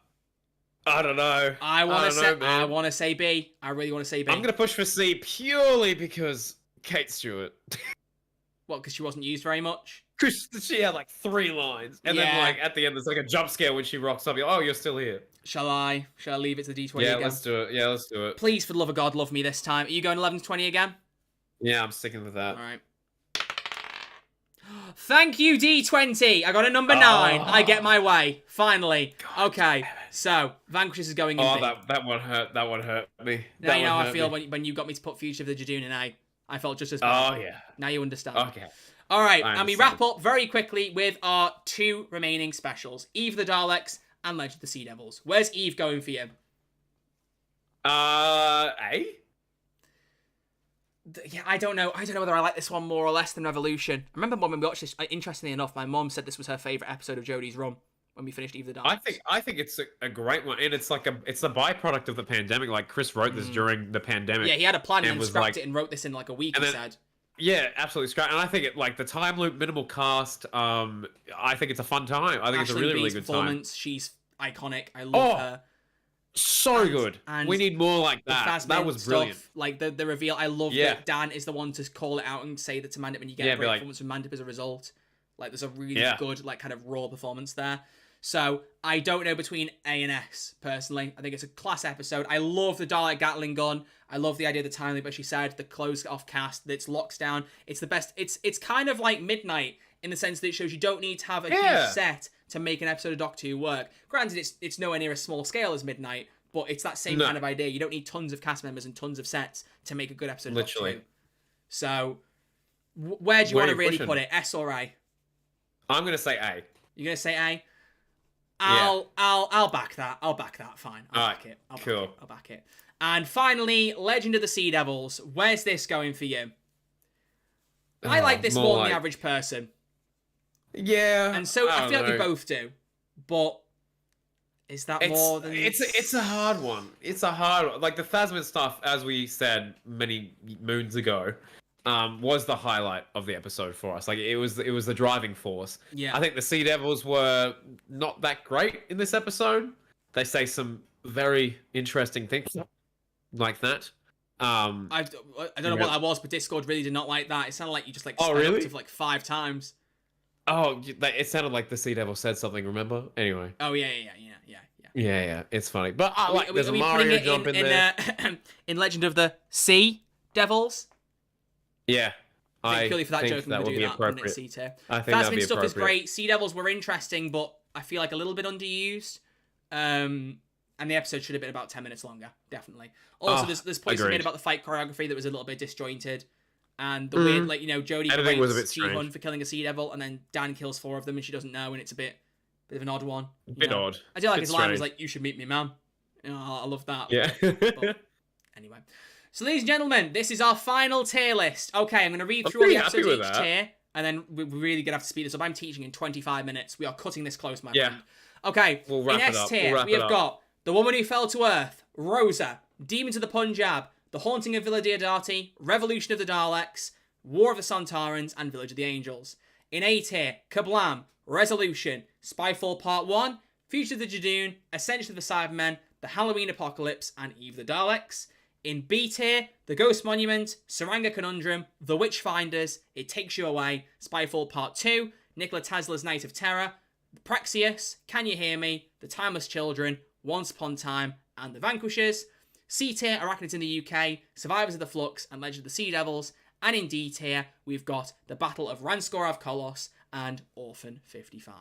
I don't know. I want to say B. I really want to say B. I'm going to push for C purely because Kate Stewart. What, because she wasn't used very much? Because she had like 3 lines. And then like at the end, there's like a jump scare when she rocks up. You're, oh, you're still here. Shall I leave it to the D20 yeah, again? let's do it. Yeah, let's do it. Please, for the love of God, love me this time. Are you going 11 to 20 again? Yeah, I'm sticking with that. All right. Thank you, D20. I got a number 9. I get my way. Finally. God, okay, so Vanquishes is going in B. That one hurt. That one hurt me. Now you know how I feel when you got me to put Fugitive of the Jadoon in A. I felt just as bad. Oh, yeah. Now you understand. Okay. All right, and we wrap up very quickly with our 2 remaining specials, Eve of the Daleks and Legend of the Sea Devils. Where's Eve going for you? A? Yeah, I don't know. I don't know whether I like this one more or less than Revolution. I remember when we watched this, interestingly enough, my mom said this was her favourite episode of Jodie's Run when we finished Eve of the Daleks. I think it's a great one, and it's like it's a byproduct of the pandemic. Like Chris wrote this during the pandemic. Yeah, he had a plan and then scrapped it and wrote this in like a week, he said. Yeah, absolutely scrapped. And I think the time loop, minimal cast, I think it's a fun time. I think it's a really, really good performance. She's iconic. I love her. So good. And we need more like that. That was brilliant. Like the reveal. I love that Dan is the one to call it out and say that to Mandip when you get a great performance from Mandip as a result. Like there's a really good, like kind of raw performance there. So I don't know between A and S personally. I think it's a class episode. I love the Dalek Gatling gun. I love the idea of the time loop, as she said, the closed off cast that's locks down. It's the best. It's kind of like Midnight in the sense that it shows you don't need to have a huge set to make an episode of Doctor Who work. Granted, it's nowhere near a small scale as Midnight, but it's that same kind of idea. You don't need tons of cast members and tons of sets to make a good episode of Doctor Who. So where do you want to really put it? S or A? I'm gonna say A. You're gonna say A? I'll back that. I'll back that. Fine. I'll back it. I'll back it. And finally, Legend of the Sea Devils. Where's this going for you? I like this more than the average person. Yeah. And so I feel like we both do. But is that more than... It's a hard one. It's a hard one. Like the Phasma stuff, as we said many moons ago, was the highlight of the episode for us. Like it was the driving force. Yeah. I think the Sea Devils were not that great in this episode. They say some very interesting things like that. I don't know what that was, but Discord really did not like that. It sounded like you just like sped up to like 5 times. Oh, it sounded like the Sea Devil said something. Remember? Anyway. Oh yeah. Yeah. It's funny, but there's a Mario jump in there. In Legend of the Sea Devils. Yeah. I think purely for that think joke, that would be appropriate. C tier. I think that'd be stuff appropriate. is great. Sea Devils were interesting, but I feel like a little bit underused. And the episode should have been about 10 minutes longer, definitely. Also, there's points made about the fight choreography that was a little bit disjointed. And the weird, like, Jodie berates Ji-hun for killing a Sea Devil, and then Dan kills 4 of them, and she doesn't know, and it's a bit of an odd one. Bit odd. I do like his line was like, "You should meet me, man." I love that. Yeah. But anyway. So, ladies and gentlemen, this is our final tier list. Okay, I'm going to read through all the episodes of each tier, and then we're really going to have to speed this up. I'm teaching in 25 minutes. We are cutting this close, my friend. Okay, we'll wrap in S tier, we have got The Woman Who Fell to Earth, Rosa, Demons of the Punjab, The Haunting of Villa Diodati, Revolution of the Daleks, War of the Sontarans, and Village of the Angels. In A tier, Kablam, Resolution, Spyfall Part 1, Future of the Jadoon, Ascension of the Cybermen, The Halloween Apocalypse, and Eve of the Daleks. In B tier, The Ghost Monument, Saranga Conundrum, The Witchfinders, It Takes You Away, Spyfall Part 2, Nikola Tesla's Night of Terror, Praxius, Can You Hear Me, The Timeless Children, Once Upon Time, and The Vanquishers. C tier, Arachnids in the UK, Survivors of the Flux, and Legend of the Sea Devils. And in D tier, we've got The Battle of Ranskor Kolos and Orphan 55.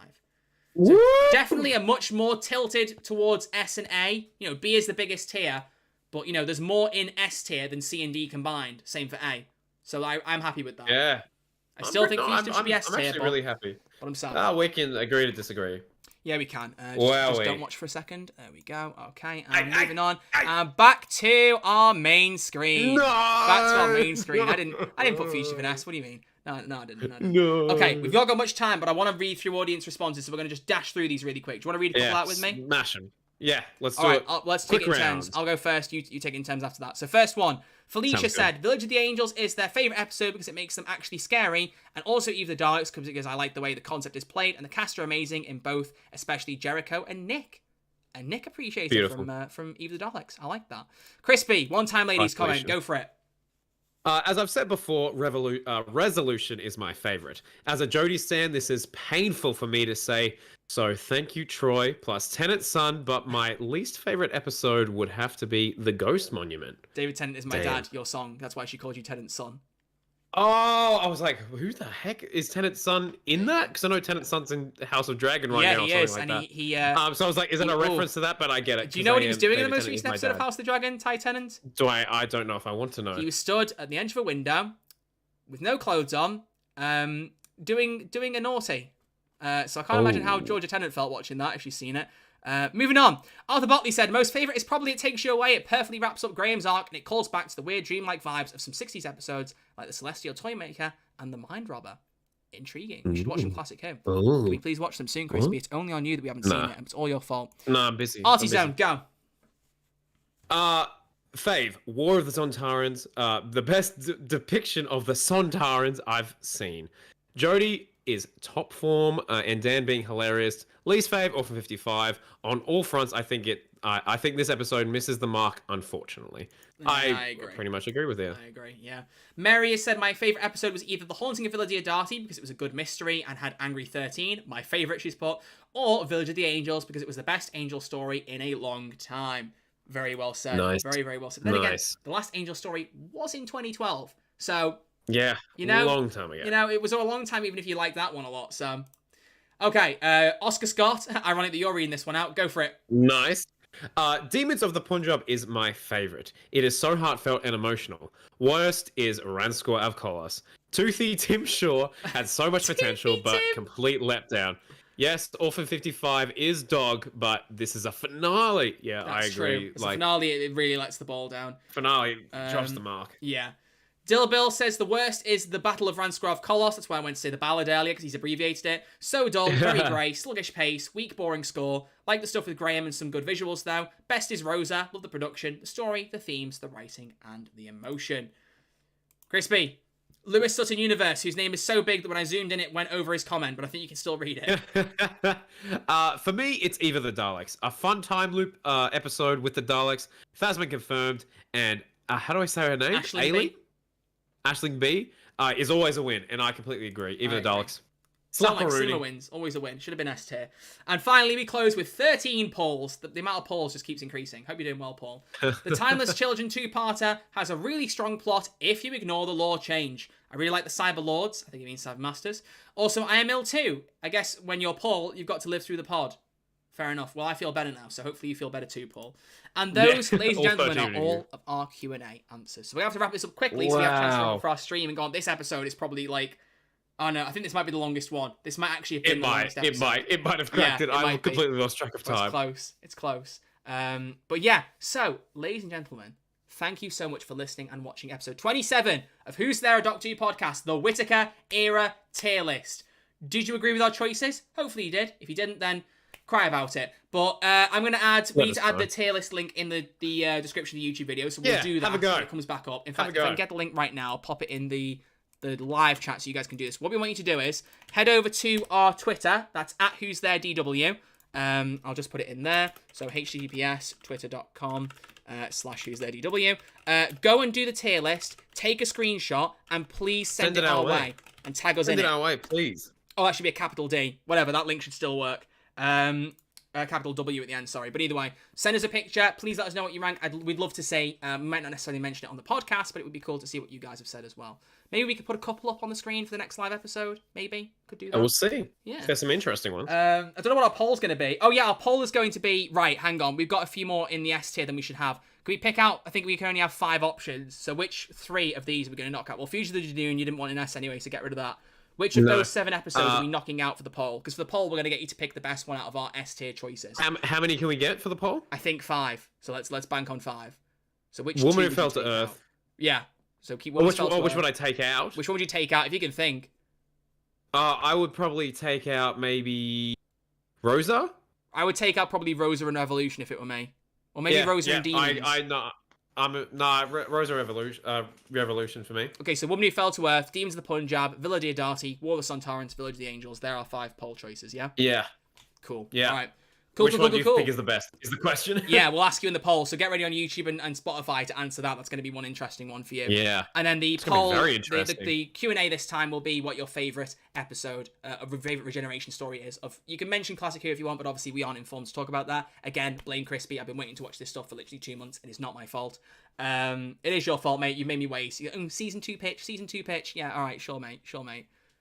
So definitely a much more tilted towards S and A. B is the biggest tier, but there's more in S tier than C and D combined. Same for A. So I'm happy with that. Yeah. I still think Fugitive should be S tier. I'm actually really happy. But I'm sad. We can agree to disagree. Yeah, we can. Just don't watch for a second. There we go. Okay, moving on. Back to our main screen. No! Back to our main screen. I didn't put Fugitive in S. What do you mean? No, I didn't. No. Okay, we've not got much time, but I want to read through audience responses, so we're going to just dash through these really quick. Do you want to read a couple out with me? Smash them. Yeah, let's do All right, it. let's take Quick it in turns. round. I'll go first. You take it in turns after that. So first one, Felicia Sounds said, Village of the Angels is their favourite episode because it makes them actually scary, and also Eve of the Daleks because I like the way the concept is played, and the cast are amazing in both, especially Jericho and Nick. And Nick appreciated it from Eve of the Daleks. I like that. Crispy, one-time ladies comment. Go for it. As I've said before, Resolution is my favorite. As a Jodie stan, this is painful for me to say, so thank you, Troy, plus Tennant's son, but my least favorite episode would have to be The Ghost Monument. David Tennant is my dad, your song. That's why she called you Tennant's son. Oh, I was like, who the heck is Tennant's son in that? Because I know Tennant's son's in House of Dragon right now. Yeah, he is, like and that. he so I was like, is that a reference to that? But I get it. Do you know what he was doing in the most recent episode of House of the Dragon, Ty Tennant? I don't know if I want to know. He was stood at the edge of a window with no clothes on, doing a naughty. So I can't imagine how Georgia Tennant felt watching that if she's seen it. Moving on. Arthur Botley said, most favourite is probably It Takes You Away. It perfectly wraps up Graham's arc and it calls back to the weird dreamlike vibes of some 60s episodes like The Celestial Toymaker and The Mind Robber. Intriguing. You should watch some classic Who. Can we please watch them soon, Crispy? It's only on you that we haven't seen it, and it's all your fault. No, I'm busy. Artie Zone, go. Fave, War of the Sontarans, the best depiction of the Sontarans I've seen. Jodie is top form, and Dan being hilarious. Least fave, Orphan 55. On all fronts, I think this episode misses the mark, unfortunately. I agree. Pretty much agree with you. I agree, yeah. Mary has said, my favourite episode was either The Haunting of Villa Diodati, because it was a good mystery and had Angry 13, my favourite she's put, or Village of the Angels, because it was the best angel story in a long time. Very well said. Nice. Very, very well said. But then again, the last angel story was in 2012, so... Yeah, a long time ago. You know, it was a long time, even if you like that one a lot, so... Okay, Oscar Scott, ironic that you're reading this one out, go for it. Nice. Demons of the Punjab is my favorite. It is so heartfelt and emotional. Worst is Ranskor Avkolas. Toothy Tim Shaw had so much potential, but complete letdown. Yes, Orphan 55 is dog, but this is a finale. Yeah, I agree. True. It's a finale, it really lets the ball down. Finale drops the mark. Yeah. Dillabill says the worst is the Battle of Ranskrov Kolos. That's why I went to say the ballad earlier, because he's abbreviated it. So dull, very grey, sluggish pace, weak, boring score. Like the stuff with Graham and some good visuals, though. Best is Rosa. Love the production, the story, the themes, the writing, and the emotion. Crispy. Lewis Sutton Universe, whose name is so big that when I zoomed in, it went over his comment, but I think you can still read it. For me, it's Eve of the Daleks. A fun time loop episode with the Daleks. Phasma confirmed, and how do I say her name? Aisling B is always a win, and I completely agree. Even the Daleks. Sound like similar wins. Always a win. Should have been S tier. And finally, we close with 13 polls. The amount of polls just keeps increasing. Hope you're doing well, Paul. The Timeless Children two-parter has a really strong plot if you ignore the law change. I really like the Cyber Lords. I think it means Cyber Masters. Also, I am ill too. I guess when you're Paul, you've got to live through the pod. Fair enough. Well, I feel better now, so hopefully you feel better too, Paul. And those, ladies and gentlemen, are all of our Q&A answers. So we have to wrap this up quickly so we have a chance to wrap up for our stream and go on. This episode is probably like... Oh no, I think this might be the longest one. This might actually have been the longest episode. It might have cracked it. I completely lost track of time. It's close. But yeah, so, ladies and gentlemen, thank you so much for listening and watching episode 27 of Who's There, a Doctor Who podcast, the Whittaker Era Tier List. Did you agree with our choices? Hopefully you did. If you didn't, then cry about it. But we need to add the tier list link in the description of the YouTube video, so we'll do that when it comes back up. In fact, if I can get the link right now, I'll pop it in the live chat so you guys can do this. What we want you to do is head over to our Twitter. That's at Who's There DW. I'll just put it in there. So https twitter.com /Who's There DW. Go and do the tier list. Take a screenshot and please send it our way and tag us in it. Send it our way, please. Oh, that should be a capital D. Whatever. That link should still work. Capital W at the end, sorry. But either way, send us a picture. Please let us know what you rank. We'd love to say, we might not necessarily mention it on the podcast, but it would be cool to see what you guys have said as well. Maybe we could put a couple up on the screen for the next live episode. Maybe. Could do that. We'll see. Yeah. There's some interesting ones. I don't know what our poll's going to be. Oh, yeah, our poll is going to be... Right, hang on. We've got a few more in the S tier than we should have. Can we pick out... I think we can only have 5 options. So which 3 of these are we going to knock out? Well, Future the Jadoon, you didn't want an S anyway, so get rid of that. Which of those 7 episodes are we knocking out for the poll? Because for the poll, we're going to get you to pick the best one out of our S tier choices. How many can we get for the poll? I think 5. So let's bank on 5. So which Woman Who Fell to Earth. Out? Yeah. So keep which would I take out? Which one would you take out if you can think? I would probably take out maybe Rosa. I would take out probably Rosa and Revolution if it were me. Or maybe Rosa and Demons. Rosa Revolution for me. Okay, so Woman Who Fell to Earth, Demons of the Punjab, Villa Diodati, War of the Sontarans, Village of the Angels. There are 5 poll choices, yeah? Yeah. Cool. Yeah. All right. Cool, Which one do you think is the best? Is the question? Yeah, we'll ask you in the poll. So get ready on YouTube and Spotify to answer that. That's going to be one interesting one for you. Yeah. And then the poll, very interesting. the Q&A this time will be what your favourite episode of your favourite regeneration story is. You can mention Classic here if you want, but obviously we aren't informed to talk about that. Again, blame Crispy. I've been waiting to watch this stuff for literally 2 months, and it's not my fault. It is your fault, mate. You made me wait. Season 2 pitch. Yeah, all right, sure, mate.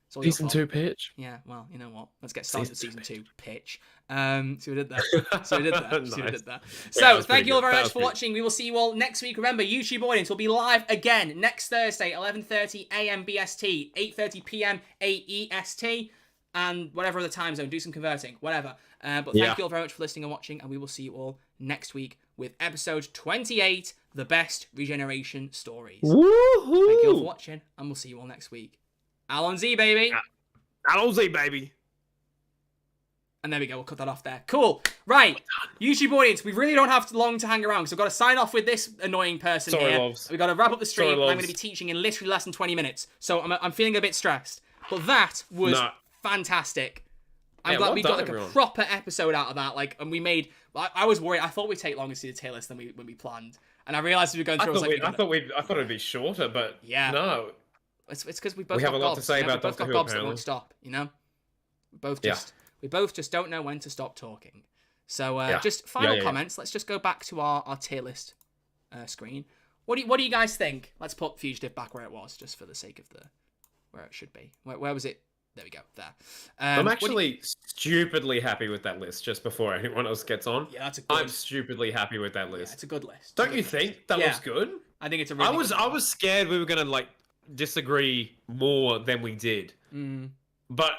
It's all your Season fault. 2 pitch? Yeah, well, you know what? Let's get started with Season 2 pitch. See what I did there? Nice. So, thank you all very much for watching. We will see you all next week. Remember, YouTube audience will be live again next Thursday, 11:30 a.m. BST, 8:30 p.m. AEST, and whatever other time zone. Do some converting, whatever. But thank you all very much for listening and watching, and we will see you all next week with episode 28, The Best Regeneration Stories. Woohoo! Thank you all for watching, and we'll see you all next week. Alon Z, baby. Alon Z, baby. And there we go. We'll cut that off there. Cool. Right. YouTube audience, we really don't have long to hang around because I've got to sign off with this annoying person here. Loves. We've got to wrap up the stream. Sorry, I'm going to be teaching in literally less than 20 minutes. So I'm feeling a bit stressed. But that was fantastic. I'm glad we got like a proper episode out of that. Like, and we made... I was worried. I thought we'd take longer to see the tier list than when we planned. And I realized we were going through... I thought it'd be shorter, but no. It's because we both have a lot to say about Doctor Who, gobs that won't stop, you know? We both just don't know when to stop talking. So just final comments. Let's just go back to our tier list screen. What do you guys think? Let's put Fugitive back where it was, just for the sake of where it should be. Where was it? There we go. There. I'm actually stupidly happy with that list. Just before anyone else gets on, that's a good. I'm stupidly happy with that list. Yeah, it's a good list. Don't you think that looks good? I think it's a really. I was scared we were gonna disagree more than we did, but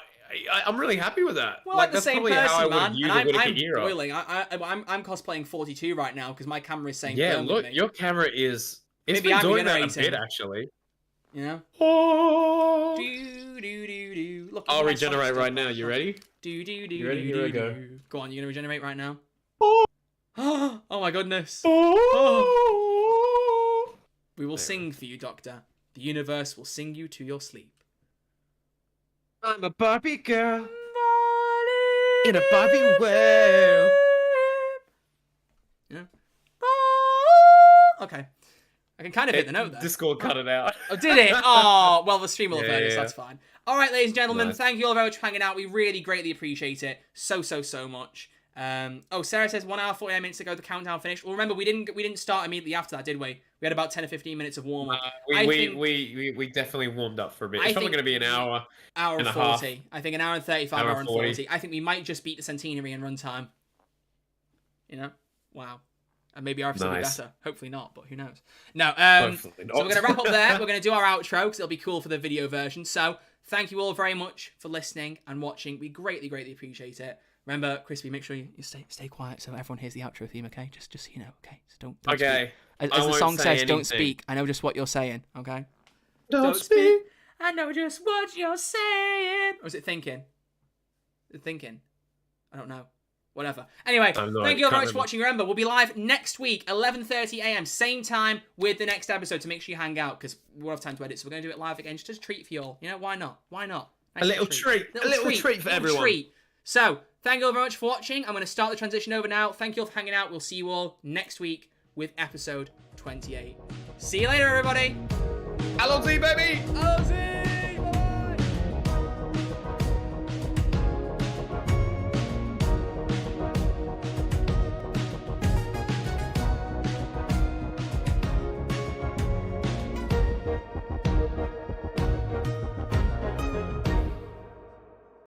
I'm really happy with that. Well, like the that's same probably person, how I man. would use And I'm era. boiling. I'm cosplaying 42 right now because my camera is saying. Yeah, look, your camera is. It's been doing that a bit actually. You know. Oh. Look, I'll regenerate right now. You ready? You ready? Here I go. Go on, you gonna regenerate right now? Oh, oh my goodness. oh. We will sing for you, Doctor. The universe will sing you to your sleep. I'm a Barbie girl in a Barbie world. Yeah. Okay. I can kind of hit the note there. Discord cut it out. Oh, did it? Oh, well, the stream will have heard it, so that's fine. All right, ladies and gentlemen, Nice. Thank you all very much for hanging out. We really greatly appreciate it. So much. Sarah says 1 hour 49 minutes ago the countdown finished. Well, remember we didn't start immediately after that, did we? We had about 10 or 15 minutes of warm up. We definitely warmed up for a bit. It's probably going to be an hour. Hour and 40. I think an hour and 35, hour and 40. 40. I think we might just beat the Centenary in runtime. You know? Wow. And maybe our episode will be better. Hopefully not, but who knows? No. So we're going to wrap up there. We're going to do our outro because it'll be cool for the video version. So thank you all very much for listening and watching. We greatly appreciate it. Remember, Crispy, make sure you stay quiet so everyone hears the outro theme, okay? Just so you know, okay? So don't okay. Speak. As the song says, don't speak. I know just what you're saying, okay? Don't speak. I know just what you're saying. Or is it thinking? Is it thinking? I don't know. Whatever. Anyway, thank you all very much for watching. Remember, we'll be live next week, 11:30 a.m., same time with the next episode, to make sure you hang out, because we won't have time to edit, so we're going to do it live again, just as a treat for you all. You know, why not? Nice a little treat for everyone. Treat. So, thank you all very much for watching. I'm going to start the transition over now. Thank you all for hanging out. We'll see you all next week with episode 28. See you later, everybody. Alon Z, baby! Alon Z!